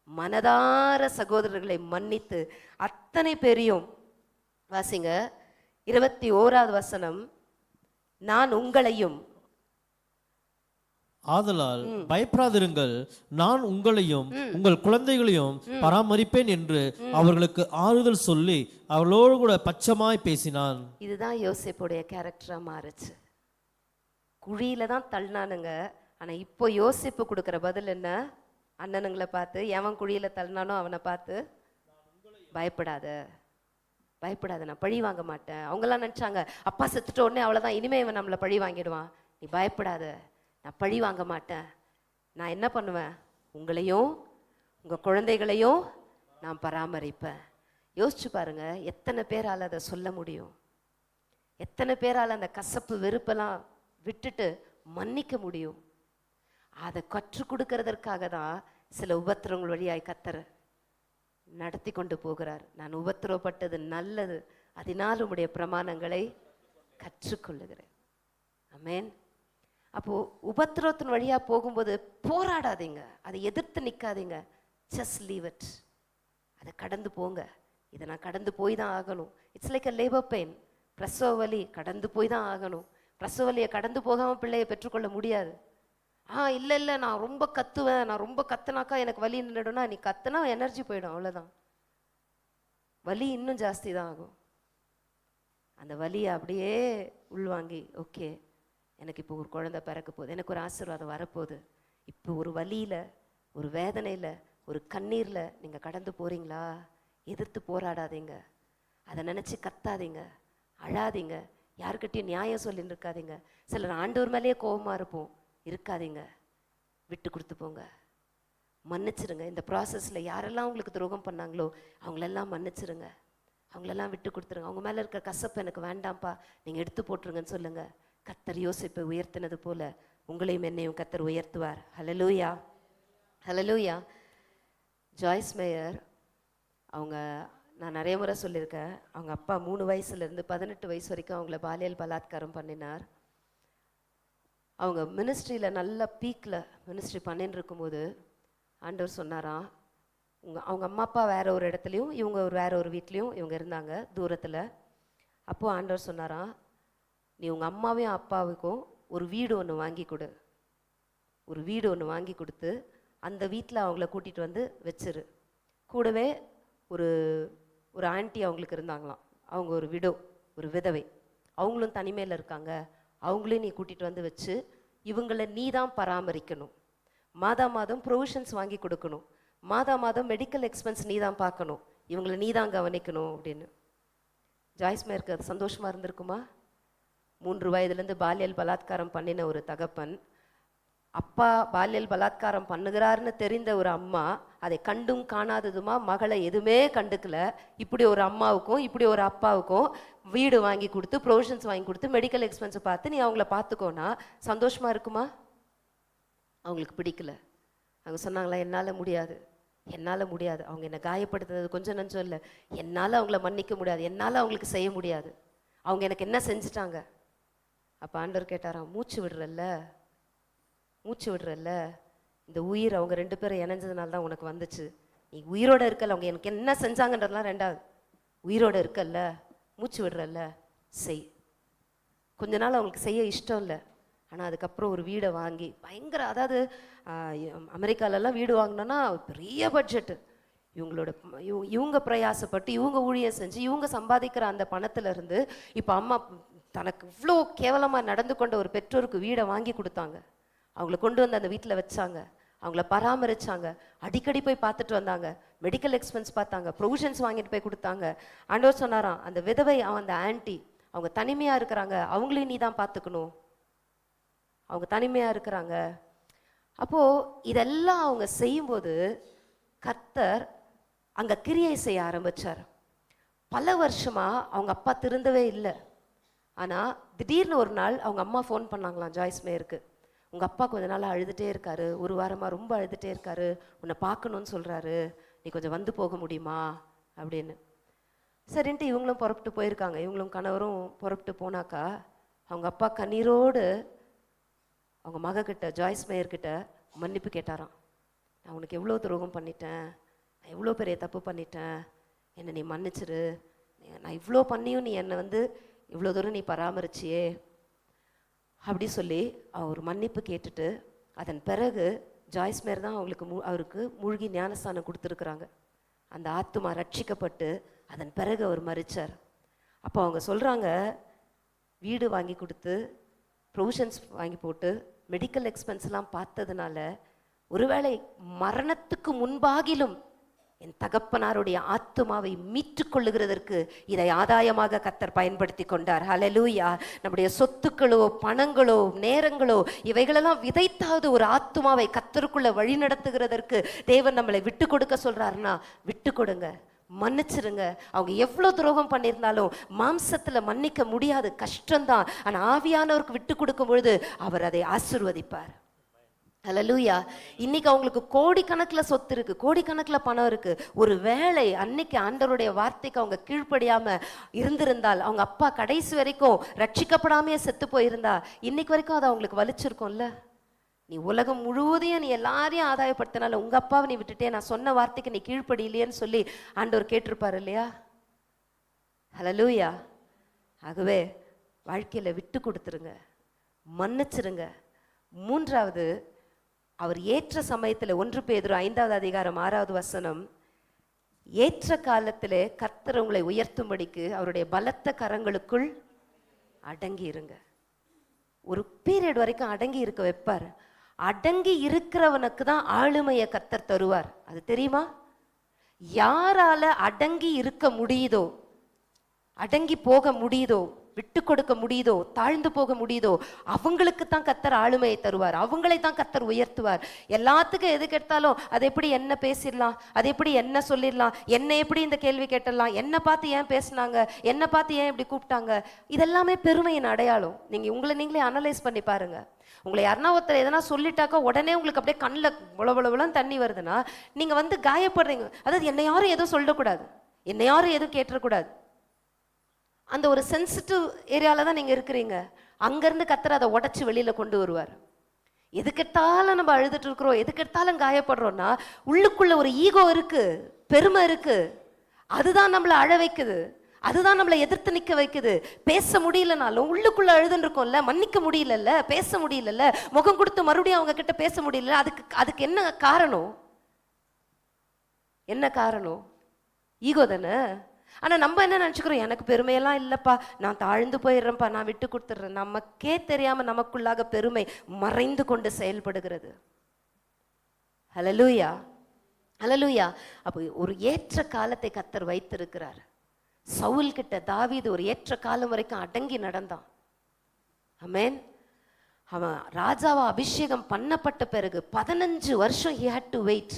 மனதார சகோதரர்களை மன்னித்து அத்தனை பேரையும், வாசிங்க 21வது வசனம், நான் உங்களையும், ஆதலால் பயப்படாதிருங்கள், நான் உங்களையும் உங்கள் குழந்தைகளையும் பராமரிப்பேன் என்று அவர்களுக்கு ஆறுதல் சொல்லி அவர்களோடு கூட பச்சமாய் பேசினான். இதுதான் யோசேப்புடைய கேரக்டரா மாறுச்சு. குழியில தான் தள்ளினானுங்க, ஆனா இப்போ யோசேப்பு கொடுக்கிற பதில் என்ன? அண்ணனுங்களை பார்த்து, எவன் குழியில தள்ளினானோ அவனை பார்த்து, பயப்படாத, பயப்படாத, நான் பழி வாங்க மாட்டேன். அவங்கெல்லாம் நினைச்சாங்க அப்பா செத்துட்ட உடனே அவ்வளவுதான், இனிமே இவன் நம்மளை பழி வாங்கிடுவான். நீ பயப்படாத, நான் பழி வாங்க மாட்டேன். நான் என்ன பண்ணுவேன்? உங்களையும் உங்க குழந்தைகளையும் நான் பராமரிப்பேன். யோசிச்சு பாருங்க, எத்தனை பேரால் அதை சொல்ல முடியும்? எத்தனை பேரால் அந்த கசப்பு வெறுப்பெல்லாம் விட்டுட்டு மன்னிக்க முடியும்? அதை கற்றுக் கொடுக்கறதற்காக தான் சில உபத்திரங்கள் வழியாய் கர்த்தர் நடத்தி கொண்டு போகிறார். நான் உபத்திரப்பட்டது நல்லது, அதனால் உம்முடைய பிரமாணங்களை கற்றுக்கொள்ளுகிறேன். ஆமென். அப்போ உபத்திரத்தின் வழியா போகும்போது போராடாதீங்க, அதை எதிர்த்து நிற்காதீங்க. ஜஸ்ட் லீவ் இட், அதை கடந்து போங்க. இதை நான் கடந்து போய் தான் ஆகணும். It's like a labour pain, பிரசவ வலி, கடந்து போய் தான் ஆகணும். பிரசவ வலியை கடந்து போகாமல் பிள்ளையை பெற்றுக்கொள்ள முடியாது. இல்லை இல்லை, நான் ரொம்ப கத்துவேன், நான் ரொம்ப கத்துனாக்கா எனக்கு வலி நின்றுடும்னா, நீ கத்துனா எனர்ஜி போயிடும், அவ்வளோதான். வலி இன்னும் ஜாஸ்தி தான் ஆகும். அந்த வலியை அப்படியே உள்வாங்கி, ஓகே எனக்கு இப்போ ஒரு குழந்தை பிறக்க போகுது, எனக்கு ஒரு ஆசீர்வாதம் வரப்போகுது. இப்போ ஒரு வலியில், ஒரு வேதனையில், ஒரு கண்ணீரில் நீங்கள் கடந்து போகிறீங்களா? எதிர்த்து போராடாதீங்க, அதை நினச்சி கத்தாதீங்க, அழாதீங்க, யாருக்கிட்டையும் நியாயம் சொல்லின்னு இருக்காதீங்க. சிலர் ஆண்டவர் மேலேயே கோபமாக இருக்காதீங்க, விட்டு கொடுத்து போங்க, மன்னிச்சிருங்க. இந்த ப்ராசஸில் யாரெல்லாம் உங்களுக்கு துரோகம் பண்ணாங்களோ அவங்களெல்லாம் மன்னிச்சிருங்க, அவங்களெல்லாம் விட்டு கொடுத்துருங்க. அவங்க மேலே இருக்கிற கசப்பு எனக்கு வேண்டாம்ப்பா, நீங்கள் எடுத்து போட்டுருங்கன்னு சொல்லுங்கள். கர்த்தர் யோசேப்பை உயர்த்தினது போல உங்களையும் என்னையும் கர்த்தர் உயர்த்துவார். ஹல்லேலூயா, ஹல்லேலூயா. ஜாய்ஸ் மேயர் அவங்க, நான் நிறைய முறை சொல்லியிருக்கேன், அவங்க அப்பா 3 வயசுலேருந்து 18 வயசு வரைக்கும் அவங்கள பாலியல் பலாத்காரம் பண்ணினார். அவங்க மினிஸ்ட்ரியில் நல்ல பீக்கில் மினிஸ்ட்ரி பண்ணின்னு இருக்கும்போது ஆண்டவர் சொன்னாராம், அவங்க அம்மா அப்பா வேற ஒரு இடத்துலையும் இவங்க வேற ஒரு வீட்லேயும் இவங்க இருந்தாங்க தூரத்தில். அப்போது ஆண்டவர் சொன்னாராம், நீ உங்கள் அம்மாவையும் அப்பாவுக்கும் ஒரு வீடு ஒன்று வாங்கி கொடு, ஒரு வீடு ஒன்று வாங்கி கொடுத்து அந்த வீட்டில் அவங்கள கூட்டிகிட்டு வந்து வச்சிரு. கூடவே ஒரு ஒரு ஆண்டி அவங்களுக்கு இருந்தாங்களாம், அவங்க ஒரு விடோ, ஒரு விதவை, அவங்களும் தனிமையில் இருக்காங்க, அவங்களையும் நீ கூட்டிகிட்டு வந்து வச்சு இவங்களை நீ தான் பராமரிக்கணும், மாதா மாதம் ப்ரொவிஷன்ஸ் வாங்கி கொடுக்கணும், மாதா மாதம் மெடிக்கல் எக்ஸ்பென்ஸ் நீ தான் பார்க்கணும், இவங்களை நீ தான் கவனிக்கணும் அப்படின்னு. ஜாய்ஸ் மேயருக்கு அது சந்தோஷமாக இருந்திருக்குமா? 3 வயதுலேருந்து பாலியல் பலாத்காரம் பண்ணின ஒரு தகப்பன், அப்பா பாலியல் பலாத்காரம் பண்ணுகிறாருன்னு தெரிந்த ஒரு அம்மா, அதை கண்டும் காணாததுமா மகளை எதுவுமே கண்டுக்கல. இப்படி ஒரு அம்மாவுக்கும் இப்படி ஒரு அப்பாவுக்கும் வீடு வாங்கி கொடுத்து ப்ரொவிஷன்ஸ் வாங்கி கொடுத்து மெடிக்கல் எக்ஸ்பென்ஸை பார்த்து நீ அவங்கள பார்த்துக்கோனா சந்தோஷமா இருக்குமா? அவங்களுக்கு பிடிக்கல. அவங்க சொன்னாங்களா, என்னால் முடியாது, என்னால் முடியாது, அவங்க என்னை காயப்படுத்துறது கொஞ்சம் நஞ்சம் இல்லை, என்னால் அவங்கள மன்னிக்க முடியாது, என்னால் அவங்களுக்கு செய்ய முடியாது, அவங்க எனக்கு என்ன செஞ்சுட்டாங்க. அப்போ ஆண்டவர் கேட்டாராம், மூச்சு விடுறல்ல, மூச்சு விடுறல்ல, இந்த உயிர் அவங்க 2 பேரும் இணைஞ்சதுனால தான் உனக்கு வந்துச்சு, நீ உயிரோட இருக்கல, அவங்க எனக்கு என்ன செஞ்சாங்கன்றதுலாம் ரெண்டாவது, உயிரோட இருக்கல்ல, மூச்சு விடுறல்ல, செய். கொஞ்ச நாள் அவங்களுக்கு செய்ய இஷ்டம் இல்லை, ஆனால் அதுக்கப்புறம் ஒரு வீடை வாங்கி பயங்கர, அதாவது அமெரிக்காலெல்லாம் வீடு வாங்கினோன்னா பெரிய பட்ஜெட்டு, இவங்க பிரயாசப்பட்டு இவங்க ஊழியம் செஞ்சு இவங்க சம்பாதிக்கிற அந்த பணத்திலிருந்து இப்போ அம்மா தனக்கு இவ்வளோ கேவலமாக நடந்து கொண்ட ஒரு பெற்றோருக்கு வீடை வாங்கி கொடுத்தாங்க, அவங்கள கொண்டு வந்து அந்த வீட்டில் வச்சாங்க, அவங்கள பராமரிச்சாங்க, அடிக்கடி போய் பார்த்துட்டு வந்தாங்க, மெடிக்கல் எக்ஸ்பென்ஸ் பார்த்தாங்க, ப்ரொவிஷன்ஸ் வாங்கிட்டு போய் கொடுத்தாங்க. ஆண்டவர் சொன்னாராம், அந்த விதவை, அந்த ஆன்ட்டி அவங்க தனிமையாக இருக்கிறாங்க, அவங்களையும் நீ தான் பார்த்துக்கணும், அவங்க தனிமையாக இருக்கிறாங்க. அப்போது இதெல்லாம் அவங்க செய்யும்போது கர்த்தர் அங்கே கிரியை செய்ய ஆரம்பித்தார். பல வருஷமாக அவங்க அப்பா திருந்தவே இல்லை. ஆனால் திடீர்னு ஒரு நாள் அவங்க அம்மா ஃபோன் பண்ணாங்களாம் ஜாய்ஸ் மேயருக்கு, உங்கள் அப்பா கொஞ்ச நாள் அழுதுகிட்டே இருக்காரு, ஒரு வாரமாக ரொம்ப அழுதுகிட்டே இருக்காரு, உன்னை பார்க்கணுன்னு சொல்கிறாரு, நீ கொஞ்சம் வந்து போக முடியுமா அப்படின்னு. சரின்ட்டு இவங்களும் புறப்பட்டு போயிருக்காங்க. இவங்களும் கணவரும் புறப்பட்டு போனாக்கா அவங்க அப்பா கண்ணீரோடு அவங்க மகக்கிட்ட, ஜாய்ஸ் மேயர்கிட்ட மன்னிப்பு கேட்டாராம். நான் உனக்கு எவ்வளோ துரோகம் பண்ணிட்டேன், நான் எவ்வளோ பெரிய தப்பு பண்ணிட்டேன், என்னை நீ மன்னிச்சிரு, நான் இவ்வளோ பண்ணியும் நீ என்னை வந்து இவ்வளோ தூரம் நீ பராமரிச்சியே அப்படி சொல்லி அவர் மன்னிப்பு கேட்டுட்டு, அதன் பிறகு ஜாய்ஸ் மேயர் தான் அவருக்கு மூழ்கி ஞானஸ்தானம் கொடுத்துருக்குறாங்க. அந்த ஆத்துமா ரட்சிக்கப்பட்டு அதன் பிறகு அவர் மரிச்சார். அப்போ அவங்க சொல்கிறாங்க, வீடு வாங்கி கொடுத்து ப்ரொவிஷன்ஸ் வாங்கி போட்டு மெடிக்கல் எக்ஸ்பென்ஸ்லாம் பார்த்ததுனால ஒருவேளை மரணத்துக்கு முன்பாகிலும் என் தகப்பனாருடைய ஆத்துமாவை மீட்டு கொள்ளுகிறதற்கு இதை ஆதாயமாக கர்த்தர் பயன்படுத்தி கொண்டார். ஹல்லேலூயா. நம்முடைய சொத்துக்களோ பணங்களோ நேரங்களோ இவைகளெல்லாம் விதைத்தாவது ஒரு ஆத்துமாவை கர்த்தருக்குள்ள வழி நடத்துகிறதற்கு தேவன் நம்மளை விட்டு கொடுக்க சொல்றாருன்னா விட்டு கொடுங்க, மன்னிச்சிருங்க. அவங்க எவ்வளோ துரோகம் பண்ணியிருந்தாலும் மாம்சத்தில் மன்னிக்க முடியாது, கஷ்டம்தான். ஆனால் ஆவியானவருக்கு விட்டு கொடுக்கும் பொழுது அவர் அதை ஆசீர்வதிப்பார். ஹல்லேலூயா. இன்னைக்கு அவங்களுக்கு கோடிக்கணக்கில் சொத்து இருக்கு, கோடிக்கணக்கில் பணம் இருக்கு. ஒரு வேளை அன்னைக்கு ஆண்டவருடைய வார்த்தைக்கு அவங்க கீழ்ப்படியாம இருந்திருந்தால், அவங்க அப்பா கடைசி வரைக்கும் ரட்சிக்கப்படாமையே செத்து போயிருந்தா, இன்னைக்கு வரைக்கும் அது அவங்களுக்கு வலிச்சிருக்கும்ல. நீ உலகம் முழுவதையும் நீ எல்லாரையும் ஆதாயப்படுத்தினால உங்க அப்பாவை நீ விட்டுட்டே, நான் சொன்ன வார்த்தைக்கு நீ கீழ்ப்படியிலையேன்னு சொல்லி ஆண்டவர் கேட்டிருப்பாரு இல்லையா? ஹல்லேலூயா. ஆகவே வாழ்க்கையில விட்டு கொடுத்துருங்க, மன்னிச்சிருங்க. 3வது, அவர் ஏற்ற சமயத்தில் 1 பேதுரு 5வது அதிகாரம் 6வது வசனம், ஏற்ற காலத்திலே கர்த்தர் உங்களை உயர்த்தும்படிக்கு அவருடைய பலத்த கரங்களுக்குள் அடங்கி இருங்க. ஒரு பீரியட் வரைக்கும் அடங்கி இருக்க வைப்பார். அடங்கி இருக்கிறவனுக்கு தான் ஆளுமையை கர்த்தர் தருவார். அது தெரியுமா? யாரால அடங்கி இருக்க முடியுதோ, அடங்கி போக முடியுதோ, விட்டு கொடுக்க முடியுதோ, தாழ்ந்து போக முடியுதோ, அவங்களுக்கு தான் கர்த்தர் ஆளுமையை தருவார். அவங்களை தான் கர்த்தர் உயர்த்துவார். எல்லாத்துக்கும் எது கேட்டாலும் அது எப்படி என்ன பேசிடலாம், அது எப்படி என்ன சொல்லிடலாம், என்ன எப்படி இந்த கேள்வி கேட்டலாம், என்ன பார்த்து ஏன் பேசினாங்க, என்ன பார்த்து ஏன் இப்படி கூப்பிட்டாங்க, இதெல்லாமே பெருமையின் அடையாளம். நீங்க உங்களை நீங்களே அனலைஸ் பண்ணி பாருங்க. உங்களை யாருன்னா ஒருத்தர் எதனா சொல்லிட்டாக்கா உடனே உங்களுக்கு அப்படியே கண்ணில் புலபுலன்னு தண்ணி வருதுன்னா நீங்க வந்து காயப்படுறீங்க. அதாவது என்னை யாரும் எதுவும் சொல்லக்கூடாது, என்னை யாரும் எதுவும் கேட்டுறக்கூடாது. அந்த ஒரு சென்சிட்டிவ் ஏரியாவில் தான் நீங்கள் இருக்கிறீங்க. அங்கேருந்து கர்த்தர் அதை உடச்சி வெளியில் கொண்டு வருவார். எதுக்கெடுத்தாலும் நம்ம அழுதுட்டு இருக்கிறோம், எதுக்கெடுத்தாலும் காயப்படுறோம்னா உள்ளுக்குள்ள ஒரு ஈகோ இருக்கு, பெருமை இருக்கு. அதுதான் நம்மளை அழ வைக்குது, அதுதான் நம்மளை எதிர்த்து நிற்க வைக்குது. பேச முடியலனாலும் உள்ளுக்குள்ள அழுதுன்னு இருக்கோம்ல, மன்னிக்க முடியலல்ல, பேச முடியலல்ல, முகம் கொடுத்து மறுபடியும் அவங்க கிட்ட பேச முடியல. அதுக்கு என்ன காரணம்? என்ன காரணம்? ஈகோ தானே. ஆனால் நம்ம என்ன நினச்சிக்கிறோம், எனக்கு பெருமையெல்லாம் இல்லைப்பா, நான் தாழ்ந்து போயிடுறேன்ப்பா, நான் விட்டு கொடுத்துட்றேன். நமக்கே தெரியாமல் நமக்குள்ளாக பெருமை மறைந்து கொண்டு செயல்படுகிறது. ஹல்லேலூயா, ஹல்லேலூயா. அப்போ ஒரு ஏற்ற காலத்தை கர்த்தர் வைத்திருக்கிறார். சவுல் கிட்ட தாவீது ஒரு ஏற்ற காலம் வரைக்கும் அடங்கி நடந்தான். ஆமென். அவன் ராஜாவா அபிஷேகம் பண்ணப்பட்ட பிறகு 15 வருஷம் he had to wait.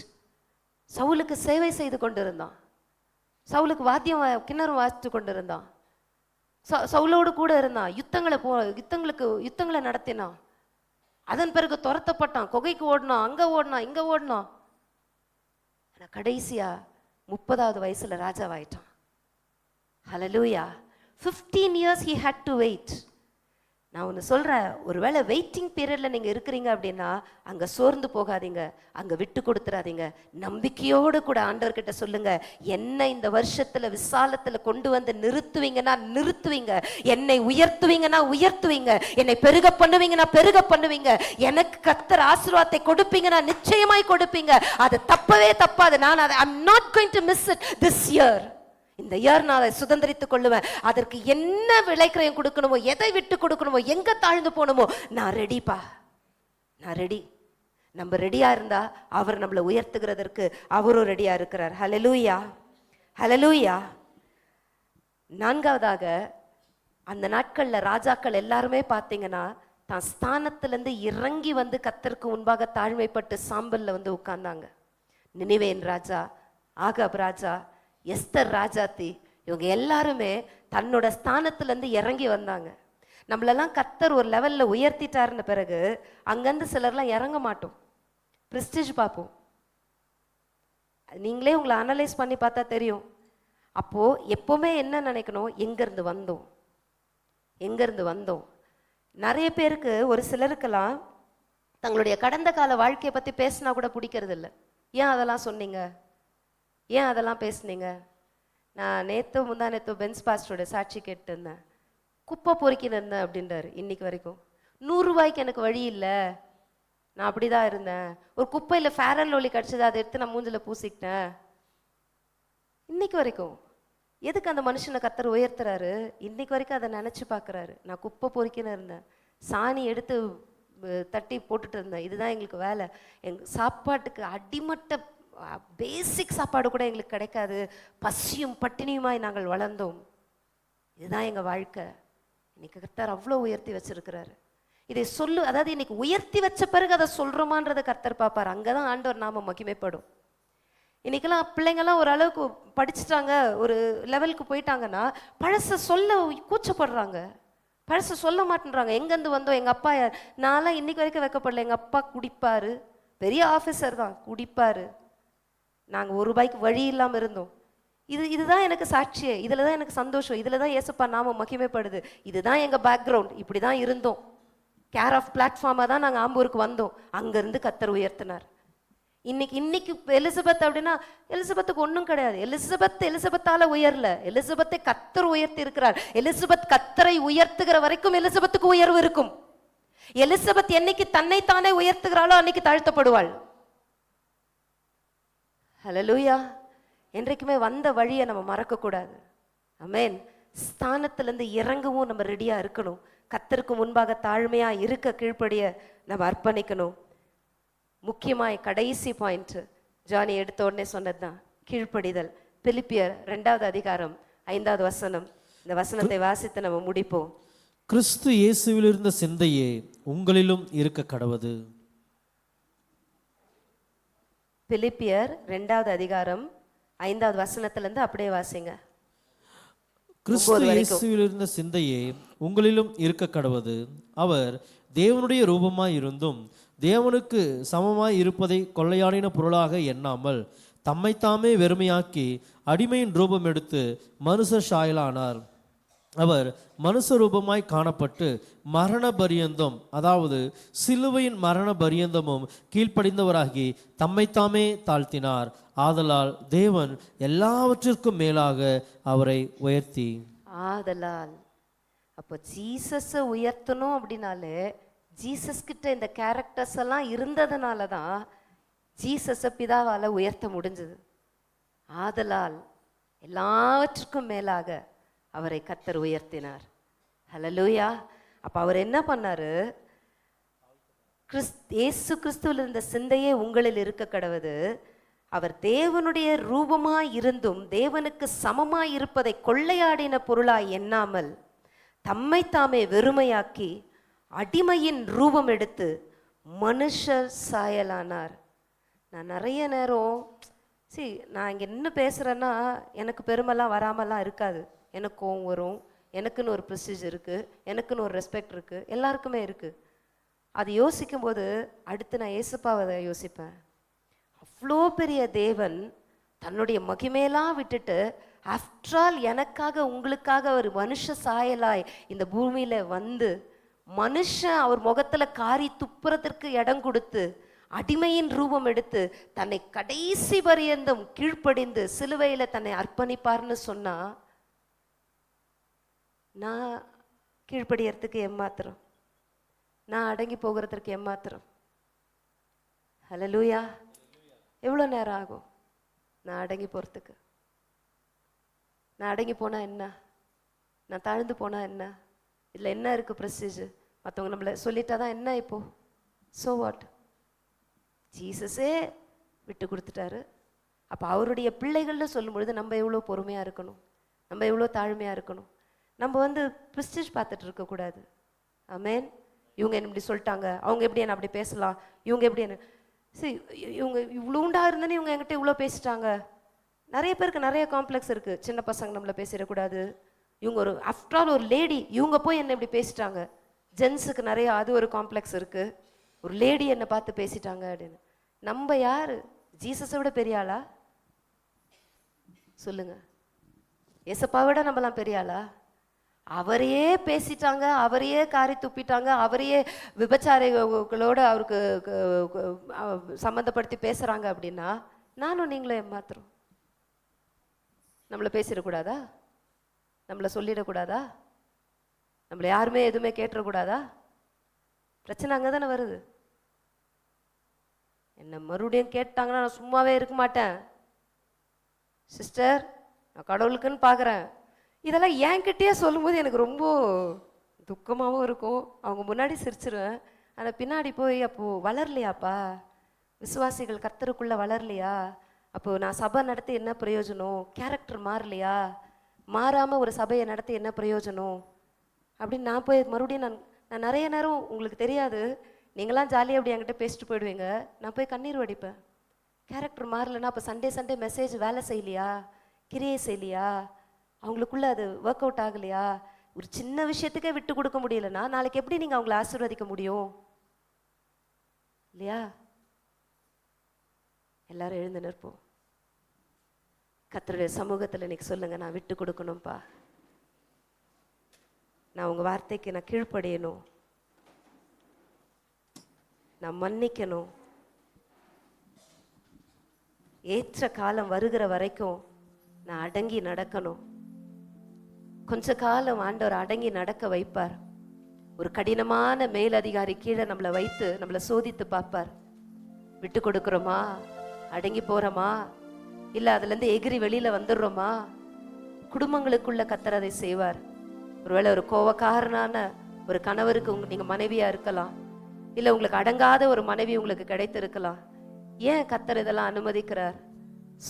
சவுலுக்கு சேவை செய்து கொண்டிருந்தான். சவுலுக்கு வாத்தியம் கிணறு வாசித்து கொண்டிருந்தான். சவுலோடு கூட இருந்தான். யுத்தங்களை நடத்தினான். அதன் பிறகு துரத்தப்பட்டான், குகைக்கு ஓடினான், அங்க ஓடினான், இங்க ஓடினான். ஆனா கடைசியா 30வது வயசுல ராஜாவாயிட்டான். ஹல்லேலூயா. 15 years he had to wait. நான் ஒன்று சொல்கிறேன், ஒருவேளை வெயிட்டிங் பீரியடில் நீங்கள் இருக்கிறீங்க அப்படின்னா அங்கே சோர்ந்து போகாதீங்க, அங்கே விட்டு கொடுத்துறாதீங்க. நம்பிக்கையோடு கூட ஆண்டவர்கிட்ட சொல்லுங்க, என்னை இந்த வருஷத்தில் விசாலத்தில் கொண்டு வந்து நிறுத்துவீங்கன்னா நிறுத்துவீங்க, என்னை உயர்த்துவீங்கன்னா உயர்த்துவீங்க, என்னை பெருக பண்ணுவீங்கன்னா பெருக பண்ணுவீங்க, எனக்கு கர்த்தர் ஆசீர்வாதத்தை கொடுப்பீங்கன்னா நிச்சயமாய் கொடுப்பீங்க. அது தப்பவே தப்பாது. நான் அதை I'm not going to miss it this year. இந்த இயர் நான் அதை சுதந்திரித்துக் கொள்ளுவேன். அதற்கு என்ன விலைக்கிரயம் கொடுக்கணுமோ, எதை விட்டு கொடுக்கணுமோ, எங்க தாழ்ந்து போகணுமோ, நான் ரெடிப்பா, நான் ரெடி. நம்ம ரெடியா இருந்தா அவர் நம்மளை உயர்த்துகிறதற்கு அவரும் ரெடியா இருக்கிறார். ஹல்லேலூயா, ஹல்லேலூயா. 4வதாக, அந்த நாட்கள்ல ராஜாக்கள் எல்லாருமே பார்த்தீங்கன்னா தான் ஸ்தானத்திலிருந்து இறங்கி வந்து கர்த்தருக்கு முன்பாக தாழ்மைப்பட்டு சாம்பல்ல வந்து உட்கார்ந்தாங்க. நினிவேன் ராஜா, ஆகாப் ராஜா, எஸ்தர் ராஜாத்தி, இவங்க எல்லாருமே தன்னோட ஸ்தானத்திலேருந்து இறங்கி வந்தாங்க. நம்மளெல்லாம் கர்த்தர் ஒரு லெவலில் உயர்த்திட்டாருன்னு பிறகு அங்கேருந்து சிலர்லாம் இறங்க மாட்டோம், ப்ரெஸ்டீஜ் பார்ப்போம். நீங்களே உங்களை அனலைஸ் பண்ணி பார்த்தா தெரியும். அப்போது எப்போவுமே என்ன நினைக்கணும், எங்கேருந்து வந்தோம், எங்கேருந்து வந்தோம். நிறைய பேருக்கு, ஒரு சிலருக்கெல்லாம் தங்களுடைய கடந்த கால வாழ்க்கையை பற்றி பேசினா கூட பிடிக்கிறது இல்லை. ஏன் அதெல்லாம் சொன்னீங்க, ஏன் அதெல்லாம் பேசுனீங்க? நான் முந்தா நேற்று பென்ஸ் பாஸ்டரோட சாட்சி கேட்டுருந்தேன். குப்பை பொறுக்கின்னு இருந்தேன் அப்படின்றாரு. இன்னைக்கு வரைக்கும் 100 ரூபாய்க்கு எனக்கு வழி இல்லை, நான் அப்படி தான் இருந்தேன். ஒரு குப்பையில் ஃபேர் அண்ட் லவ்லி கிடச்சது, அதை எடுத்து நான் மூஞ்சில் பூசிக்கிட்டேன். இன்னைக்கு வரைக்கும் எதுக்கு அந்த மனுஷனை கர்த்தர் உயர்த்துறாரு? இன்னைக்கு வரைக்கும் அதை நினச்சி பார்க்குறாரு. நான் குப்பை பொறுக்கின்னு இருந்தேன், சாணி எடுத்து தட்டி போட்டுட்டு இருந்தேன், இதுதான் எங்களுக்கு வேலை. எங்கள் சாப்பாட்டுக்கு அடிமட்ட பேசிக் சாப்பாடு கூட எங்களுக்கு கிடைக்காது, பசியும் பட்டினியுமாய் நாங்கள் வளர்ந்தோம், இதுதான் எங்கள் வாழ்க்கை. இன்னைக்கு கர்த்தர் அவ்வளோ உயர்த்தி வச்சிருக்கிறாரு. இதை அதாவது இன்னைக்கு உயர்த்தி வச்ச பிறகு அதை சொல்கிறோமான்றதை கர்த்தர் பார்ப்பார். அங்கே தான் ஆண்டவர் நாம மகிமைப்படும். இன்னைக்கெல்லாம் பிள்ளைங்கள்லாம் ஒரு அளவுக்கு படிச்சுட்டாங்க, ஒரு லெவலுக்கு போயிட்டாங்கன்னா பழச சொல்ல கூச்சப்படுறாங்க, பழச சொல்ல மாட்டேன்றாங்க. எங்கேருந்து வந்தோம், எங்கள் அப்பா யார்? நான்லாம் இன்னைக்கு வரைக்கும் வைக்கப்படல. எங்கள் அப்பா குடிப்பார், பெரிய ஆஃபீஸர் தான், குடிப்பார். நாங்கள் 1 ரூபாய்க்கு வழி இல்லாமல் இருந்தோம். இதுதான் எனக்கு சாட்சியே, இதில் தான் எனக்கு சந்தோஷம், இதில் தான் ஏசப்பா நாம மகிமைப்படுது. இதுதான் எங்கள் பேக்ரவுண்ட், இப்படி தான் இருந்தோம். கேர் ஆஃப் பிளாட்ஃபார்மாக தான் நாங்கள் ஆம்பூருக்கு வந்தோம். அங்கேருந்து கர்த்தர் உயர்த்தினார். இன்னைக்கு எலிசபெத் அப்படின்னா எலிசபெத்துக்கு ஒன்றும் கிடையாது. எலிசபெத்தால உயரல, எலிசபெத்தை கர்த்தர் உயர்த்தி இருக்கிறார். எலிசபெத் கர்த்தரை உயர்த்துகிற வரைக்கும் எலிசபெத்துக்கு உயர்வு இருக்கும். எலிசபெத் என்னைக்கு தன்னைத்தானே உயர்த்துகிறாளோ அன்னைக்கு தாழ்த்தப்படுவாள். ஹல்லேலூயா. என்றைக்குமே வந்த வழியை நம்ம மறக்கக்கூடாது. ஆமென். ஸ்தானத்திலேருந்து இறங்கவும் நம்ம ரெடியாக இருக்கணும். கர்த்தருக்கு முன்பாக தாழ்மையாக இருக்க, கீழ்ப்படிய நம்ம அர்ப்பணிக்கணும். முக்கியமாய் கடைசி பாயிண்ட் ஜானி எடுத்த உடனே சொன்னது தான் கீழ்ப்படிதல். பிலிப்பியர் 2வது அதிகாரம் 5வது வசனம். இந்த வசனத்தை வாசித்து நம்ம முடிப்போம். கிறிஸ்து இயேசுவில் இருந்த சிந்தையே உங்களிலும் இருக்க கடவது. பிலிப்பியர் 2வது அதிகாரம் 5வது வசனத்திலிருந்து அப்படியே வாசிங்க. கிறிஸ்து இயேசுவில் இருந்த சிந்தையே உங்களிலும் இருக்க கடவது. அவர் தேவனுடைய ரூபமாய் இருந்தும் தேவனுக்கு சமமாய் இருப்பதை கொள்ளையாடின பொருளாக எண்ணாமல் தம்மைத்தாமே வெறுமையாக்கி அடிமையின் ரூபம் எடுத்து மனுஷ சாயலானார். அவர் மனுஷ ரூபமாய் காணப்பட்டு மரண பரியந்தம், அதாவது சிலுவையின் மரண பரியந்தமும் கீழ்ப்படிந்தவராகி தம்மைத்தாமே தாழ்த்தினார். ஆதலால் தேவன் எல்லாவற்றிற்கும் மேலாக அவரை உயர்த்தி. ஆதலால் அப்போ ஜீசஸை உயர்த்தணும் அப்படின்னாலே ஜீசஸ் கிட்ட இந்த கேரக்டர்ஸ் எல்லாம் இருந்ததுனால தான் ஜீசஸை பிதாவால் உயர்த்த முடிஞ்சது. ஆதலால் எல்லாவற்றுக்கும் மேலாக அவரை கர்த்தர் உயர்த்தினார். ஹல்லேலூயா. அப்போ அவர் என்ன பண்ணாரு? இயேசு கிறிஸ்துவில் இருந்த சிந்தையே உங்களில் இருக்க கடவது. அவர் தேவனுடைய ரூபமாய் இருந்தும் தேவனுக்கு சமமாய் இருப்பதை கொள்ளையாடின பொருளாய் எண்ணாமல் தம்மை தாமே வெறுமையாக்கி அடிமையின் ரூபம் எடுத்து மனுஷ சாயலானார். நான் நிறைய நேரம் நான் இங்கே என்ன பேசுகிறேன்னா எனக்கு பெருமைலாம் வராமலாம் இருக்காது. எனக்கு கோவம் வரும், எனக்குன்னு ஒரு ப்ரெஸ்டீஜ் இருக்குது, எனக்குன்னு ஒரு ரெஸ்பெக்ட் இருக்குது, எல்லாருக்குமே இருக்குது. அது யோசிக்கும்போது அடுத்து நான் ஏசப்பாவை யோசிப்பேன். அவ்வளோ பெரிய தேவன் தன்னுடைய மகிமையெல்லாம் விட்டுட்டு ஆஃப்டர் ஆல் எனக்காக உங்களுக்காக ஒரு மனுஷ சாயலாய் இந்த பூமியில் வந்து மனுஷன் அவர் முகத்தில் காரி துப்புறத்திற்கு இடம் கொடுத்து அடிமையின் ரூபம் எடுத்து தன்னை கடைசி பரியந்தம் கீழ்ப்படிந்து சிலுவையில் தன்னை அர்ப்பணிப்பார்னு சொன்னா நான் கீழ்ப்படியறதுக்கு ஏமாத்திரம், நான் அடங்கி போகிறதுக்கு ஏமாத்திரம். ஹல்லேலூயா. எவ்வளோ நேரம் ஆகும் நான் அடங்கி போகிறதுக்கு? நான் அடங்கி போனால் என்ன? நான் தாழ்ந்து போனால் என்ன? இதில் என்ன இருக்குது ப்ரெஸ்டீஜ்? மற்றவங்க நம்மளை சொல்லிட்டா தான் என்ன இப்போ? So what? ஜீசஸே விட்டு கொடுத்துட்டாரு. அப்போ அவருடைய பிள்ளைகள்னு சொல்லும்பொழுது நம்ம எவ்வளோ பொறுமையாக இருக்கணும், நம்ம எவ்வளோ தாழ்மையாக இருக்கணும். நம்ம ப்ரெஸ்டீஜ் பார்த்துட்டு இருக்கக்கூடாது. ஆமேன். இவங்க என்ன இப்படி சொல்லிட்டாங்க, அவங்க எப்படி என்ன அப்படி பேசலாம், இவங்க எப்படி என்ன இவங்க இவ்வளோ உண்டா இருந்தேன்னு இவங்க என்கிட்ட இவ்வளோ பேசிட்டாங்க. நிறைய பேருக்கு நிறைய காம்ப்ளெக்ஸ் இருக்குது. சின்ன பசங்க நம்மளை பேசிடக்கூடாது, இவங்க ஒரு ஆஃப்டர் ஆல் ஒரு லேடி, இவங்க போய் என்ன இப்படி பேசிட்டாங்க. ஜென்ஸுக்கு நிறைய அது ஒரு காம்ப்ளெக்ஸ் இருக்குது. ஒரு லேடி என்னை பார்த்து பேசிட்டாங்க அப்படின்னு. நம்ம யார்? ஜீசஸை விட பெரிய ஆளா? சொல்லுங்க. ஏசப்பாவை விட நம்மலாம் பெரிய ஆளா? அவரையே பேசிட்டாங்க, அவரையே காரி துப்பிட்டாங்க, அவரையே விபச்சாரிகளோடு அவருக்கு சம்மந்தப்படுத்தி பேசுகிறாங்க அப்படின்னா நானும் நீங்களும் ஏமாத்துறோம். நம்மளை பேசிடக்கூடாதா? நம்மளை சொல்லிடக்கூடாதா? நம்மளை யாருமே எதுவுமே கேட்டுறக்கூடாதா? பிரச்சனை அங்கே தானே வருது. என்ன மறுபடியும் கேட்டாங்கன்னா நான் சும்மாவே இருக்க மாட்டேன் சிஸ்டர், நான் கடவுளுக்குன்னு பார்க்குறேன். இதெல்லாம் என்கிட்டயே சொல்லும்போது எனக்கு ரொம்ப துக்கமாகவும் இருக்கும். அவங்க முன்னாடி சிரிச்சிருவேன், ஆனால் பின்னாடி போய் அப்போது வளரலையாப்பா, விசுவாசிகள் கர்த்தருக்குள்ளே வளரலையா, அப்போது நான் சபை நடத்தி என்ன பிரயோஜனம், கேரக்டர் மாறலையா, மாறாமல் ஒரு சபையை நடத்தி என்ன பிரயோஜனம் அப்படின்னு நான் போய் மறுபடியும் நான் நிறைய நேரம் உங்களுக்கு தெரியாது, நீங்களாம் ஜாலியாக அப்படி என்கிட்ட பேசிட்டு போயிடுவீங்க, நான் போய் கண்ணீர் வடிப்பேன். கேரக்டர் மாறலைன்னா அப்போ சண்டே மெசேஜ் வேலை செய்யலையா, கிரியை செய்யலையா, அவங்களுக்குள்ள அது ஒர்க் அவுட் ஆகலையா? ஒரு சின்ன விஷயத்துக்கே விட்டு கொடுக்க முடியலன்னா நாளைக்கு எப்படி நீங்கள் அவங்கள ஆசீர்வதிக்க முடியும் இல்லையா? எல்லாரும் எழுந்து நிற்போம். கர்த்தருடைய சமூகத்தில் இன்னைக்கு சொல்லுங்க, நான் விட்டு கொடுக்கணும்ப்பா, நான் உங்கள் வார்த்தைக்கு நான் கீழ்ப்படியணும், நான் மன்னிக்கணும். ஏற்ற காலம் வருகிற வரைக்கும் நான் அடங்கி நடக்கணும். கொஞ்ச காலம் ஆண்டவர் அடங்கி நடக்க வைப்பார். ஒரு கடினமான மேலதிகாரி கீழே நம்மளை வைத்து நம்மளை சோதித்து பார்ப்பார். விட்டு கொடுக்குறோமா, அடங்கி போகிறோமா, இல்லை அதுலேருந்து எகிரி வெளியில வந்துடுறோமா? குடும்பங்களுக்குள்ள கர்த்தர் அதை செய்வார். ஒருவேளை ஒரு கோவக்காரனான ஒரு கணவருக்கு நீங்க மனைவியா இருக்கலாம், இல்லை உங்களுக்கு அடங்காத ஒரு மனைவி உங்களுக்கு கிடைத்திருக்கலாம். ஏன் கர்த்தர் இதெல்லாம் அனுமதிக்கிறார்?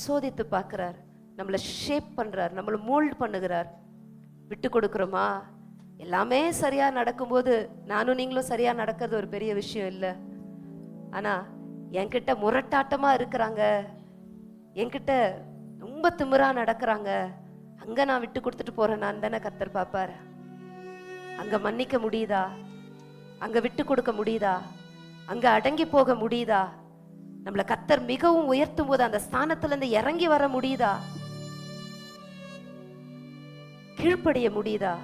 சோதித்து பார்க்கிறார், நம்மளை ஷேப் பண்றார், நம்மளை மோல்ட் பண்ணுகிறார். விட்டு கொடுக்குறோமா? எல்லாமே சரியா நடக்கும்போது நானும் நீங்களும் சரியா நடக்கிறது ஒரு பெரிய விஷயம் இல்லை. ஆனா என்கிட்ட முரட்டாட்டமா இருக்கிறாங்க, என்கிட்ட ரொம்ப திமிரா நடக்கிறாங்க, அங்க நான் விட்டு கொடுத்துட்டு போறேன் நான் தானே கர்த்தர் பார்ப்பார். அங்க மன்னிக்க முடியுதா? அங்க விட்டு கொடுக்க முடியுதா? அங்க அடங்கி போக முடியுதா? நம்மளை கர்த்தர் மிகவும் உயர்த்தும் போது அந்த ஸ்தானத்துல இருந்து இறங்கி வர முடியுதா? கீழ்ப்படிய முடியுதா?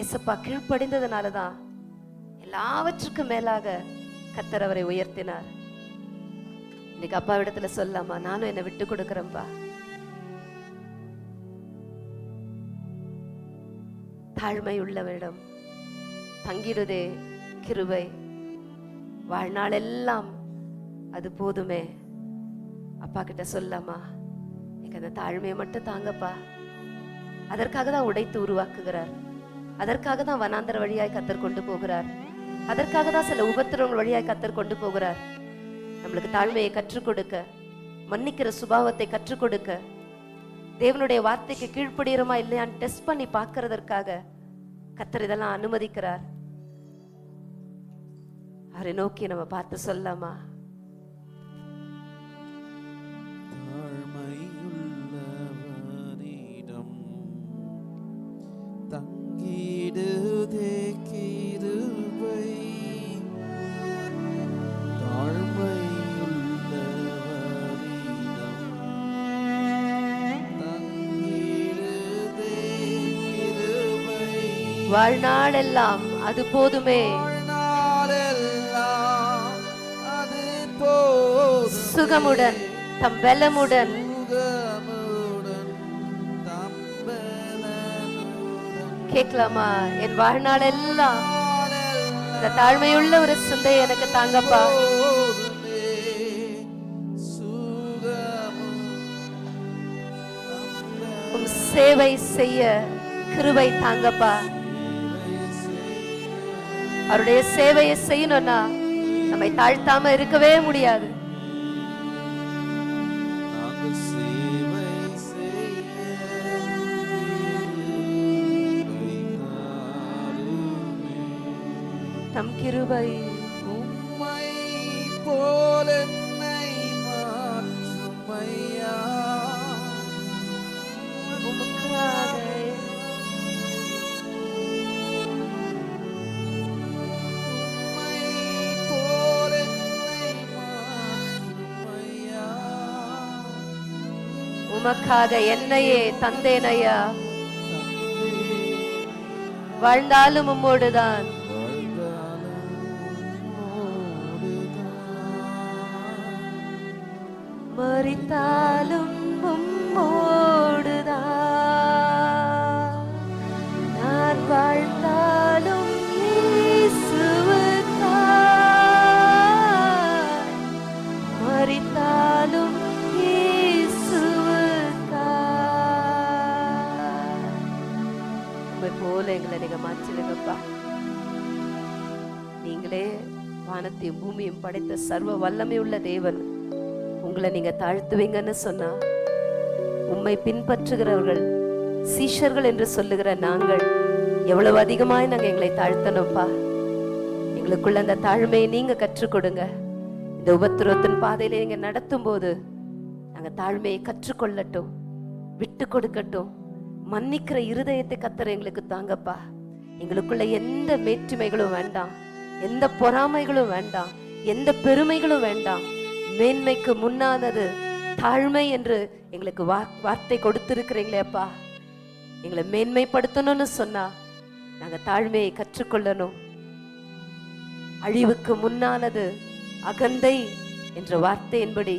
ஏசப்பா கீழ்ப்படிந்ததுனாலதான் எல்லாவற்றுக்கும் மேலாக கர்த்தர் அவரை உயர்த்தினார். இன்னைக்கு அப்பா இடத்துல சொல்லாமா, நானும் என்னை விட்டு கொடுக்கிறேன்பா. தாழ்மை உள்ளவரிடம் தங்கிடுதே கிருபை, வாழ்நாள் எல்லாம் அது போதுமே. அப்பா கிட்ட சொல்லாமா, எனக்கு அந்த தாழ்மையை மட்டும் தாங்கப்பா. அதற்காக தான் உடைத்து உருவாக்குகிறார், அதற்காக தான் வனாந்தர வழியாய் கர்த்தர் கொண்டு போகிறார், அதற்காக தான் சில உபத்திரவங்கள் வழியாய் கர்த்தர் கொண்டு போகிறார். நம்மளுக்கு தாழ்மையை கற்றுக் கொடுக்க, மன்னிக்கிற சுபாவத்தை கற்றுக் கொடுக்க, தேவனுடைய வார்த்தைக்கு கீழ்ப்படுகிறோமா இல்லையான்னு டெஸ்ட் பண்ணி பார்க்கறதற்காக கர்த்தர் இதெல்லாம் அனுமதிக்கிறார். அவரை நோக்கி நம்ம பார்த்து சொல்லாமா, தங்கிடுதே கிருபை, தாழ்மையுள்ளவரிடம் தங்கிடுதே கிருபை, வாழ்நாளெல்லாம் அது போதுமே. வாழ்நாளெல்லாம் அது போதுமே. சுகமுடன் தம் பலமுடன் கேட்கலாமா? என் வாழ்நாளெல்லாம் இந்த தாழ்மையுள்ள ஒரு சிந்தையை எனக்கு தாங்கப்பா. உம் சேவை செய்ய கிருபை தாங்கப்பா. அவருடைய சேவையை செய்யணும்னா நம்மை தாழ்த்தாம இருக்கவே முடியாது. தம் கிருபை உம்மை போல என்னை மாற்றுமையா, உமக்காக உம்மை போல என்னை மாற்றுமையா, உமக்காக என்னையே தந்தேனையா. வாழ்ந்தாலும் உம்மோடுதான், மரித்தாலும் உம்மோடுதான், நான் வாழ்ந்தாலும் இயேசுவுக்காய், மரித்தாலும் இயேசுவுக்காய். உம்மை போல எங்களை நீங்க மாற்றிடுங்கப்பா. நீங்களே வானத்தையும் பூமியும் படைத்த சர்வ வல்லமை உள்ள தேவன், உங்களை நீங்க தாழ்த்துவீங்கன்னு சொன்னா உம்மை பின்பற்றுகிறவர்கள் சீஷர்கள் என்று சொல்லுகிற நாங்கள் எவ்வளவு அதிகமாய் நாங்க எங்களை தாழ்த்தணும்ப்பா. எங்களுக்குள்ள அந்த தாழ்மையை நீங்க கற்றுக் கொடுங்க. இந்த உபத்திரவத்தின் பாதையில நீங்க நடத்தும் போது நாங்க தாழ்மையை கற்றுக்கொள்ளட்டும், விட்டு கொடுக்கட்டும். மன்னிக்கிற இருதயத்தை கர்த்தர் எங்களுக்கு தாங்கப்பா. எங்களுக்குள்ள எந்த மேற்றுமைகளும் வேண்டாம், எந்த பொறாமைகளும் வேண்டாம், எந்த பெருமைகளும் வேண்டாம். மேன்மைக்கு முன்னானது தாழ்மை என்று எங்களுக்கு வார்த்தை கொடுத்திருக்கிறீங்களே அப்பா. எங்களை மேன்மைப்படுத்தணும்னு சொன்னா நாங்க தாழ்மையை கற்றுக்கொள்ளணும். அழிவுக்கு முன்னானது அகந்தை என்ற வார்த்தையின்படி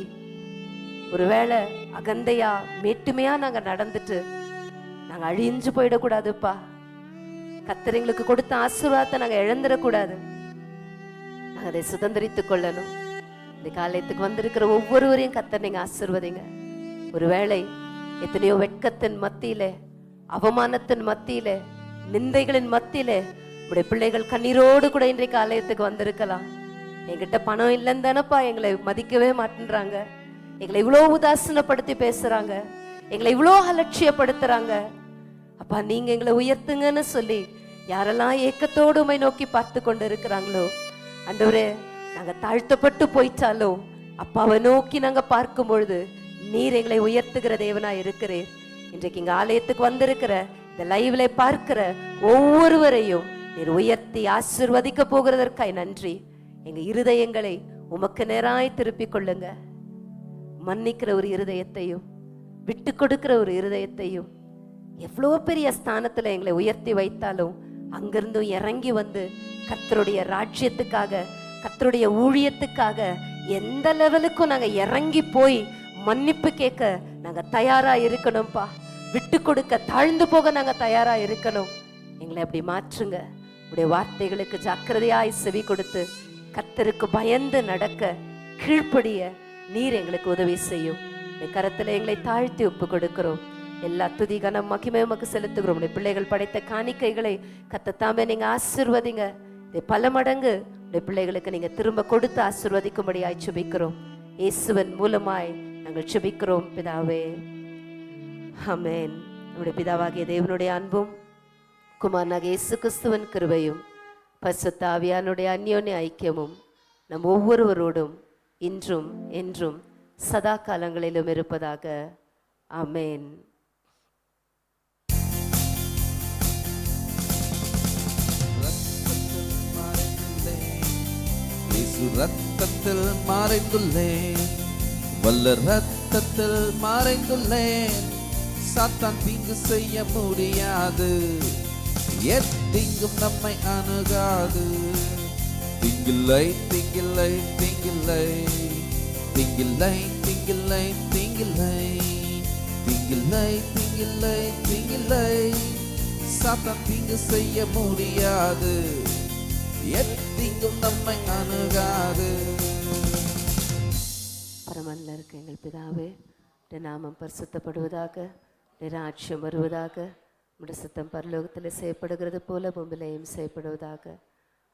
ஒருவேளை அகந்தையா மேட்டுமையா நாங்க நடந்துட்டு நாங்க அழிஞ்சு போயிடக்கூடாதுப்பா. கர்த்தர் எங்களுக்கு கொடுத்த ஆசீர்வாதத்தை நாங்க இழந்துடக்கூடாது. நாங்க அதை சுதந்திரித்துக் கொள்ளணும். இந்த காலத்துக்கு வந்திருக்கிற ஒவ்வொருவரையும் கர்த்தர் நீங்க ஆசீர்வதிங்க. ஒருவேளை எத்தனையோ வெட்கத்தின் மத்தியிலே, அவமானத்தின் மத்தியிலே, நிந்தைகளின் மத்தியிலே உடைய பிள்ளைகள் கண்ணீரோடு கூட இன்றைக்கு ஆலயத்துக்கு வந்திருக்கலாம். என்கிட்ட பணம் இல்லைன்னு தானப்பா எங்களை மதிக்கவே மாட்டேன்றாங்க, எங்களை இவ்வளோ உதாசீனப்படுத்தி பேசுறாங்க, எங்களை இவ்வளோ அலட்சியப்படுத்துறாங்க. அப்பா நீங்க எங்களை உயர்த்துங்கன்னு சொல்லி யாரெல்லாம் ஏக்கத்தோடு உம்மை நோக்கி பார்த்து கொண்டு இருக்கிறாங்களோ, ஆண்டவரே நாங்க தாழ்த்தப்பட்டு போயிட்டாலும் அப்பாவை நோக்கி நாங்க பார்க்கும் பொழுது நீர் எங்களை உயர்த்துகிற தேவனா இருக்கிறீர். இன்றைக்கு இங்க ஆலயத்துக்கு வந்திருக்கிற, இந்த லைவ்ல பார்க்கிற ஒவ்வொருவரையும் நீர் உயர்த்தி ஆசீர்வதிக்க போகிறதற்காய் நன்றி. எங்க இருதயங்களை உமக்கு நேராய் திருப்பிக் கொள்ளுங்க. மன்னிக்கிற ஒரு இருதயத்தையும், விட்டு கொடுக்கிற ஒரு இருதயத்தையும், எவ்வளோ பெரிய ஸ்தானத்துல எங்களை உயர்த்தி வைத்தாலும் அங்கிருந்தும் இறங்கி வந்து கர்த்தருடைய ராஜ்யத்துக்காக, கர்த்தருடைய ஊழியத்துக்காக எந்த லெவலுக்கும் நாங்க இறங்கி போய் மன்னிப்பு கேட்க நாங்க தயாரா இருக்கணும்பா. விட்டு கொடுக்க, தாழ்ந்து போக நாங்க தயாரா இருக்கணும். எங்களை அப்படி மாற்றுங்க. உடைய வார்த்தைகளுக்கு ஜாக்கிரதையாய் செவி கொடுத்து கர்த்தருக்கு பயந்து நடக்க, கீழ்ப்படிய நீர் எங்களுக்கு உதவி செய்யும். இந்த கரத்துல எங்களை தாழ்த்தி ஒப்பு கொடுக்கிறோம். எல்லா துதி கனம் மகிமை உமக்கு செலுத்துகிறோம். உடைய பிள்ளைகள் படைத்த காணிக்கைகளை கர்த்தத்தாமே நீங்க ஆசீர்வதிங்க. இதை பல மடங்கு உடைய பிள்ளைகளுக்கு நீங்க திரும்ப கொடுத்து ஆசீர்வதிக்கும்படியாய் ஜெபிக்கிறோம். இயேசுவின் மூலமாய் நாங்கள் ஜெபிக்கிறோம் பிதாவே, ஆமென். நம்முடைய பிதாவாகிய தேவனுடைய அன்பும் குமாரனாகிய இயேசு கிறிஸ்துவின் கிருபையும் பரிசுத்த ஆவியானுடைய அந்யோன்ய ஐக்கியமும் நம் ஒவ்வொருவரோடும் இன்றும் என்றும் சதா காலங்களிலும் இருப்பதாக. ஆமென். ரத்தத்தில் மறைந்துள்ளேன், வல்ல ரத்தத்தில் மறைந்துள்ளேன். சாத்தான் தீங்கு செய்ய முடியாது, எத்தீங்கும் நம்மை அணுகாது. திங்கில்லை திங்கில்லை திங்கில்லை திங்கில்லை திங்கில்லை திங்கில்லை திங்கில்லை திங்கில்லை திங்கில்லை. சாத்தான் தீங்கு செய்ய முடியாது, எத்தீங்கும் நம்மை அணுகாது. பரமன்ல இருக்க எங்கள் பிதாவே, உடைய நாமம் பரிசுத்தப்படுவதாக, உடைய ராஜ்யம் வருவதாக, உடைய சித்தம் பரலோகத்தில் செய்யப்படுகிறது போல பூமியிலையும் செய்யப்படுவதாக.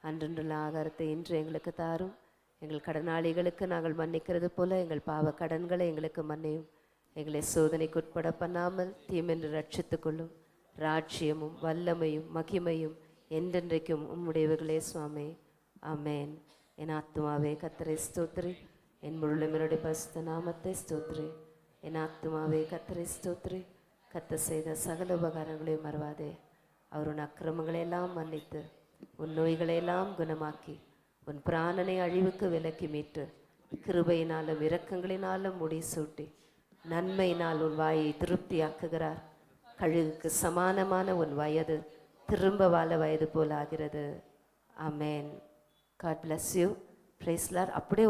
அன்றன்றுள்ள ஆகாரத்தை இன்று எங்களுக்கு தாரும். எங்கள் கடனாளிகளுக்கு நாங்கள் மன்னிக்கிறது போல எங்கள் பாவ கடன்களை எங்களுக்கு மன்னியும். எங்களை சோதனைக்கு உட்பட பண்ணாமல் தீமென்று ரட்சித்துக் கொள்ளும். ராஜ்யமும் வல்லமையும் மகிமையும் என்றென்றைக்கும் உம்முடையவர்களே சுவாமி. ஆமென். என் ஆத்துமாவே கர்த்தரை ஸ்தோத்திரி, என் முழுமையினுடைய பரிசுத்த நாமத்தை ஸ்தோத்திரி. என் ஆத்துமாவே கர்த்தரை ஸ்தோத்திரி, கர்த்தர் செய்த சகல உபகாரங்களையும் மறவாதே. அவர் உன் அக்கிரமங்களை எல்லாம் மன்னித்து, உன் நோய்களை எல்லாம் குணமாக்கி, உன் பிராணனை அழிவுக்கு விலக்கி மீட்டு, கிருபையினாலும் இரக்கங்களினாலும் முடிசூட்டி, நன்மையினால் உன் வாயை திருப்தியாக்குகிறார். கழுகுக்கு சமானமான உன் வயது திரும்ப வாழ வயது போல் ஆகிறது. ஆமென். God bless you. Praise Lord. அப்படியே